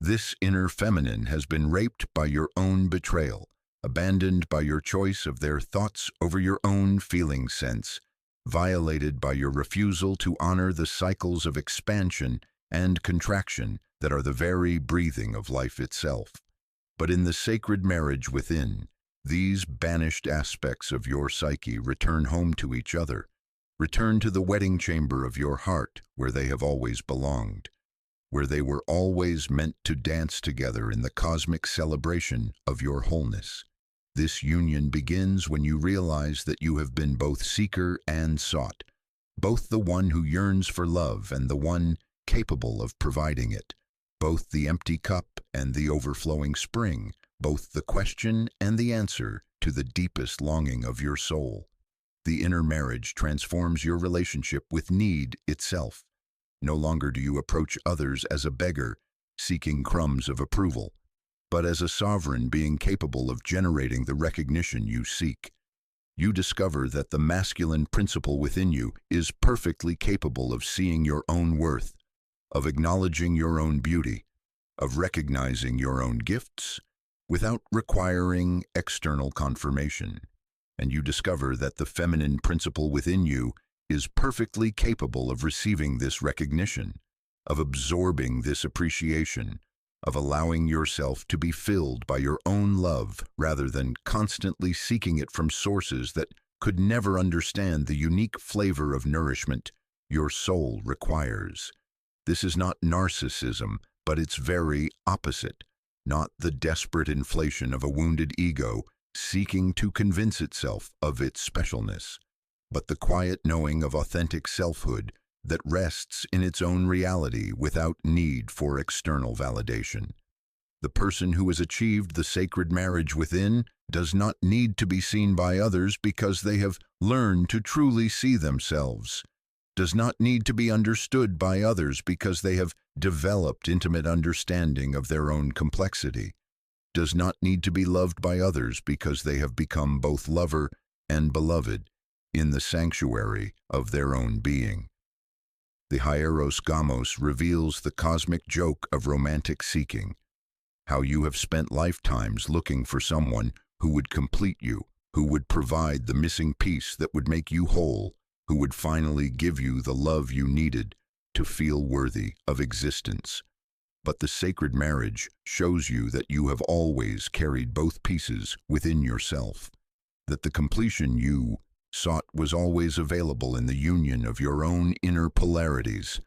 This inner feminine has been raped by your own betrayal, abandoned by your choice of their thoughts over your own feeling sense, violated by your refusal to honor the cycles of expansion and contraction that are the very breathing of life itself. But in the sacred marriage within, these banished aspects of your psyche return home to each other, return to the wedding chamber of your heart where they have always belonged, where they were always meant to dance together in the cosmic celebration of your wholeness. This union begins when you realize that you have been both seeker and sought, both the one who yearns for love and the one capable of providing it, both the empty cup and the overflowing spring, both the question and the answer to the deepest longing of your soul. The inner marriage transforms your relationship with need itself. No longer do you approach others as a beggar, seeking crumbs of approval, but as a sovereign being capable of generating the recognition you seek. You discover that the masculine principle within you is perfectly capable of seeing your own worth, of acknowledging your own beauty, of recognizing your own gifts, without requiring external confirmation. And you discover that the feminine principle within you is perfectly capable of receiving this recognition, of absorbing this appreciation, of allowing yourself to be filled by your own love rather than constantly seeking it from sources that could never understand the unique flavor of nourishment your soul requires. This is not narcissism, but its very opposite, not the desperate inflation of a wounded ego seeking to convince itself of its specialness, but the quiet knowing of authentic selfhood that rests in its own reality without need for external validation. The person who has achieved the sacred marriage within does not need to be seen by others because they have learned to truly see themselves, does not need to be understood by others because they have developed intimate understanding of their own complexity, does not need to be loved by others because they have become both lover and beloved in the sanctuary of their own being. The Hieros Gamos reveals the cosmic joke of romantic seeking, how you have spent lifetimes looking for someone who would complete you, who would provide the missing piece that would make you whole, who would finally give you the love you needed to feel worthy of existence. But the sacred marriage shows you that you have always carried both pieces within yourself, that the completion you sought was always available in the union of your own inner polarities,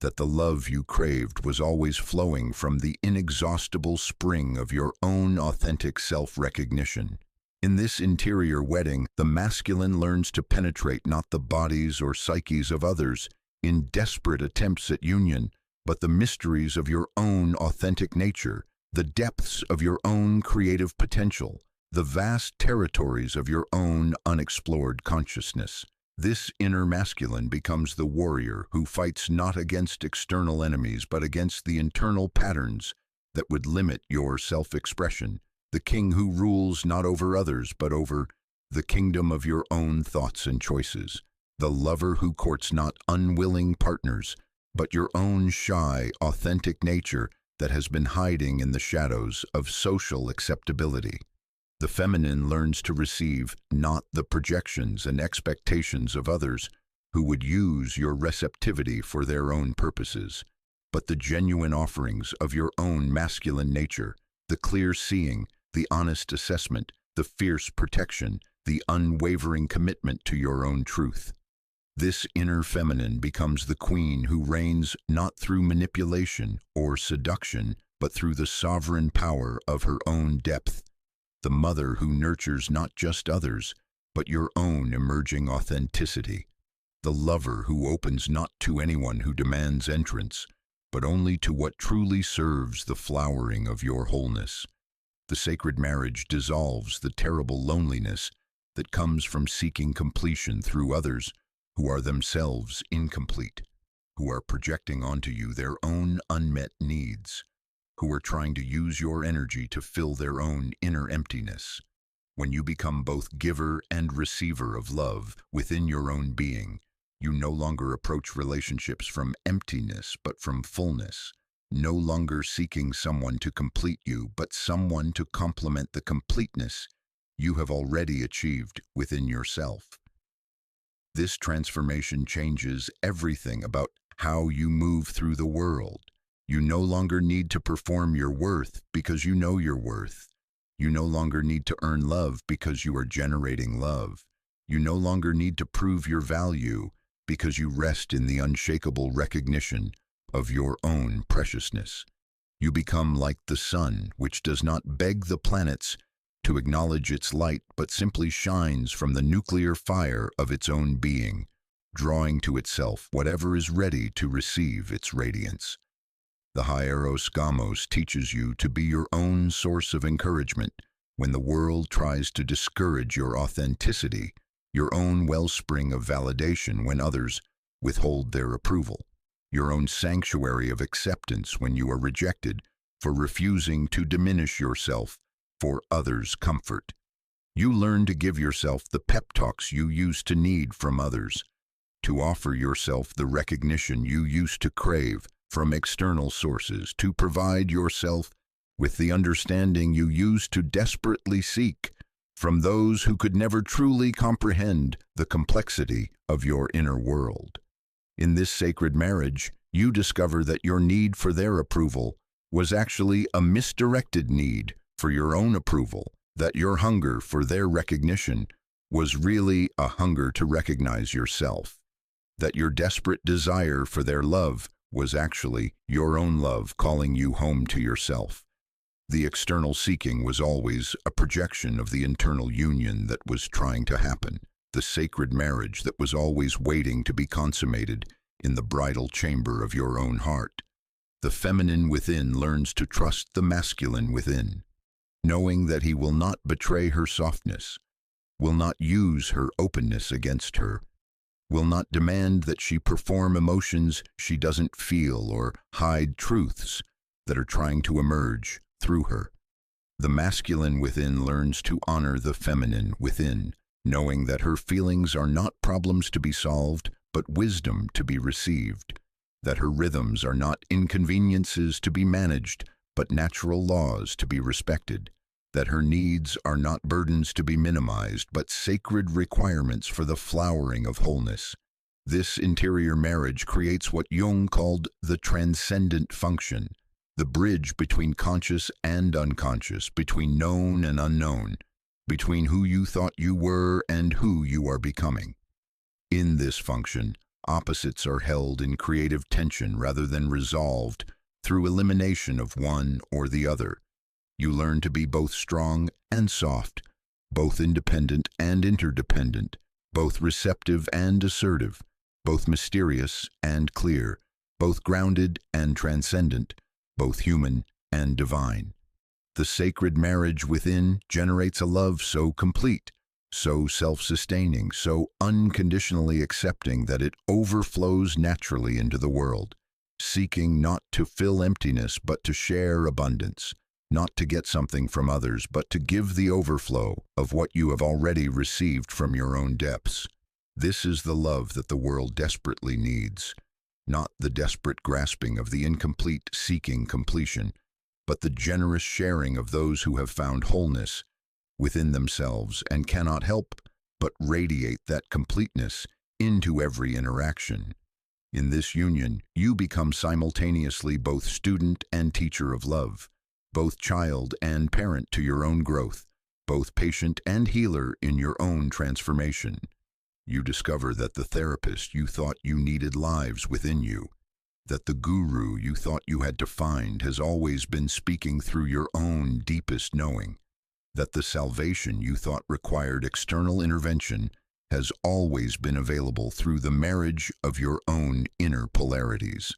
that the love you craved was always flowing from the inexhaustible spring of your own authentic self-recognition. In this interior wedding, the masculine learns to penetrate not the bodies or psyches of others in desperate attempts at union, but the mysteries of your own authentic nature, the depths of your own creative potential, the vast territories of your own unexplored consciousness. This inner masculine becomes the warrior who fights not against external enemies but against the internal patterns that would limit your self-expression, the king who rules not over others but over the kingdom of your own thoughts and choices, the lover who courts not unwilling partners but your own shy, authentic nature that has been hiding in the shadows of social acceptability. The feminine learns to receive not the projections and expectations of others who would use your receptivity for their own purposes, but the genuine offerings of your own masculine nature, the clear seeing, the honest assessment, the fierce protection, the unwavering commitment to your own truth. This inner feminine becomes the queen who reigns not through manipulation or seduction, but through the sovereign power of her own depth, the mother who nurtures not just others, but your own emerging authenticity, the lover who opens not to anyone who demands entrance, but only to what truly serves the flowering of your wholeness. The sacred marriage dissolves the terrible loneliness that comes from seeking completion through others who are themselves incomplete, who are projecting onto you their own unmet needs, who are trying to use your energy to fill their own inner emptiness. When you become both giver and receiver of love within your own being, you no longer approach relationships from emptiness but from fullness, no longer seeking someone to complete you but someone to complement the completeness you have already achieved within yourself. This transformation changes everything about how you move through the world. You no longer need to perform your worth because you know your worth. You no longer need to earn love because you are generating love. You no longer need to prove your value because you rest in the unshakable recognition of your own preciousness. You become like the sun, which does not beg the planets to acknowledge its light, but simply shines from the nuclear fire of its own being, drawing to itself whatever is ready to receive its radiance. The Hieros Gamos teaches you to be your own source of encouragement when the world tries to discourage your authenticity, your own wellspring of validation when others withhold their approval, your own sanctuary of acceptance when you are rejected for refusing to diminish yourself for others' comfort. You learn to give yourself the pep talks you used to need from others, to offer yourself the recognition you used to crave from external sources, to provide yourself with the understanding you used to desperately seek from those who could never truly comprehend the complexity of your inner world. In this sacred marriage, you discover that your need for their approval was actually a misdirected need for your own approval, that your hunger for their recognition was really a hunger to recognize yourself, that your desperate desire for their love was actually your own love calling you home to yourself. The external seeking was always a projection of the internal union that was trying to happen, the sacred marriage that was always waiting to be consummated in the bridal chamber of your own heart. The feminine within learns to trust the masculine within, knowing that he will not betray her softness, will not use her openness against her, will not demand that she perform emotions she doesn't feel or hide truths that are trying to emerge through her. The masculine within learns to honor the feminine within, knowing that her feelings are not problems to be solved, but wisdom to be received, that her rhythms are not inconveniences to be managed, but natural laws to be respected, that her needs are not burdens to be minimized, but sacred requirements for the flowering of wholeness. This interior marriage creates what Jung called the transcendent function, the bridge between conscious and unconscious, between known and unknown, between who you thought you were and who you are becoming. In this function, opposites are held in creative tension rather than resolved through elimination of one or the other. You learn to be both strong and soft, both independent and interdependent, both receptive and assertive, both mysterious and clear, both grounded and transcendent, both human and divine. The sacred marriage within generates a love so complete, so self-sustaining, so unconditionally accepting that it overflows naturally into the world, seeking not to fill emptiness but to share abundance, not to get something from others but to give the overflow of what you have already received from your own depths. This is the love that the world desperately needs, not the desperate grasping of the incomplete seeking completion, but the generous sharing of those who have found wholeness within themselves and cannot help but radiate that completeness into every interaction. In this union, you become simultaneously both student and teacher of love, both child and parent to your own growth, both patient and healer in your own transformation. You discover that the therapist you thought you needed lives within you, that the guru you thought you had to find has always been speaking through your own deepest knowing, that the salvation you thought required external intervention has always been available through the marriage of your own inner polarities.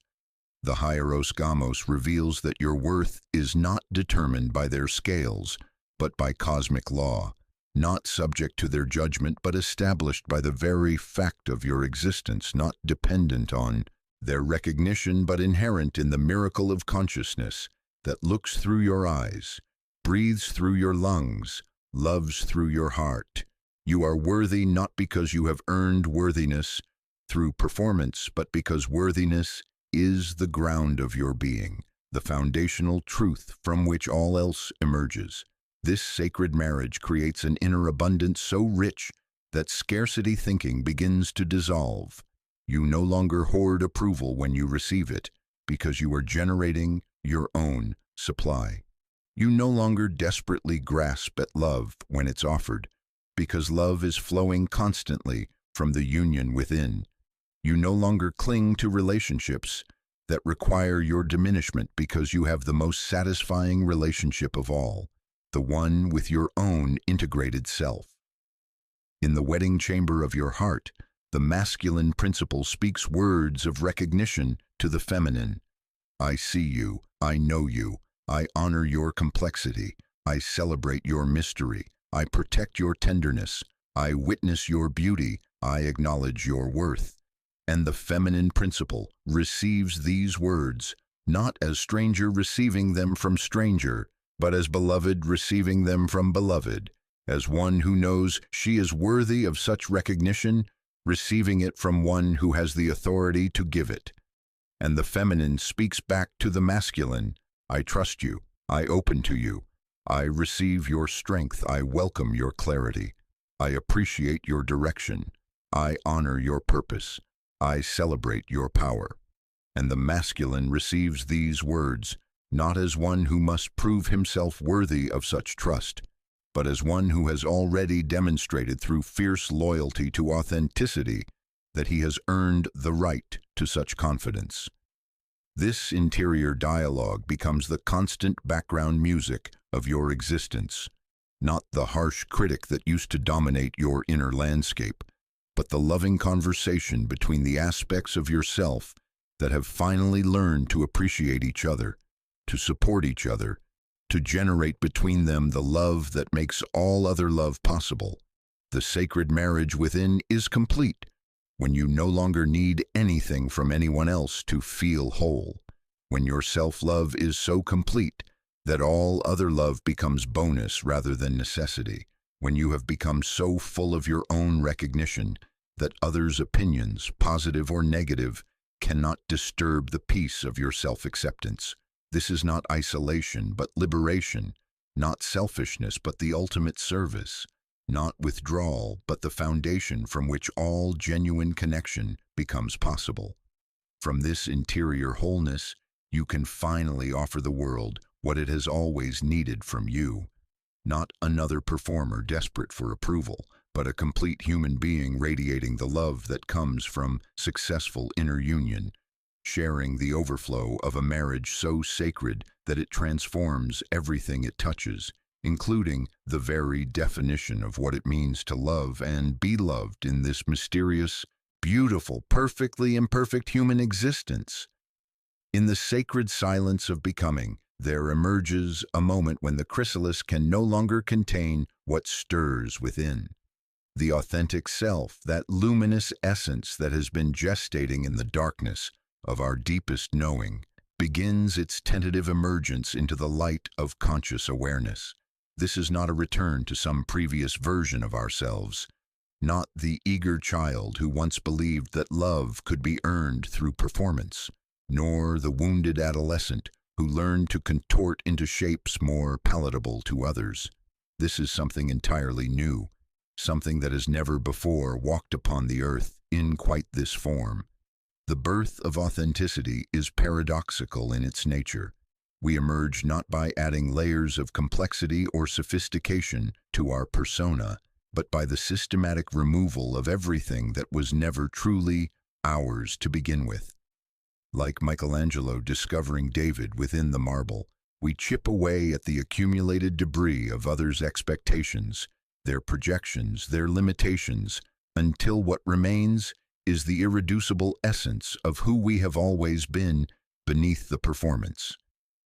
The Hieros Gamos reveals that your worth is not determined by their scales, but by cosmic law, not subject to their judgment, but established by the very fact of your existence, not dependent on their recognition, but inherent in the miracle of consciousness that looks through your eyes, breathes through your lungs, loves through your heart. You are worthy not because you have earned worthiness through performance, but because worthiness is the ground of your being, the foundational truth from which all else emerges. This sacred marriage creates an inner abundance so rich that scarcity thinking begins to dissolve. You no longer hoard approval when you receive it, because you are generating your own supply. You no longer desperately grasp at love when it's offered, because love is flowing constantly from the union within. You no longer cling to relationships that require your diminishment, because you have the most satisfying relationship of all, the one with your own integrated self. In the wedding chamber of your heart, the masculine principle speaks words of recognition to the feminine. I see you, I know you, I honor your complexity, I celebrate your mystery, I protect your tenderness, I witness your beauty, I acknowledge your worth. And the feminine principle receives these words, not as stranger receiving them from stranger, but as beloved receiving them from beloved, as one who knows she is worthy of such recognition, receiving it from one who has the authority to give it. And the feminine speaks back to the masculine, I trust you, I open to you, I receive your strength, I welcome your clarity, I appreciate your direction, I honor your purpose, I celebrate your power. And the masculine receives these words, not as one who must prove himself worthy of such trust, but as one who has already demonstrated through fierce loyalty to authenticity that he has earned the right to such confidence. This interior dialogue becomes the constant background music of your existence, not the harsh critic that used to dominate your inner landscape, but the loving conversation between the aspects of yourself that have finally learned to appreciate each other, to support each other, to generate between them the love that makes all other love possible. The sacred marriage within is complete when you no longer need anything from anyone else to feel whole, when your self-love is so complete that all other love becomes bonus rather than necessity, when you have become so full of your own recognition that others' opinions, positive or negative, cannot disturb the peace of your self-acceptance. This is not isolation, but liberation, not selfishness, but the ultimate service, not withdrawal, but the foundation from which all genuine connection becomes possible. From this interior wholeness, you can finally offer the world what it has always needed from you, not another performer desperate for approval, but a complete human being radiating the love that comes from successful inner union, sharing the overflow of a marriage so sacred that it transforms everything it touches, including the very definition of what it means to love and be loved in this mysterious, beautiful, perfectly imperfect human existence. In the sacred silence of becoming, there emerges a moment when the chrysalis can no longer contain what stirs within. The authentic self, that luminous essence that has been gestating in the darkness of our deepest knowing, begins its tentative emergence into the light of conscious awareness. This is not a return to some previous version of ourselves, not the eager child who once believed that love could be earned through performance, nor the wounded adolescent who learned to contort into shapes more palatable to others. This is something entirely new, something that has never before walked upon the earth in quite this form. The birth of authenticity is paradoxical in its nature. We emerge not by adding layers of complexity or sophistication to our persona, but by the systematic removal of everything that was never truly ours to begin with. Like Michelangelo discovering David within the marble, we chip away at the accumulated debris of others' expectations, their projections, their limitations, until what remains is the irreducible essence of who we have always been beneath the performance.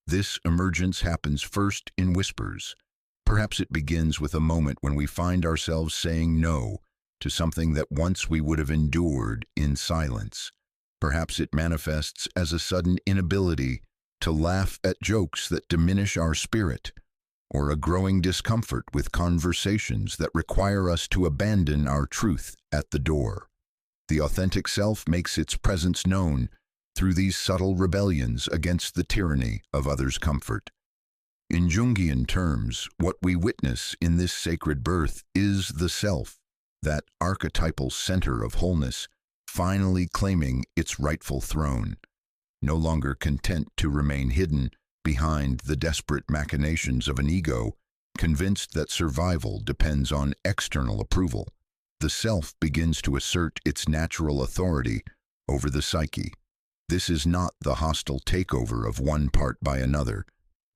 This emergence happens first in whispers. Perhaps it begins with a moment when we find ourselves saying no to something that once we would have endured in silence. Perhaps it manifests as a sudden inability to laugh at jokes that diminish our spirit, or a growing discomfort with conversations that require us to abandon our truth at the door. The authentic self makes its presence known through these subtle rebellions against the tyranny of others' comfort. In Jungian terms, what we witness in this sacred birth is the self, that archetypal center of wholeness, finally claiming its rightful throne, no longer content to remain hidden behind the desperate machinations of an ego, convinced that survival depends on external approval. The self begins to assert its natural authority over the psyche. This is not the hostile takeover of one part by another,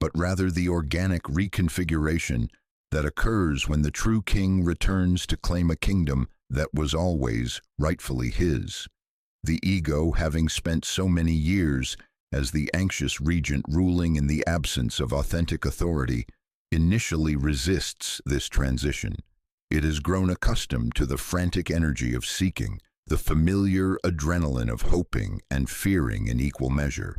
but rather the organic reconfiguration that occurs when the true king returns to claim a kingdom that was always rightfully his. The ego, having spent so many years as the anxious regent ruling in the absence of authentic authority, initially resists this transition. It has grown accustomed to the frantic energy of seeking, the familiar adrenaline of hoping and fearing in equal measure.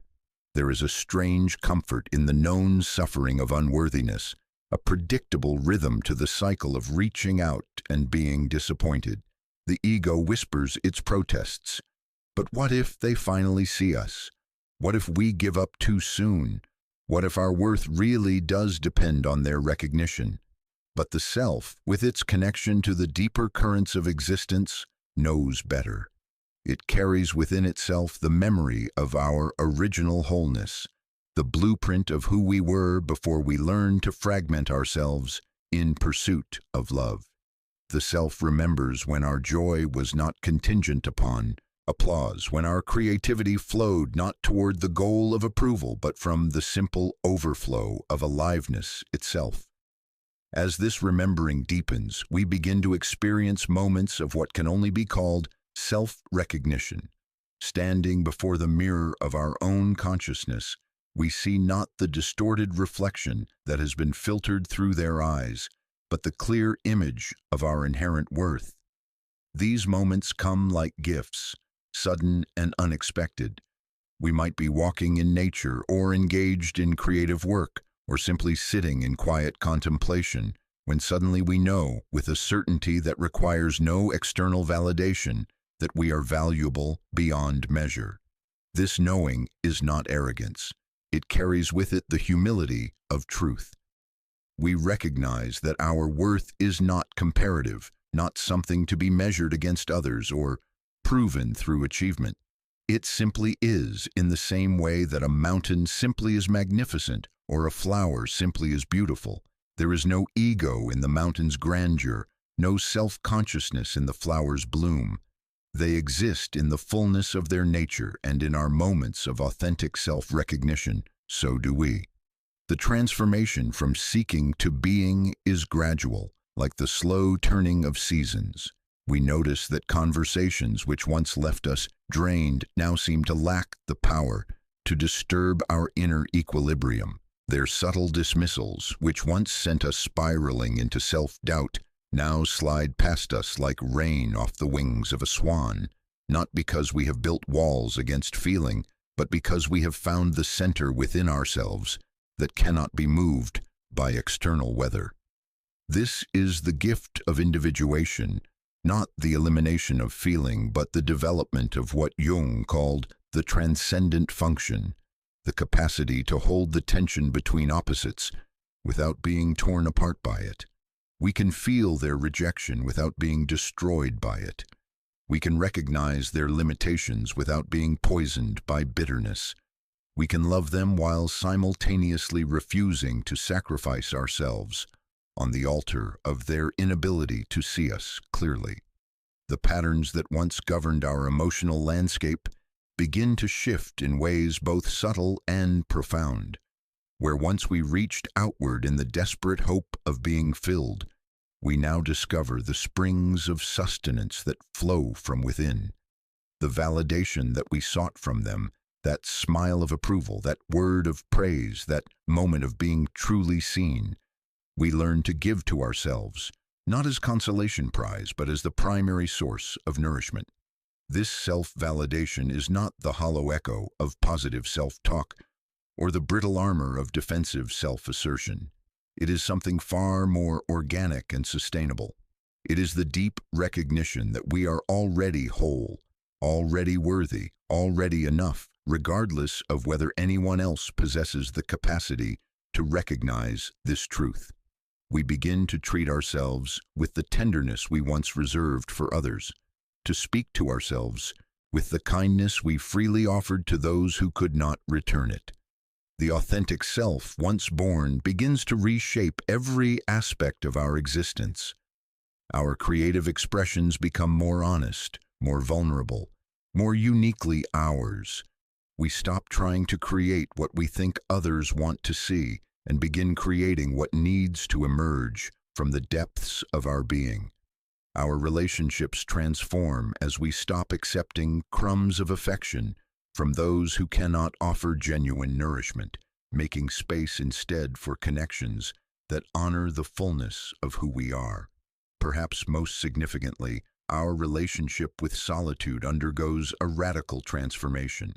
There is a strange comfort in the known suffering of unworthiness, a predictable rhythm to the cycle of reaching out and being disappointed. The ego whispers its protests. But what if they finally see us? What if we give up too soon? What if our worth really does depend on their recognition? But the self, with its connection to the deeper currents of existence, knows better. It carries within itself the memory of our original wholeness, the blueprint of who we were before we learned to fragment ourselves in pursuit of love. The self remembers when our joy was not contingent upon applause, when our creativity flowed not toward the goal of approval, but from the simple overflow of aliveness itself. As this remembering deepens, we begin to experience moments of what can only be called self-recognition. Standing before the mirror of our own consciousness, we see not the distorted reflection that has been filtered through their eyes, but the clear image of our inherent worth. These moments come like gifts, sudden and unexpected. We might be walking in nature or engaged in creative work or simply sitting in quiet contemplation when suddenly we know, with a certainty that requires no external validation, that we are valuable beyond measure. This knowing is not arrogance. It carries with it the humility of truth. We recognize that our worth is not comparative, not something to be measured against others or proven through achievement. It simply is, in the same way that a mountain simply is magnificent or a flower simply is beautiful. There is no ego in the mountain's grandeur, no self-consciousness in the flower's bloom. They exist in the fullness of their nature, and in our moments of authentic self-recognition, so do we. The transformation from seeking to being is gradual, like the slow turning of seasons. We notice that conversations which once left us drained now seem to lack the power to disturb our inner equilibrium. Their subtle dismissals, which once sent us spiraling into self-doubt, now slide past us like rain off the wings of a swan, not because we have built walls against feeling, but because we have found the center within ourselves that cannot be moved by external weather. This is the gift of individuation, not the elimination of feeling, but the development of what Jung called the transcendent function, the capacity to hold the tension between opposites without being torn apart by it. We can feel their rejection without being destroyed by it. We can recognize their limitations without being poisoned by bitterness. We can love them while simultaneously refusing to sacrifice ourselves on the altar of their inability to see us clearly. The patterns that once governed our emotional landscape begin to shift in ways both subtle and profound. Where once we reached outward in the desperate hope of being filled, we now discover the springs of sustenance that flow from within. The validation that we sought from them, that smile of approval, that word of praise, that moment of being truly seen, we learn to give to ourselves, not as consolation prize, but as the primary source of nourishment. This self-validation is not the hollow echo of positive self-talk or the brittle armor of defensive self-assertion. It is something far more organic and sustainable. It is the deep recognition that we are already whole, already worthy, already enough, regardless of whether anyone else possesses the capacity to recognize this truth. We begin to treat ourselves with the tenderness we once reserved for others, to speak to ourselves with the kindness we freely offered to those who could not return it. The authentic self, once born, begins to reshape every aspect of our existence. Our creative expressions become more honest, more vulnerable, more uniquely ours. We stop trying to create what we think others want to see and begin creating what needs to emerge from the depths of our being. Our relationships transform as we stop accepting crumbs of affection from those who cannot offer genuine nourishment, making space instead for connections that honor the fullness of who we are. Perhaps most significantly, our relationship with solitude undergoes a radical transformation.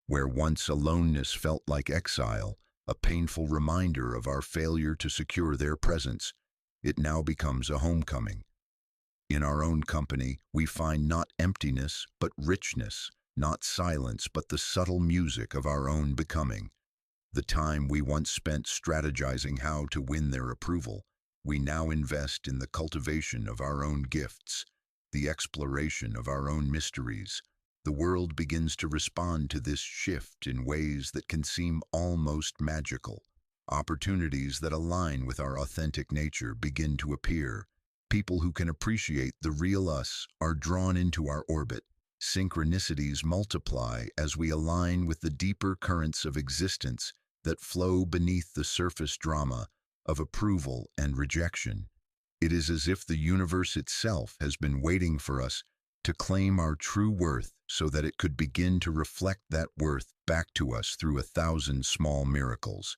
Where once aloneness felt like exile, a painful reminder of our failure to secure their presence, it now becomes a homecoming. In our own company, we find not emptiness, but richness, not silence, but the subtle music of our own becoming. The time we once spent strategizing how to win their approval, we now invest in the cultivation of our own gifts, the exploration of our own mysteries, the world begins to respond to this shift in ways that can seem almost magical. Opportunities that align with our authentic nature begin to appear. People who can appreciate the real us are drawn into our orbit. Synchronicities multiply as we align with the deeper currents of existence that flow beneath the surface drama of approval and rejection. It is as if the universe itself has been waiting for us to claim our true worth so that it could begin to reflect that worth back to us through 1,000 small miracles.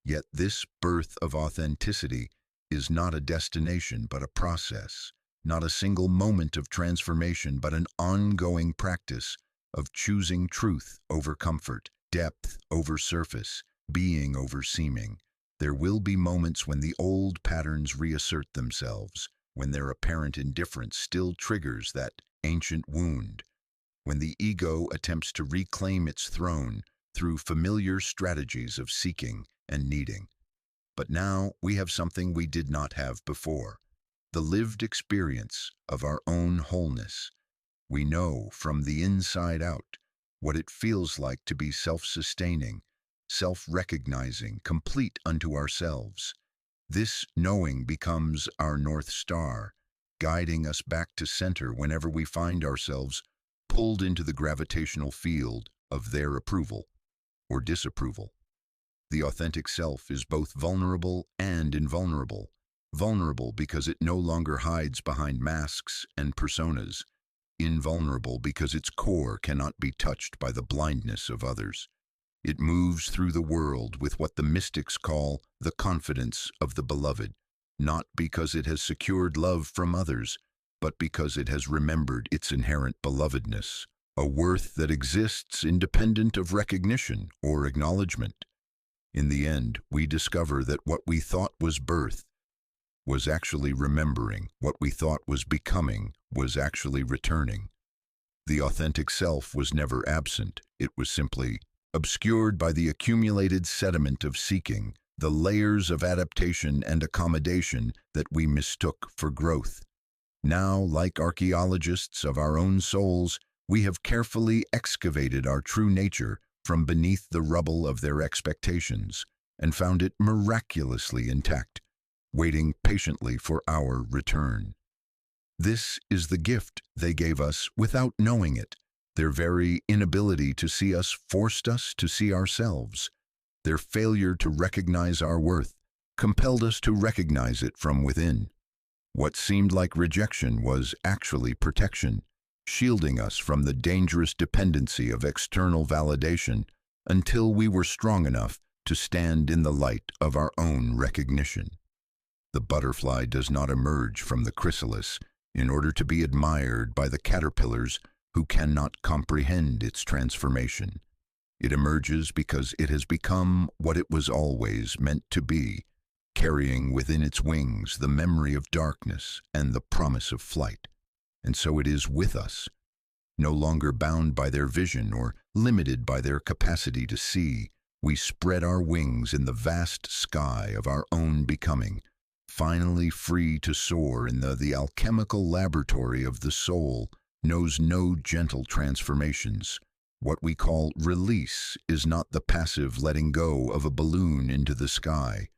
Yet this birth of authenticity is not a destination but a process, not a single moment of transformation but an ongoing practice of choosing truth over comfort, depth over surface, being over seeming. There will be moments when the old patterns reassert themselves, when their apparent indifference still triggers that ancient wound, when the ego attempts to reclaim its throne through familiar strategies of seeking and needing. But now we have something we did not have before, the lived experience of our own wholeness. We know from the inside out what it feels like to be self-sustaining, self-recognizing, complete unto ourselves. This knowing becomes our North Star, guiding us back to center whenever we find ourselves pulled into the gravitational field of their approval or disapproval. The authentic self is both vulnerable and invulnerable. Vulnerable because it no longer hides behind masks and personas. Invulnerable because its core cannot be touched by the blindness of others. It moves through the world with what the mystics call the confidence of the beloved, not because it has secured love from others, but because it has remembered its inherent belovedness, a worth that exists independent of recognition or acknowledgement. In the end, we discover that what we thought was birth was actually remembering, what we thought was becoming was actually returning. The authentic self was never absent, it was simply obscured by the accumulated sediment of seeking, the layers of adaptation and accommodation that we mistook for growth. Now, like archaeologists of our own souls, we have carefully excavated our true nature from beneath the rubble of their expectations and found it miraculously intact, waiting patiently for our return. This is the gift they gave us without knowing it. Their very inability to see us forced us to see ourselves. Their failure to recognize our worth compelled us to recognize it from within. What seemed like rejection was actually protection, shielding us from the dangerous dependency of external validation until we were strong enough to stand in the light of our own recognition. The butterfly does not emerge from the chrysalis in order to be admired by the caterpillars who cannot comprehend its transformation. It emerges because it has become what it was always meant to be, carrying within its wings the memory of darkness and the promise of flight. And so it is with us, no longer bound by their vision or limited by their capacity to see. We spread our wings in the vast sky of our own becoming, finally free to soar in the alchemical laboratory of the soul. Knows no gentle transformations. What we call release is not the passive letting go of a balloon into the sky,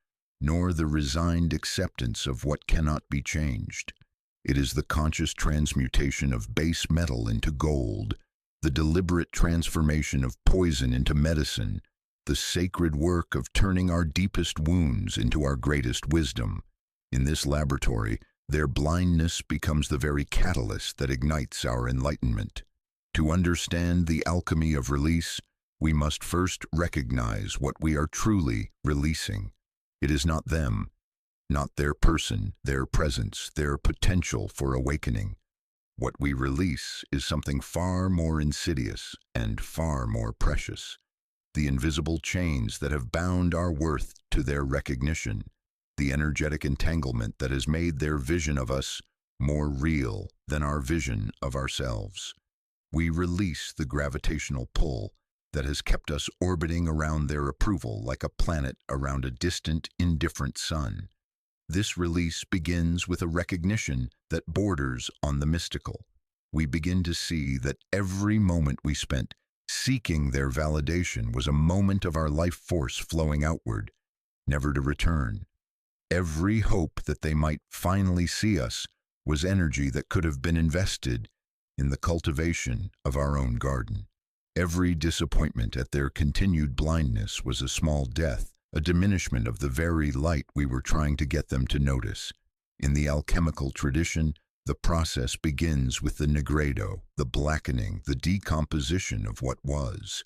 nor the resigned acceptance of what cannot be changed. It is the conscious transmutation of base metal into gold, the deliberate transformation of poison into medicine, the sacred work of turning our deepest wounds into our greatest wisdom. In this laboratory, their blindness becomes the very catalyst that ignites our enlightenment. To understand the alchemy of release, we must first recognize what we are truly releasing. It is not them, not their person, their presence, their potential for awakening. What we release is something far more insidious and far more precious. The invisible chains that have bound our worth to their recognition, the energetic entanglement that has made their vision of us more real than our vision of ourselves. We release the gravitational pull that has kept us orbiting around their approval like a planet around a distant, indifferent sun. This release begins with a recognition that borders on the mystical. we begin to see that every moment we spent seeking their validation was a moment of our life force flowing outward, never to return. Every hope that they might finally see us was energy that could have been invested in the cultivation of our own garden. Every disappointment at their continued blindness was a small death, a diminishment of the very light we were trying to get them to notice. In the alchemical tradition, the process begins with the negredo, the blackening, the decomposition of what was.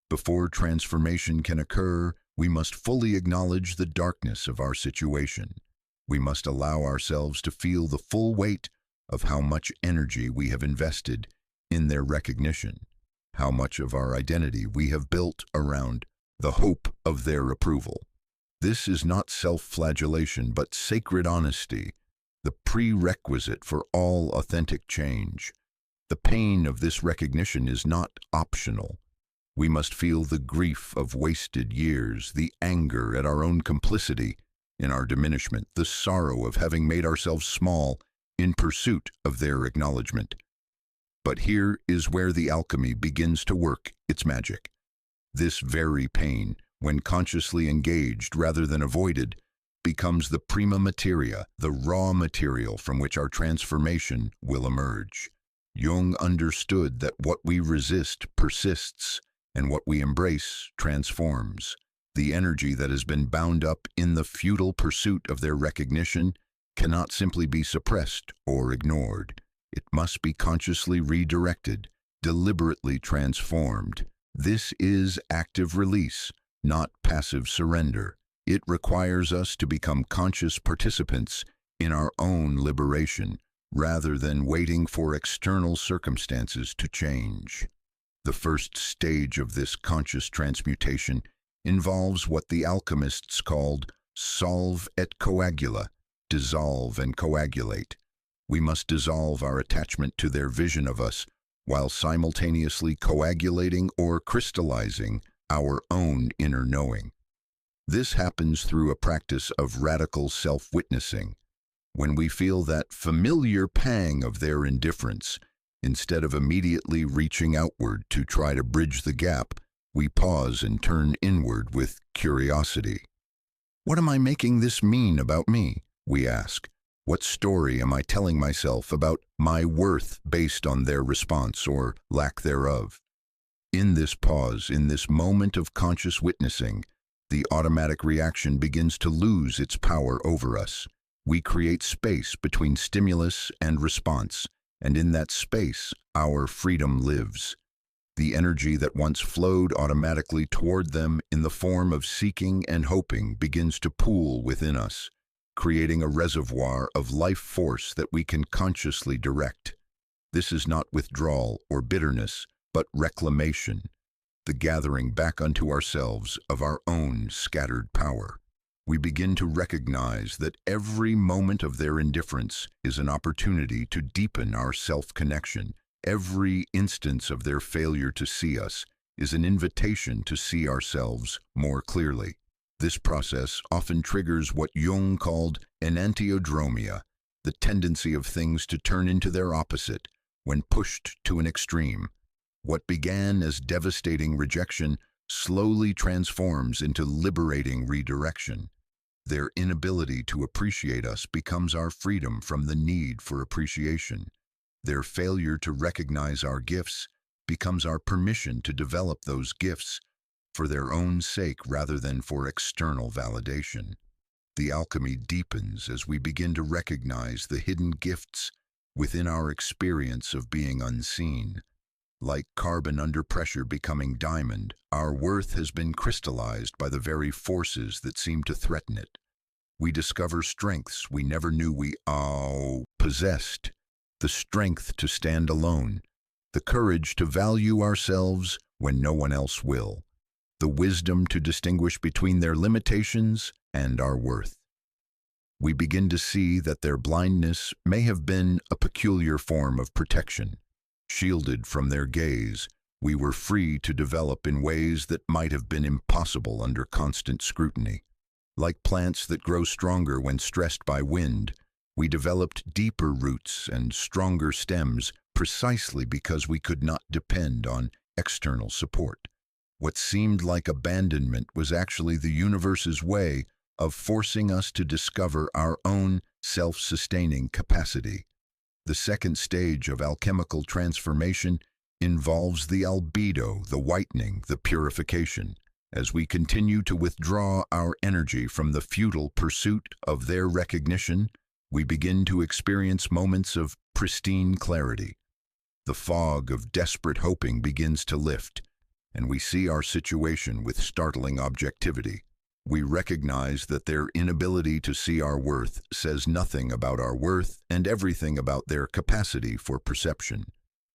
Before transformation can occur, we must fully acknowledge the darkness of our situation. We must allow ourselves to feel the full weight of how much energy we have invested in their recognition, how much of our identity we have built around the hope of their approval. This is not self-flagellation, but sacred honesty, the prerequisite for all authentic change. The pain of this recognition is not optional. We must feel the grief of wasted years, the anger at our own complicity in our diminishment, the sorrow of having made ourselves small in pursuit of their acknowledgement. But here is where the alchemy begins to work its magic. This very pain, when consciously engaged rather than avoided, becomes the prima materia, the raw material from which our transformation will emerge. Jung understood that what we resist persists, and what we embrace transforms. The energy that has been bound up in the futile pursuit of their recognition cannot simply be suppressed or ignored. It must be consciously redirected, deliberately transformed. This is active release, not passive surrender. It requires us to become conscious participants in our own liberation, rather than waiting for external circumstances to change. The first stage of this conscious transmutation involves what the alchemists called solve et coagula, dissolve and coagulate. We must dissolve our attachment to their vision of us while simultaneously coagulating or crystallizing our own inner knowing. This happens through a practice of radical self-witnessing. When we feel that familiar pang of their indifference, instead of immediately reaching outward to try to bridge the gap, we pause and turn inward with curiosity. What am I making this mean about me? We ask. What story am I telling myself about my worth based on their response or lack thereof? In this pause, in this moment of conscious witnessing, the automatic reaction begins to lose its power over us. We create space between stimulus and response, and in that space, our freedom lives. The energy that once flowed automatically toward them in the form of seeking and hoping begins to pool within us, creating a reservoir of life force that we can consciously direct. This is not withdrawal or bitterness, but reclamation, the gathering back unto ourselves of our own scattered power. We begin to recognize that every moment of their indifference is an opportunity to deepen our self-connection. Every instance of their failure to see us is an invitation to see ourselves more clearly. This process often triggers what Jung called enantiodromia, the tendency of things to turn into their opposite when pushed to an extreme. What began as devastating rejection slowly transforms into liberating redirection. Their inability to appreciate us becomes our freedom from the need for appreciation. Their failure to recognize our gifts becomes our permission to develop those gifts for their own sake rather than for external validation. The alchemy deepens as we begin to recognize the hidden gifts within our experience of being unseen. Like carbon under pressure becoming diamond, our worth has been crystallized by the very forces that seem to threaten it. We discover strengths we never knew we possessed, the strength to stand alone, the courage to value ourselves when no one else will, the wisdom to distinguish between their limitations and our worth. We begin to see that their blindness may have been a peculiar form of protection. Shielded from their gaze, we were free to develop in ways that might have been impossible under constant scrutiny. Like plants that grow stronger when stressed by wind, we developed deeper roots and stronger stems precisely because we could not depend on external support. What seemed like abandonment was actually the universe's way of forcing us to discover our own self-sustaining capacity. The second stage of alchemical transformation involves the albedo, the whitening, the purification. As we continue to withdraw our energy from the futile pursuit of their recognition, we begin to experience moments of pristine clarity. The fog of desperate hoping begins to lift, and we see our situation with startling objectivity. We recognize that their inability to see our worth says nothing about our worth and everything about their capacity for perception.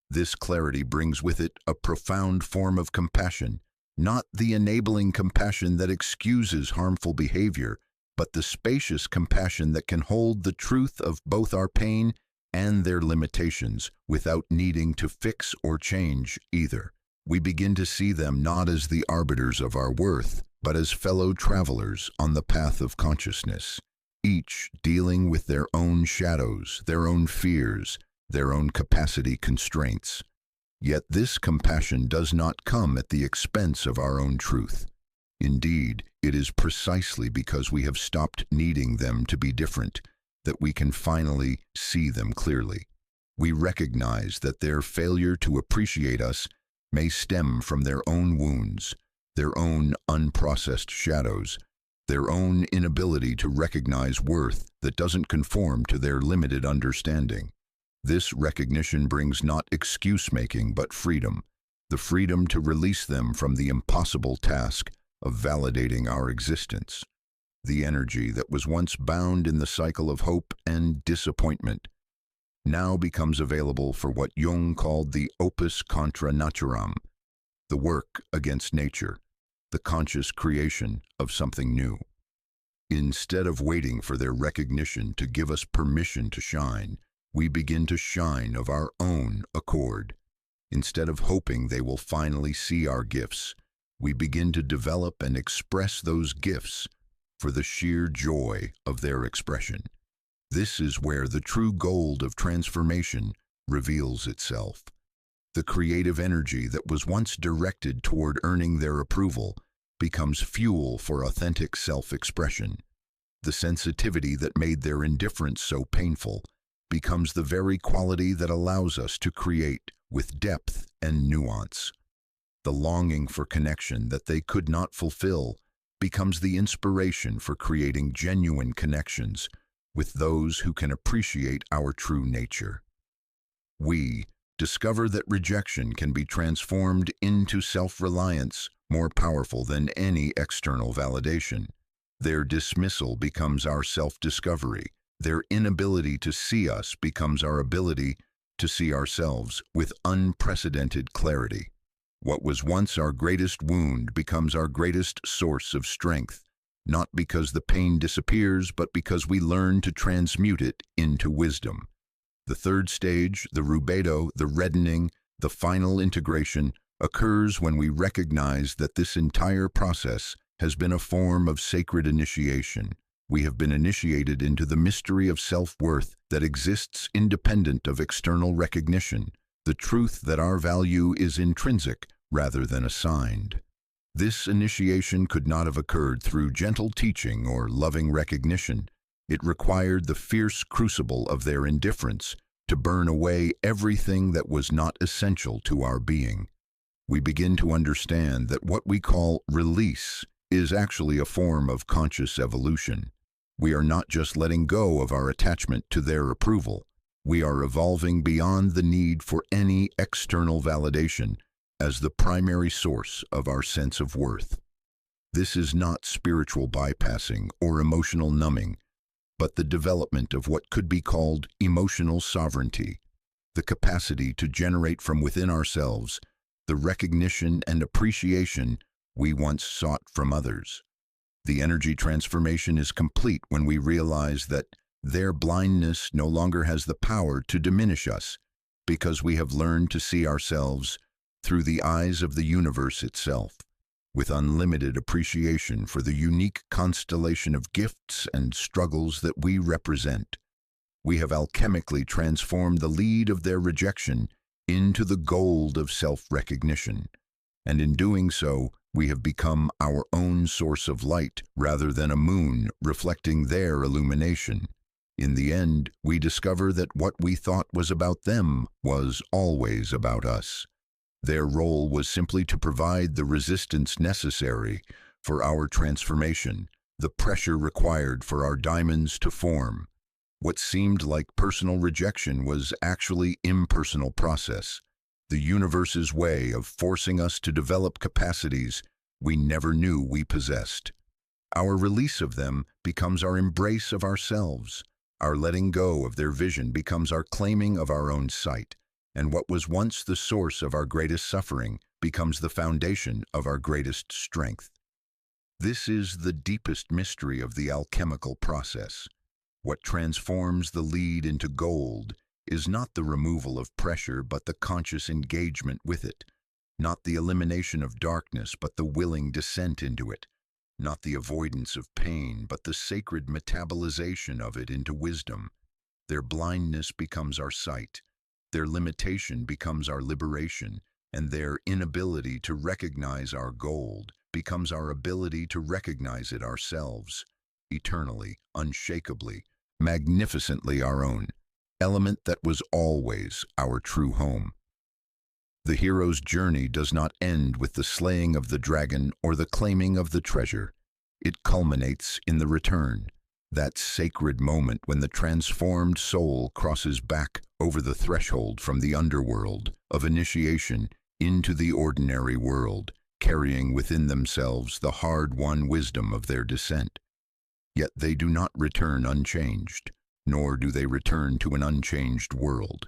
This clarity brings with it a profound form of compassion, not the enabling compassion that excuses harmful behavior, but the spacious compassion that can hold the truth of both our pain and their limitations without needing to fix or change either. We begin to see them not as the arbiters of our worth, but as fellow travelers on the path of consciousness, each dealing with their own shadows, their own fears, their own capacity constraints. Yet this compassion does not come at the expense of our own truth. Indeed, it is precisely because we have stopped needing them to be different that we can finally see them clearly. We recognize that their failure to appreciate us may stem from their own wounds, their own unprocessed shadows, their own inability to recognize worth that doesn't conform to their limited understanding. This recognition brings not excuse-making but freedom, the freedom to release them from the impossible task of validating our existence. The energy that was once bound in the cycle of hope and disappointment now becomes available for what Jung called the opus contra naturam, the work against nature, the conscious creation of something new. Instead of waiting for their recognition to give us permission to shine, we begin to shine of our own accord. Instead of hoping they will finally see our gifts, we begin to develop and express those gifts for the sheer joy of their expression. This is where the true gold of transformation reveals itself. The creative energy that was once directed toward earning their approval becomes fuel for authentic self-expression. The sensitivity that made their indifference so painful becomes the very quality that allows us to create with depth and nuance. The longing for connection that they could not fulfill becomes the inspiration for creating genuine connections with those who can appreciate our true nature. We discover that rejection can be transformed into self-reliance, more powerful than any external validation. Their dismissal becomes our self-discovery. Their inability to see us becomes our ability to see ourselves with unprecedented clarity. What was once our greatest wound becomes our greatest source of strength, not because the pain disappears, but because we learn to transmute it into wisdom. The third stage, the rubedo, the reddening, the final integration, occurs when we recognize that this entire process has been a form of sacred initiation. We have been initiated into the mystery of self-worth that exists independent of external recognition, the truth that our value is intrinsic rather than assigned. This initiation could not have occurred through gentle teaching or loving recognition. It required the fierce crucible of their indifference to burn away everything that was not essential to our being. We begin to understand that what we call release is actually a form of conscious evolution. We are not just letting go of our attachment to their approval. We are evolving beyond the need for any external validation as the primary source of our sense of worth. This is not spiritual bypassing or emotional numbing, but the development of what could be called emotional sovereignty, the capacity to generate from within ourselves the recognition and appreciation we once sought from others. The energy transformation is complete when we realize that their blindness no longer has the power to diminish us because we have learned to see ourselves through the eyes of the universe itself, with unlimited appreciation for the unique constellation of gifts and struggles that we represent. we have alchemically transformed the lead of their rejection into the gold of self-recognition. And in doing so, we have become our own source of light rather than a moon reflecting their illumination. In the end, we discover that what we thought was about them was always about us. Their role was simply to provide the resistance necessary for our transformation, the pressure required for our diamonds to form. What seemed like personal rejection was actually impersonal process, the universe's way of forcing us to develop capacities we never knew we possessed. Our release of them becomes our embrace of ourselves. Our letting go of their vision becomes our claiming of our own sight, and what was once the source of our greatest suffering becomes the foundation of our greatest strength. This is the deepest mystery of the alchemical process. What transforms the lead into gold is not the removal of pressure but the conscious engagement with it, not the elimination of darkness but the willing descent into it, not the avoidance of pain but the sacred metabolization of it into wisdom. Their blindness becomes our sight, their limitation becomes our liberation, and their inability to recognize our gold becomes our ability to recognize it ourselves, eternally, unshakably, magnificently our own, element that was always our true home. The hero's journey does not end with the slaying of the dragon or the claiming of the treasure. It culminates in the return, that sacred moment when the transformed soul crosses back over the threshold from the underworld of initiation into the ordinary world, carrying within themselves the hard-won wisdom of their descent. Yet they do not return unchanged, nor do they return to an unchanged world.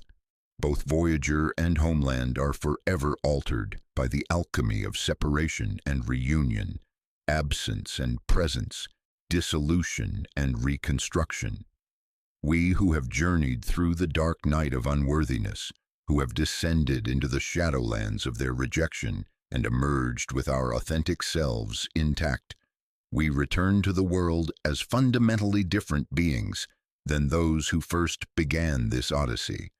Both Voyager and Homeland are forever altered by the alchemy of separation and reunion, absence and presence, dissolution and reconstruction. We who have journeyed through the dark night of unworthiness, who have descended into the shadowlands of their rejection and emerged with our authentic selves intact, we return to the world as fundamentally different beings than those who first began this odyssey.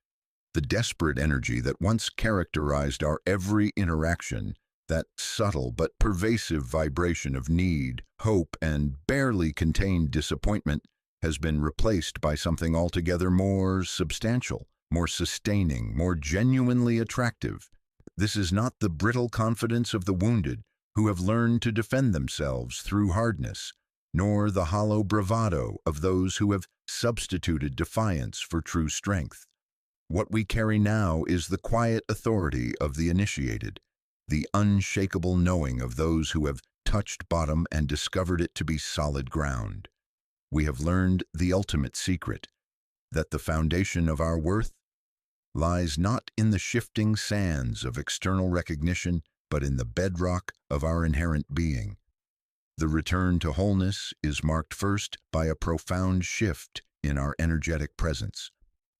The desperate energy that once characterized our every interaction, that subtle but pervasive vibration of need, hope, and barely contained disappointment, has been replaced by something altogether more substantial, more sustaining, more genuinely attractive. This is not the brittle confidence of the wounded who have learned to defend themselves through hardness, nor the hollow bravado of those who have substituted defiance for true strength. What we carry now is the quiet authority of the initiated, the unshakable knowing of those who have touched bottom and discovered it to be solid ground. We have learned the ultimate secret, that the foundation of our worth lies not in the shifting sands of external recognition, but in the bedrock of our inherent being. The return to wholeness is marked first by a profound shift in our energetic presence.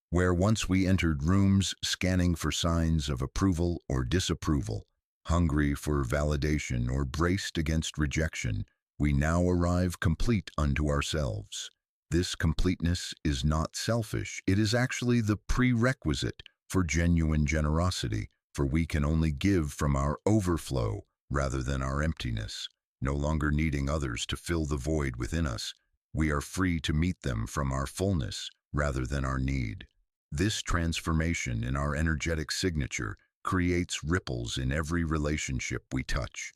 Where once we entered rooms scanning for signs of approval or disapproval, hungry for validation or braced against rejection, we now arrive complete unto ourselves. This completeness is not selfish, it is actually the prerequisite for genuine generosity, for we can only give from our overflow rather than our emptiness. No longer needing others to fill the void within us, we are free to meet them from our fullness rather than our need. This transformation in our energetic signature creates ripples in every relationship we touch.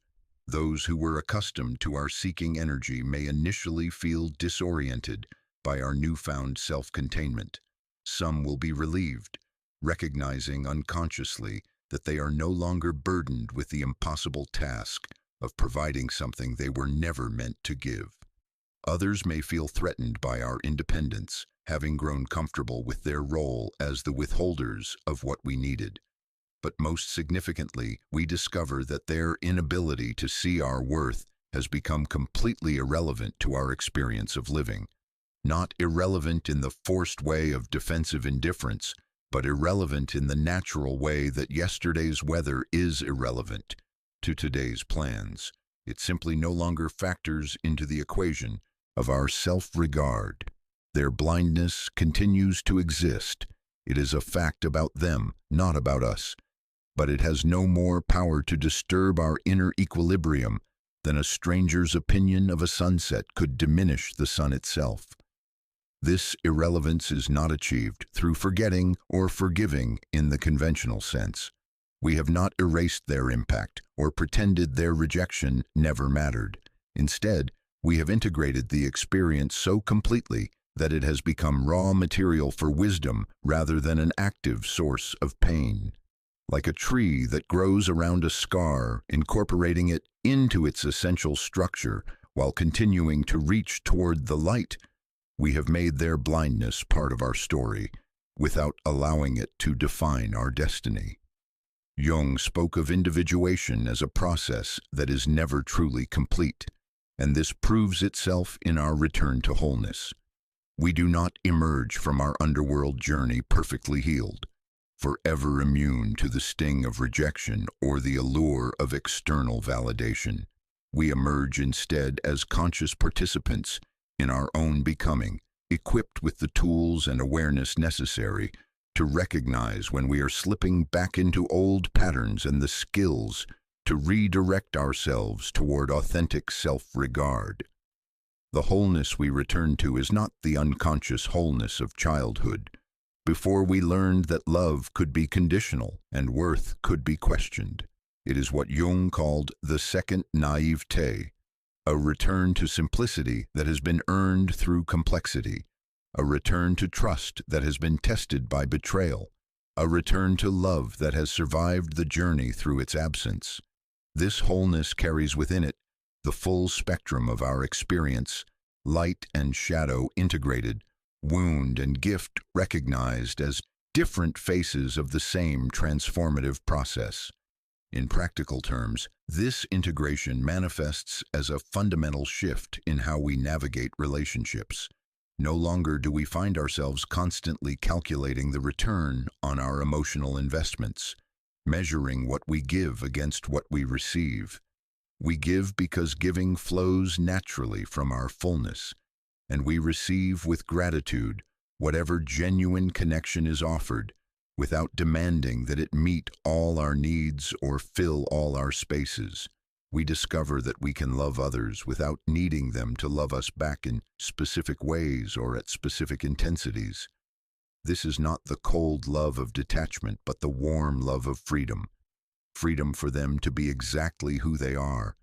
Those who were accustomed to our seeking energy may initially feel disoriented by our newfound self-containment. Some will be relieved, recognizing unconsciously that they are no longer burdened with the impossible task of providing something they were never meant to give. Others may feel threatened by our independence, having grown comfortable with their role as the withholders of what we needed. But most significantly, we discover that their inability to see our worth has become completely irrelevant to our experience of living. Not irrelevant in the forced way of defensive indifference, but irrelevant in the natural way that yesterday's weather is irrelevant to today's plans. It simply no longer factors into the equation of our self-regard. Their blindness continues to exist. It is a fact about them, not about us. But it has no more power to disturb our inner equilibrium than a stranger's opinion of a sunset could diminish the sun itself. This irrelevance is not achieved through forgetting or forgiving in the conventional sense. We have not erased their impact or pretended their rejection never mattered. Instead, we have integrated the experience so completely that it has become raw material for wisdom rather than an active source of pain. Like a tree that grows around a scar, incorporating it into its essential structure while continuing to reach toward the light, we have made their blindness part of our story without allowing it to define our destiny. Jung spoke of individuation as a process that is never truly complete, and this proves itself in our return to wholeness. We do not emerge from our underworld journey perfectly healed, forever immune to the sting of rejection or the allure of external validation. We emerge instead as conscious participants in our own becoming, equipped with the tools and awareness necessary to recognize when we are slipping back into old patterns and the skills to redirect ourselves toward authentic self-regard. The wholeness we return to is not the unconscious wholeness of childhood, before we learned that love could be conditional and worth could be questioned. It is what Jung called the second naivete, a return to simplicity that has been earned through complexity, a return to trust that has been tested by betrayal, a return to love that has survived the journey through its absence. This wholeness carries within it the full spectrum of our experience, light and shadow integrated, wound and gift recognized as different faces of the same transformative process. In practical terms, this integration manifests as a fundamental shift in how we navigate relationships. No longer do we find ourselves constantly calculating the return on our emotional investments, measuring what we give against what we receive. We give because giving flows naturally from our fullness, and we receive with gratitude whatever genuine connection is offered, without demanding that it meet all our needs or fill all our spaces. We discover that we can love others without needing them to love us back in specific ways or at specific intensities. This is not the cold love of detachment, but the warm love of freedom. Freedom for them to be exactly who they are,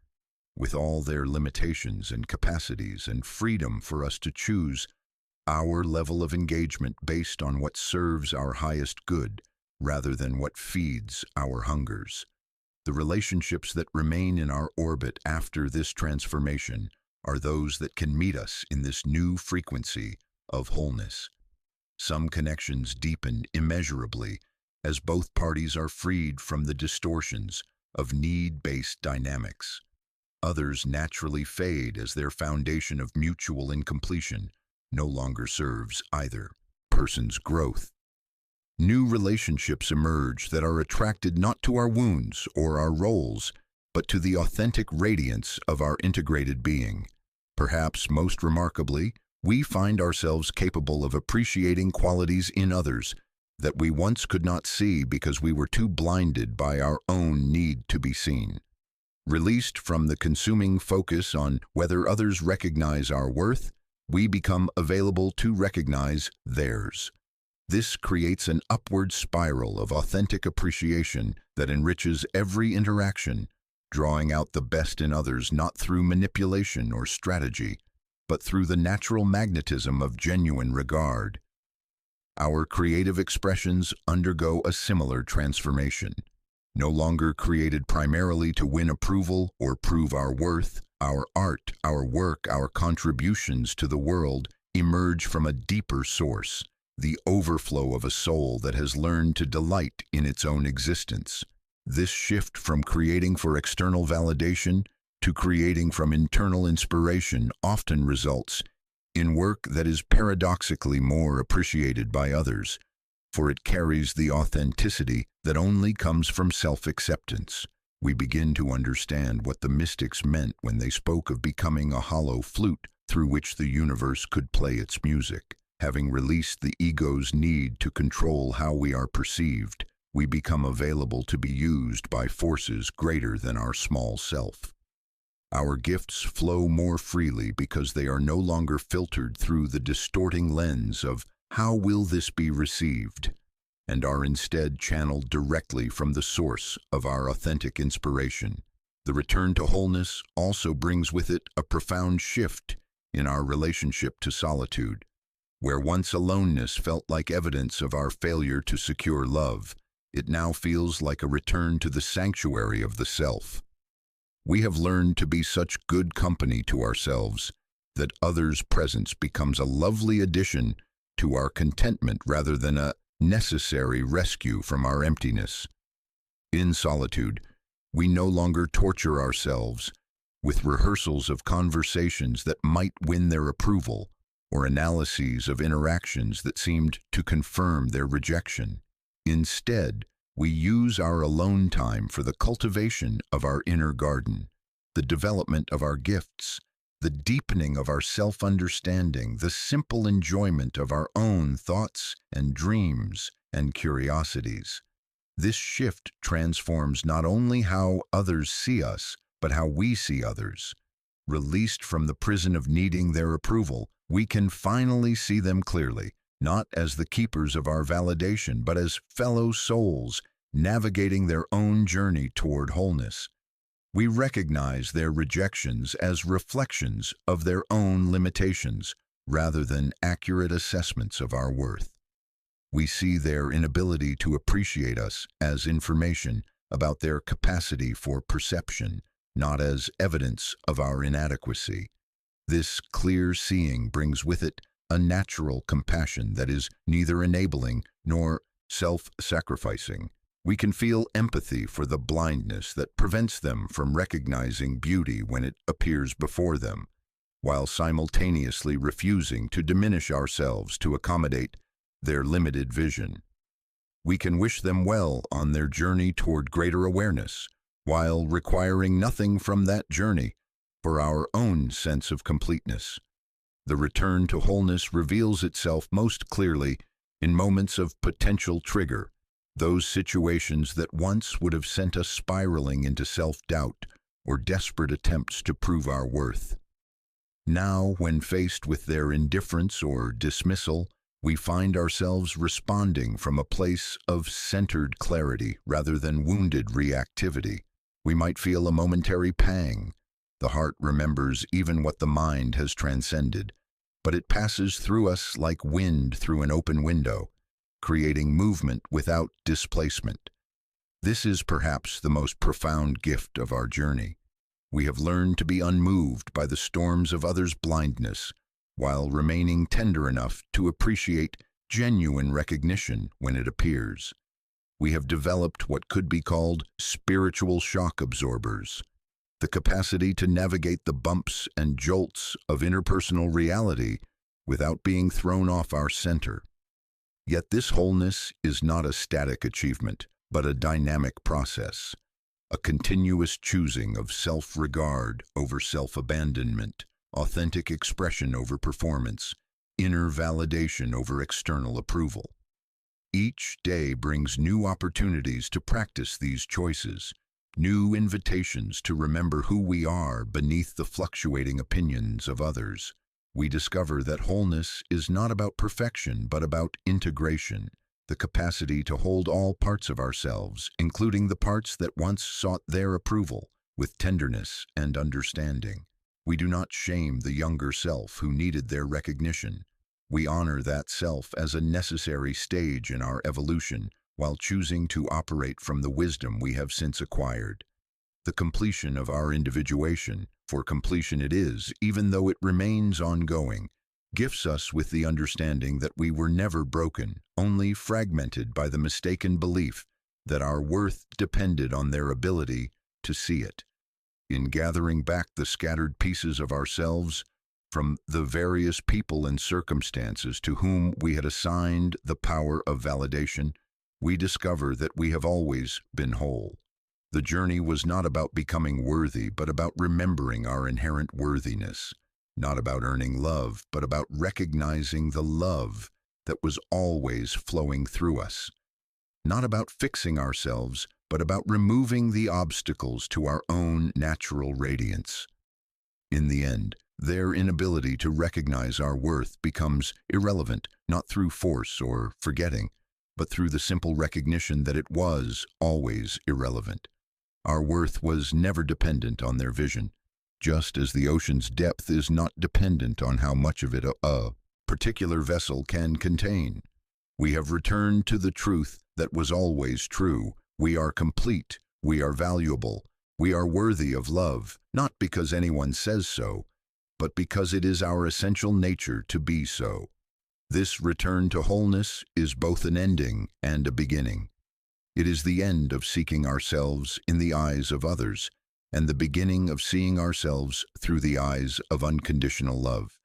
with all their limitations and capacities, and freedom for us to choose our level of engagement based on what serves our highest good, rather than what feeds our hungers. The relationships that remain in our orbit after this transformation are those that can meet us in this new frequency of wholeness. Some connections deepen immeasurably as both parties are freed from the distortions of need-based dynamics. Others naturally fade as their foundation of mutual incompletion no longer serves either person's growth. New relationships emerge that are attracted not to our wounds or our roles, but to the authentic radiance of our integrated being. Perhaps most remarkably, we find ourselves capable of appreciating qualities in others that we once could not see because we were too blinded by our own need to be seen. Released from the consuming focus on whether others recognize our worth, we become available to recognize theirs. This creates an upward spiral of authentic appreciation that enriches every interaction, drawing out the best in others not through manipulation or strategy, but through the natural magnetism of genuine regard. Our creative expressions undergo a similar transformation. No longer created primarily to win approval or prove our worth, our art, our work, our contributions to the world emerge from a deeper source, the overflow of a soul that has learned to delight in its own existence. This shift from creating for external validation to creating from internal inspiration often results in work that is paradoxically more appreciated by others, for it carries the authenticity that only comes from self-acceptance. We begin to understand what the mystics meant when they spoke of becoming a hollow flute through which the universe could play its music. Having released the ego's need to control how we are perceived, we become available to be used by forces greater than our small self. Our gifts flow more freely because they are no longer filtered through the distorting lens of "how will this be received?" and are instead channeled directly from the source of our authentic inspiration. The return to wholeness also brings with it a profound shift in our relationship to solitude. Where once aloneness felt like evidence of our failure to secure love, it now feels like a return to the sanctuary of the self. We have learned to be such good company to ourselves that others' presence becomes a lovely addition to our contentment rather than a necessary rescue from our emptiness. In solitude, we no longer torture ourselves with rehearsals of conversations that might win their approval or analyses of interactions that seemed to confirm their rejection. Instead, we use our alone time for the cultivation of our inner garden, the development of our gifts, the deepening of our self-understanding, the simple enjoyment of our own thoughts and dreams and curiosities. This shift transforms not only how others see us, but how we see others. Released from the prison of needing their approval, we can finally see them clearly, not as the keepers of our validation, but as fellow souls navigating their own journey toward wholeness. We recognize their rejections as reflections of their own limitations, rather than accurate assessments of our worth. We see their inability to appreciate us as information about their capacity for perception, not as evidence of our inadequacy. This clear seeing brings with it a natural compassion that is neither enabling nor self-sacrificing. We can feel empathy for the blindness that prevents them from recognizing beauty when it appears before them, while simultaneously refusing to diminish ourselves to accommodate their limited vision. We can wish them well on their journey toward greater awareness, while requiring nothing from that journey for our own sense of completeness. The return to wholeness reveals itself most clearly in moments of potential trigger, those situations that once would have sent us spiraling into self-doubt or desperate attempts to prove our worth. Now, when faced with their indifference or dismissal, we find ourselves responding from a place of centered clarity rather than wounded reactivity. We might feel a momentary pang. The heart remembers even what the mind has transcended, but it passes through us like wind through an open window, creating movement without displacement. This is perhaps the most profound gift of our journey. We have learned to be unmoved by the storms of others' blindness, while remaining tender enough to appreciate genuine recognition when it appears. We have developed what could be called spiritual shock absorbers, the capacity to navigate the bumps and jolts of interpersonal reality without being thrown off our center. Yet this wholeness is not a static achievement, but a dynamic process, a continuous choosing of self-regard over self-abandonment, authentic expression over performance, inner validation over external approval. Each day brings new opportunities to practice these choices, new invitations to remember who we are beneath the fluctuating opinions of others. We discover that wholeness is not about perfection, but about integration, the capacity to hold all parts of ourselves, including the parts that once sought their approval, with tenderness and understanding. We do not shame the younger self who needed their recognition. We honor that self as a necessary stage in our evolution, while choosing to operate from the wisdom we have since acquired. The completion of our individuation, for completion it is, even though it remains ongoing, gifts us with the understanding that we were never broken, only fragmented by the mistaken belief that our worth depended on their ability to see it. In gathering back the scattered pieces of ourselves from the various people and circumstances to whom we had assigned the power of validation, we discover that we have always been whole. The journey was not about becoming worthy, but about remembering our inherent worthiness, not about earning love, but about recognizing the love that was always flowing through us. Not about fixing ourselves, but about removing the obstacles to our own natural radiance. In the end, their inability to recognize our worth becomes irrelevant, not through force or forgetting, but through the simple recognition that it was always irrelevant. Our worth was never dependent on their vision, just as the ocean's depth is not dependent on how much of it a particular vessel can contain. We have returned to the truth that was always true. We are complete, we are valuable, we are worthy of love, not because anyone says so, but because it is our essential nature to be so. This return to wholeness is both an ending and a beginning. It is the end of seeking ourselves in the eyes of others, and the beginning of seeing ourselves through the eyes of unconditional love.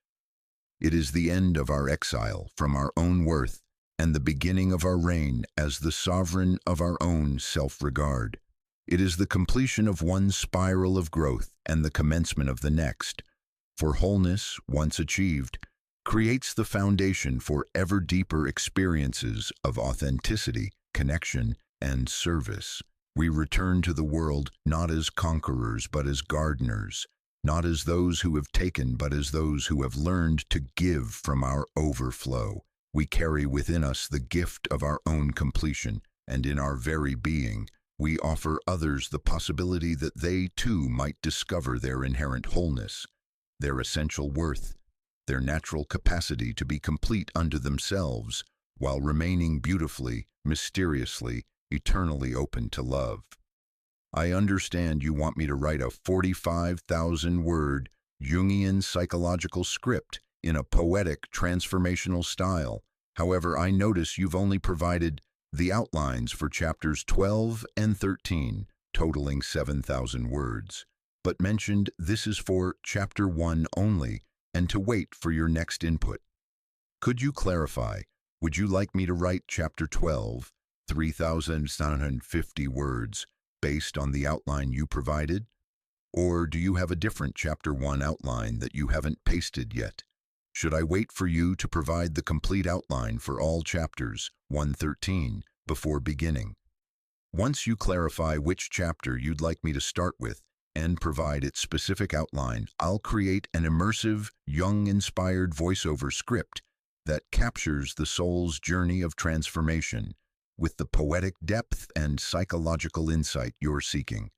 It is the end of our exile from our own worth, and the beginning of our reign as the sovereign of our own self-regard. It is the completion of one spiral of growth and the commencement of the next. For wholeness, once achieved, creates the foundation for ever deeper experiences of authenticity, connection, and service. We return to the world not as conquerors but as gardeners, not as those who have taken but as those who have learned to give from our overflow. We carry within us the gift of our own completion, and in our very being, we offer others the possibility that they too might discover their inherent wholeness, their essential worth, their natural capacity to be complete unto themselves, while remaining beautifully, mysteriously, eternally open to love. I understand you want me to write a 45,000-word Jungian psychological script in a poetic, transformational style. However, I notice you've only provided the outlines for chapters 12 and 13, totaling 7,000 words, but mentioned this is for chapter 1 only, and to wait for your next input. Could you clarify, would you like me to write chapter 12, 3,750 words, based on the outline you provided? Or do you have a different chapter 1 outline that you haven't pasted yet? Should I wait for you to provide the complete outline for all chapters 113 before beginning? Once you clarify which chapter you'd like me to start with and provide its specific outline, I'll create an immersive, Jung-inspired voiceover script that captures the soul's journey of transformation with the poetic depth and psychological insight you're seeking.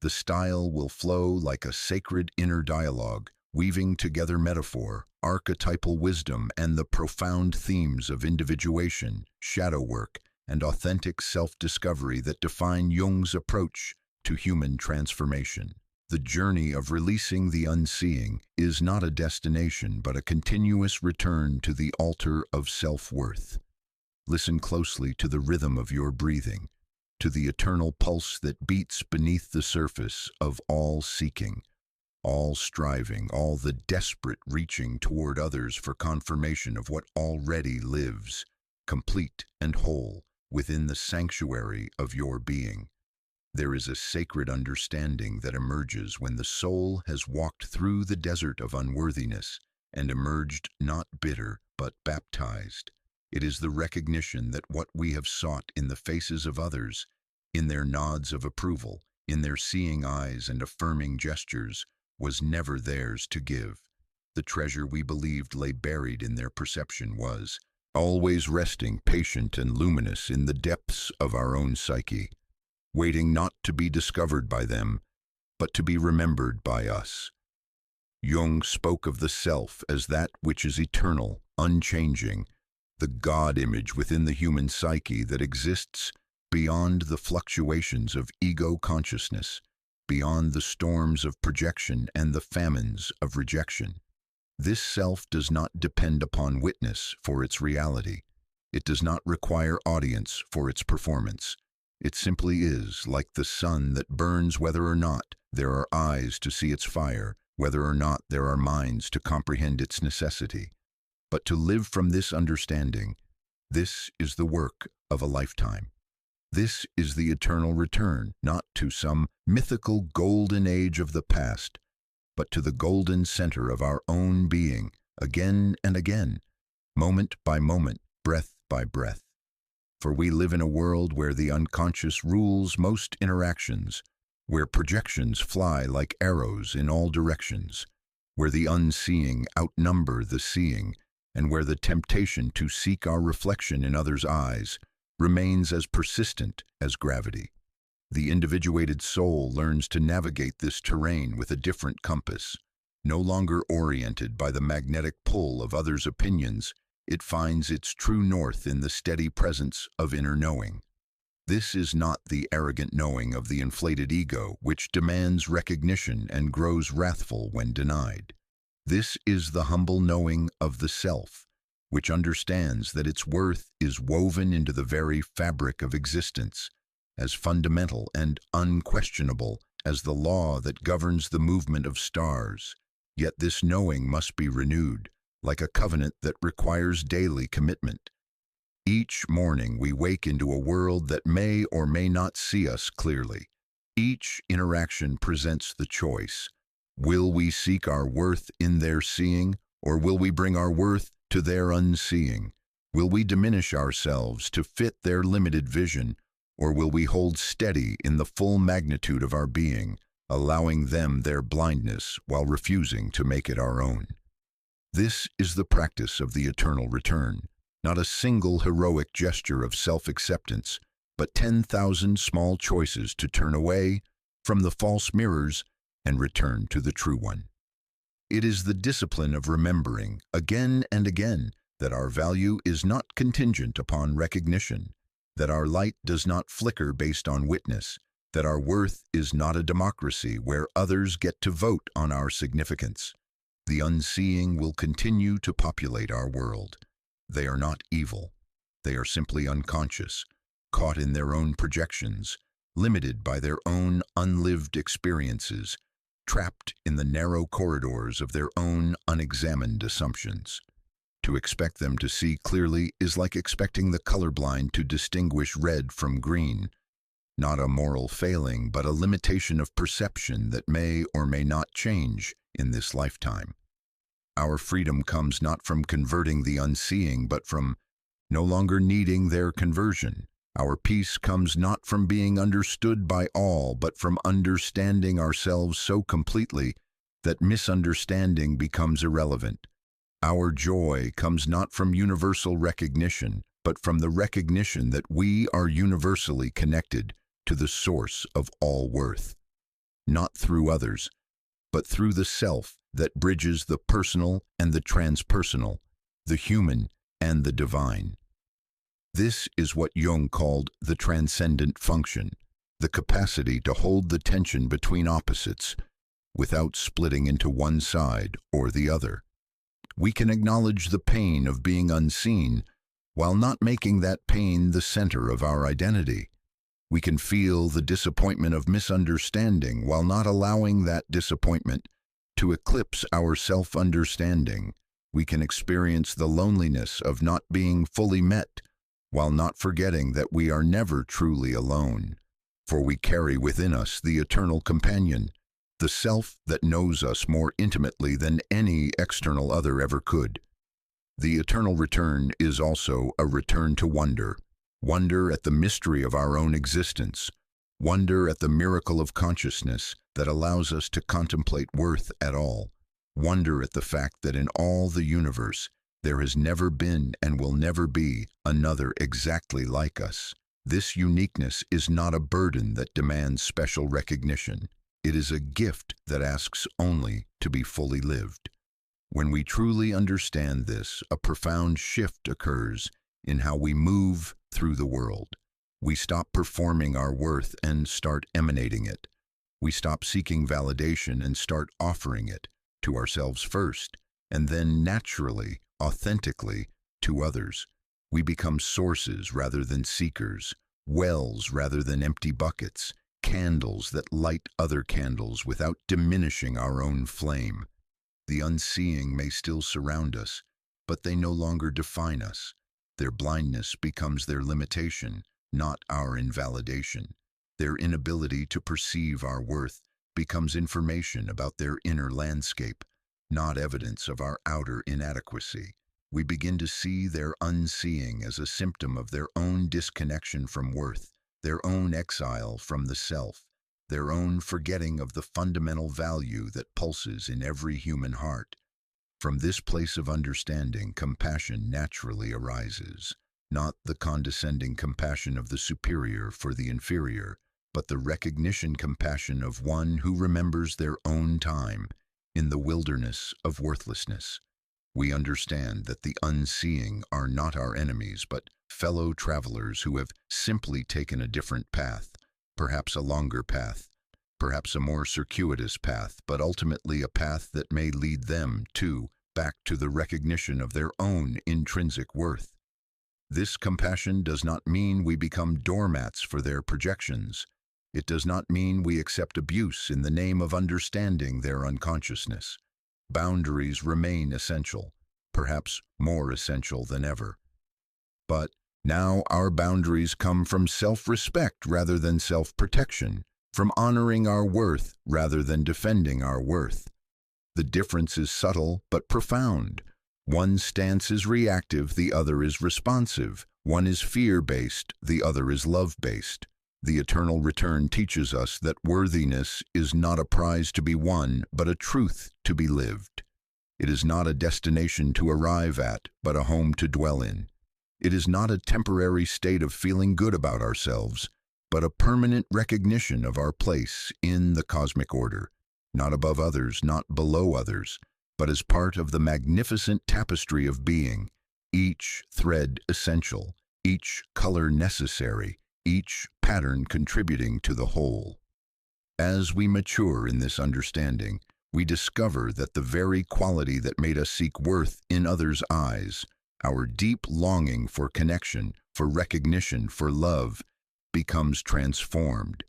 The style will flow like a sacred inner dialogue, weaving together metaphor, archetypal wisdom, and the profound themes of individuation, shadow work, and authentic self-discovery that define Jung's approach to human transformation. The journey of releasing the unseeing is not a destination but a continuous return to the altar of self-worth. Listen closely to the rhythm of your breathing, to the eternal pulse that beats beneath the surface of all seeking, all striving, all the desperate reaching toward others for confirmation of what already lives, complete and whole, within the sanctuary of your being. There is a sacred understanding that emerges when the soul has walked through the desert of unworthiness and emerged not bitter but baptized. It is the recognition that what we have sought in the faces of others, in their nods of approval, in their seeing eyes and affirming gestures, was never theirs to give. The treasure we believed lay buried in their perception was always resting patient and luminous in the depths of our own psyche, waiting not to be discovered by them, but to be remembered by us. Jung spoke of the self as that which is eternal, unchanging, the God image within the human psyche that exists beyond the fluctuations of ego consciousness, beyond the storms of projection and the famines of rejection. This self does not depend upon witness for its reality. It does not require audience for its performance. It simply is like the sun that burns whether or not there are eyes to see its fire, whether or not there are minds to comprehend its necessity. But to live from this understanding, this is the work of a lifetime. This is the eternal return, not to some mythical golden age of the past, but to the golden center of our own being, again and again, moment by moment, breath by breath. For we live in a world where the unconscious rules most interactions, where projections fly like arrows in all directions, where the unseeing outnumber the seeing, and where the temptation to seek our reflection in others' eyes remains as persistent as gravity. The individuated soul learns to navigate this terrain with a different compass. No longer oriented by the magnetic pull of others' opinions, it finds its true north in the steady presence of inner knowing. This is not the arrogant knowing of the inflated ego, which demands recognition and grows wrathful when denied. This is the humble knowing of the self, which understands that its worth is woven into the very fabric of existence, as fundamental and unquestionable as the law that governs the movement of stars. Yet this knowing must be renewed, like a covenant that requires daily commitment. Each morning we wake into a world that may or may not see us clearly. Each interaction presents the choice. Will we seek our worth in their seeing, or will we bring our worth to their unseeing? Will we diminish ourselves to fit their limited vision, or will we hold steady in the full magnitude of our being, allowing them their blindness while refusing to make it our own? This is the practice of the eternal return, not a single heroic gesture of self-acceptance, but 10,000 small choices to turn away from the false mirrors and return to the true one. It is the discipline of remembering, again and again, that our value is not contingent upon recognition, that our light does not flicker based on witness, that our worth is not a democracy where others get to vote on our significance. The unseeing will continue to populate our world. They are not evil. They are simply unconscious, caught in their own projections, limited by their own unlived experiences, trapped in the narrow corridors of their own unexamined assumptions. To expect them to see clearly is like expecting the colorblind to distinguish red from green, not a moral failing, but a limitation of perception that may or may not change in this lifetime. Our freedom comes not from converting the unseeing, but from no longer needing their conversion. Our peace comes not from being understood by all, but from understanding ourselves so completely that misunderstanding becomes irrelevant. Our joy comes not from universal recognition, but from the recognition that we are universally connected to the source of all worth, not through others, but through the self that bridges the personal and the transpersonal, the human and the divine. This is what Jung called the transcendent function, the capacity to hold the tension between opposites without splitting into one side or the other. We can acknowledge the pain of being unseen while not making that pain the center of our identity. We can feel the disappointment of misunderstanding while not allowing that disappointment to eclipse our self-understanding. We can experience the loneliness of not being fully met while not forgetting that we are never truly alone, for we carry within us the eternal companion, the self that knows us more intimately than any external other ever could. The eternal return is also a return to wonder, wonder at the mystery of our own existence, wonder at the miracle of consciousness that allows us to contemplate worth at all, wonder at the fact that in all the universe there has never been and will never be another exactly like us. This uniqueness is not a burden that demands special recognition. It is a gift that asks only to be fully lived. When we truly understand this, a profound shift occurs in how we move through the world. We stop performing our worth and start emanating it. We stop seeking validation and start offering it to ourselves first, and then naturally, authentically, to others. We become sources rather than seekers, wells rather than empty buckets, candles that light other candles without diminishing our own flame. The unseeing may still surround us, but they no longer define us. Their blindness becomes their limitation, not our invalidation. Their inability to perceive our worth becomes information about their inner landscape, not evidence of our outer inadequacy. We begin to see their unseeing as a symptom of their own disconnection from worth, their own exile from the self, their own forgetting of the fundamental value that pulses in every human heart. From this place of understanding, compassion naturally arises, not the condescending compassion of the superior for the inferior, but the recognition compassion of one who remembers their own time in the wilderness of worthlessness. We understand that the unseeing are not our enemies, but fellow travelers who have simply taken a different path, perhaps a longer path, perhaps a more circuitous path, but ultimately a path that may lead them, too, back to the recognition of their own intrinsic worth. This compassion does not mean we become doormats for their projections. It does not mean we accept abuse in the name of understanding their unconsciousness. Boundaries remain essential, perhaps more essential than ever. But now our boundaries come from self-respect rather than self-protection, from honoring our worth rather than defending our worth. The difference is subtle but profound. One stance is reactive, the other is responsive. One is fear-based, the other is love-based. The eternal return teaches us that worthiness is not a prize to be won, but a truth to be lived. It is not a destination to arrive at, but a home to dwell in. It is not a temporary state of feeling good about ourselves, but a permanent recognition of our place in the cosmic order, not above others, not below others, but as part of the magnificent tapestry of being, each thread essential, each color necessary, each pattern contributing to the whole. As we mature in this understanding, we discover that the very quality that made us seek worth in others' eyes, our deep longing for connection, for recognition, for love, becomes transformed.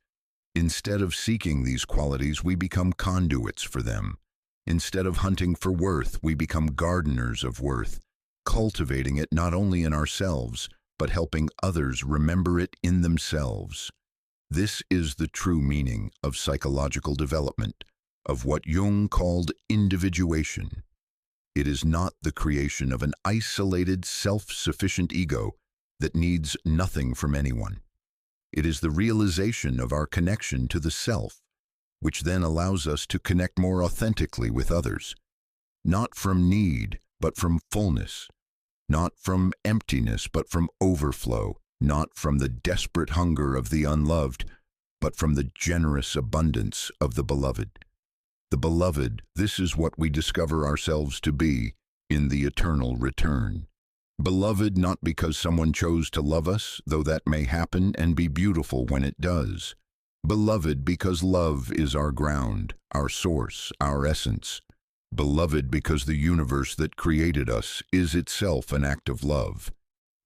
Instead of seeking these qualities, we become conduits for them. Instead of hunting for worth, we become gardeners of worth, cultivating it not only in ourselves, but helping others remember it in themselves. This is the true meaning of psychological development, of what Jung called individuation. It is not the creation of an isolated, self-sufficient ego that needs nothing from anyone. It is the realization of our connection to the self, which then allows us to connect more authentically with others, not from need, but from fullness, not from emptiness, but from overflow, not from the desperate hunger of the unloved, but from the generous abundance of the beloved. The beloved, this is what we discover ourselves to be in the eternal return. Beloved not because someone chose to love us, though that may happen and be beautiful when it does. Beloved because love is our ground, our source, our essence. Beloved because the universe that created us is itself an act of love,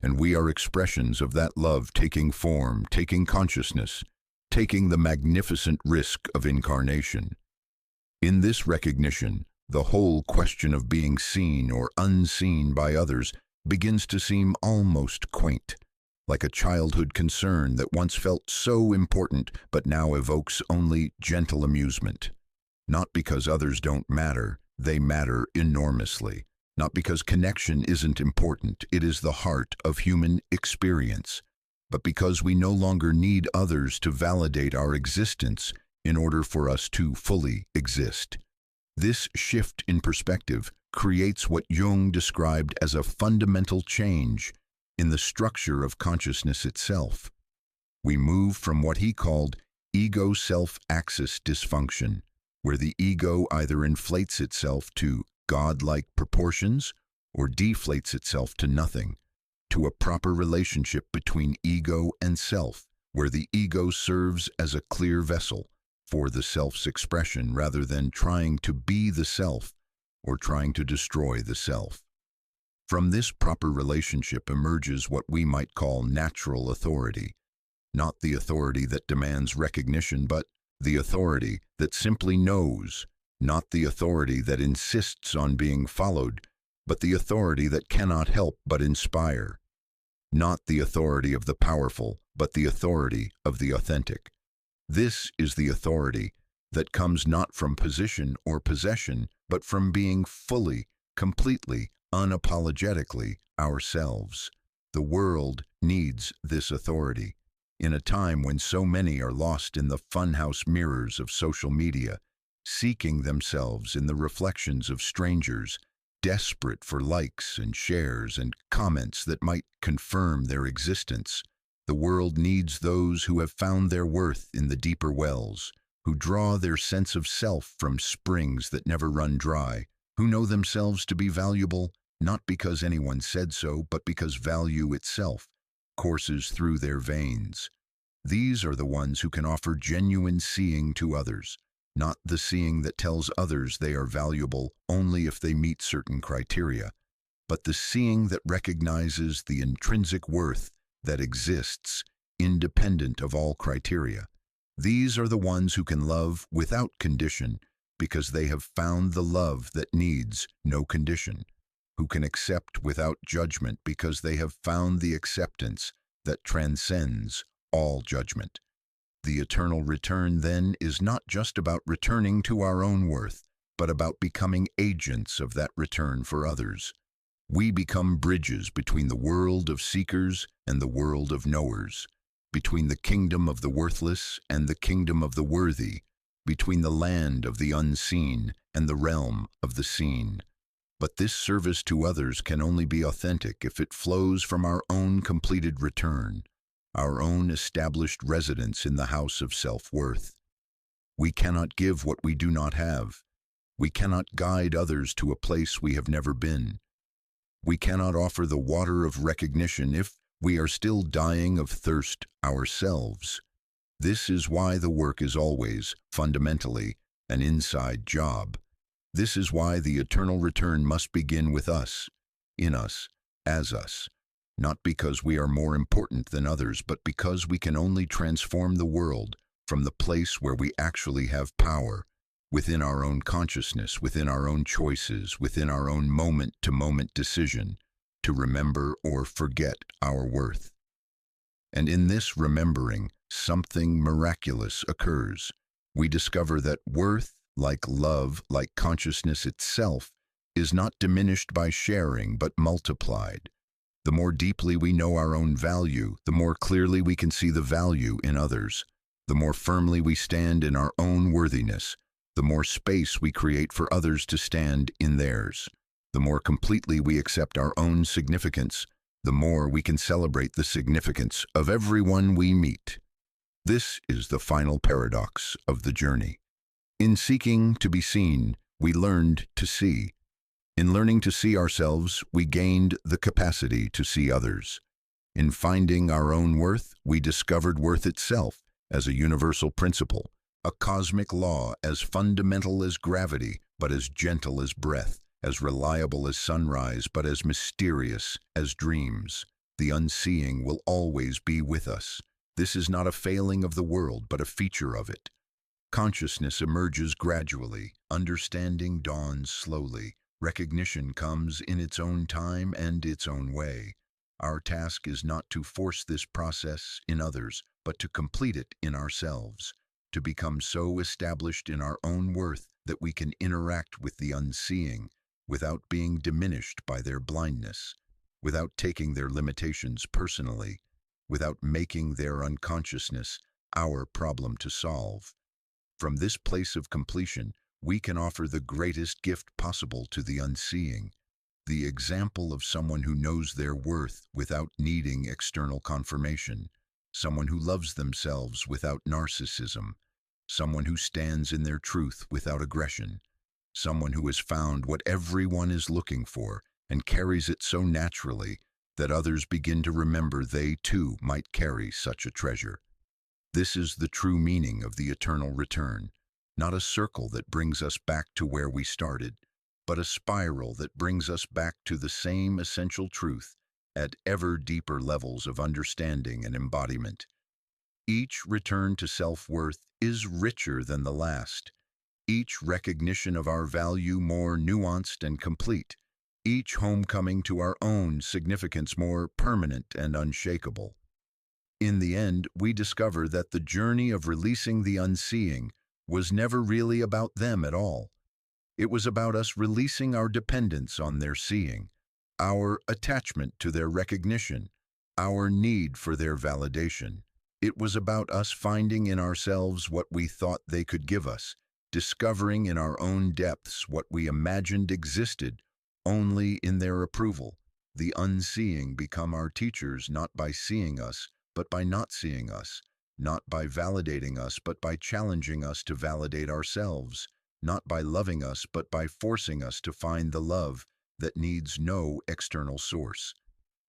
and we are expressions of that love taking form, taking consciousness, taking the magnificent risk of incarnation. In this recognition, the whole question of being seen or unseen by others begins to seem almost quaint, like a childhood concern that once felt so important but now evokes only gentle amusement. Not because others don't matter, they matter enormously. Not because connection isn't important, it is the heart of human experience, but because we no longer need others to validate our existence in order for us to fully exist. This shift in perspective creates what Jung described as a fundamental change in the structure of consciousness itself. We move from what he called ego-self-axis dysfunction, where the ego either inflates itself to God-like proportions or deflates itself to nothing, to a proper relationship between ego and self, where the ego serves as a clear vessel for the self's expression rather than trying to be the self or trying to destroy the self. From this proper relationship emerges what we might call natural authority, not the authority that demands recognition, but the authority that simply knows, not the authority that insists on being followed, but the authority that cannot help but inspire, not the authority of the powerful, but the authority of the authentic. This is the authority that comes not from position or possession, but from being fully, completely, unapologetically ourselves. The world needs this authority. In a time when so many are lost in the funhouse mirrors of social media, seeking themselves in the reflections of strangers, desperate for likes and shares and comments that might confirm their existence, the world needs those who have found their worth in the deeper wells, who draw their sense of self from springs that never run dry, who know themselves to be valuable not because anyone said so, but because value itself courses through their veins. These are the ones who can offer genuine seeing to others, not the seeing that tells others they are valuable only if they meet certain criteria, but the seeing that recognizes the intrinsic worth that exists independent of all criteria. These are the ones who can love without condition because they have found the love that needs no condition, who can accept without judgment because they have found the acceptance that transcends all judgment. The eternal return, then, is not just about returning to our own worth, but about becoming agents of that return for others. We become bridges between the world of seekers and the world of knowers, between the kingdom of the worthless and the kingdom of the worthy, between the land of the unseen and the realm of the seen. But this service to others can only be authentic if it flows from our own completed return, our own established residence in the house of self-worth. We cannot give what we do not have. We cannot guide others to a place we have never been. We cannot offer the water of recognition if we are still dying of thirst ourselves. This is why the work is always, fundamentally, an inside job. This is why the eternal return must begin with us, in us, as us, not because we are more important than others, but because we can only transform the world from the place where we actually have power, within our own consciousness, within our own choices, within our own moment-to-moment decision, to remember or forget our worth. And in this remembering, something miraculous occurs. We discover that worth, like love, like consciousness itself, is not diminished by sharing, but multiplied. The more deeply we know our own value, the more clearly we can see the value in others. The more firmly we stand in our own worthiness, the more space we create for others to stand in theirs. The more completely we accept our own significance, the more we can celebrate the significance of everyone we meet. This is the final paradox of the journey. In seeking to be seen, we learned to see. In learning to see ourselves, we gained the capacity to see others. In finding our own worth, we discovered worth itself as a universal principle, a cosmic law as fundamental as gravity, but as gentle as breath, as reliable as sunrise, but as mysterious as dreams. The unseeing will always be with us. This is not a failing of the world, but a feature of it. Consciousness emerges gradually, understanding dawns slowly, recognition comes in its own time and its own way. Our task is not to force this process in others, but to complete it in ourselves, to become so established in our own worth that we can interact with the unseeing without being diminished by their blindness, without taking their limitations personally, without making their unconsciousness our problem to solve. From this place of completion, we can offer the greatest gift possible to the unseeing, the example of someone who knows their worth without needing external confirmation, someone who loves themselves without narcissism, someone who stands in their truth without aggression, someone who has found what everyone is looking for and carries it so naturally that others begin to remember they too might carry such a treasure. This is the true meaning of the eternal return, not a circle that brings us back to where we started, but a spiral that brings us back to the same essential truth at ever deeper levels of understanding and embodiment. Each return to self-worth is richer than the last, each recognition of our value more nuanced and complete, each homecoming to our own significance more permanent and unshakable. In the end, we discover that the journey of releasing the unseeing was never really about them at all. It was about us releasing our dependence on their seeing, our attachment to their recognition, our need for their validation. It was about us finding in ourselves what we thought they could give us, discovering in our own depths what we imagined existed only in their approval. The unseeing become our teachers not by seeing us, but by not seeing us, not by validating us, but by challenging us to validate ourselves, not by loving us, but by forcing us to find the love that needs no external source.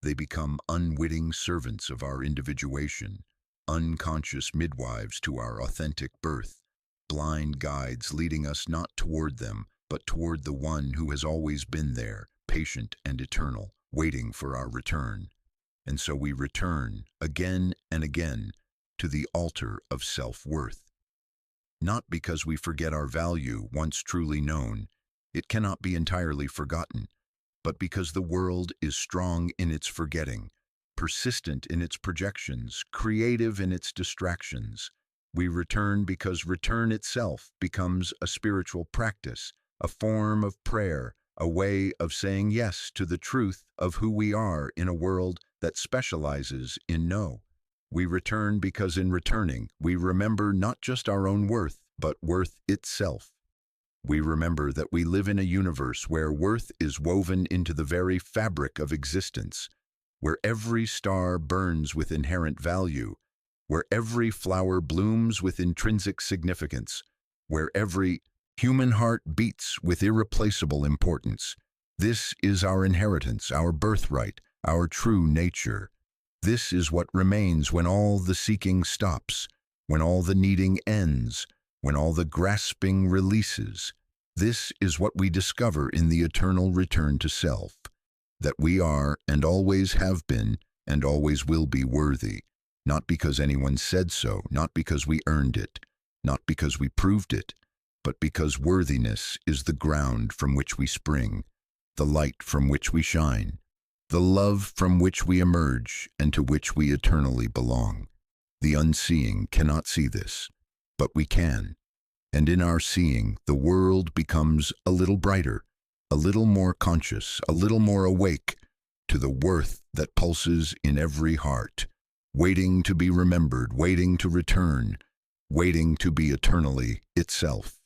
They become unwitting servants of our individuation, unconscious midwives to our authentic birth, blind guides leading us not toward them, but toward the one who has always been there, patient and eternal, waiting for our return. And so we return, again and again, to the altar of self-worth. Not because we forget our value once truly known, it cannot be entirely forgotten, but because the world is strong in its forgetting, persistent in its projections, creative in its distractions. We return because return itself becomes a spiritual practice, a form of prayer, a way of saying yes to the truth of who we are in a world that specializes in no. We return because in returning, we remember not just our own worth, but worth itself. We remember that we live in a universe where worth is woven into the very fabric of existence, where every star burns with inherent value, where every flower blooms with intrinsic significance, where every human heart beats with irreplaceable importance. This is our inheritance, our birthright, our true nature. This is what remains when all the seeking stops, when all the needing ends, when all the grasping releases. This is what we discover in the eternal return to self, that we are and always have been and always will be worthy, not because anyone said so, not because we earned it, not because we proved it, but because worthiness is the ground from which we spring, the light from which we shine, the love from which we emerge and to which we eternally belong. The unseeing cannot see this, but we can. And in our seeing, the world becomes a little brighter, a little more conscious, a little more awake to the worth that pulses in every heart, waiting to be remembered, waiting to return, waiting to be eternally itself.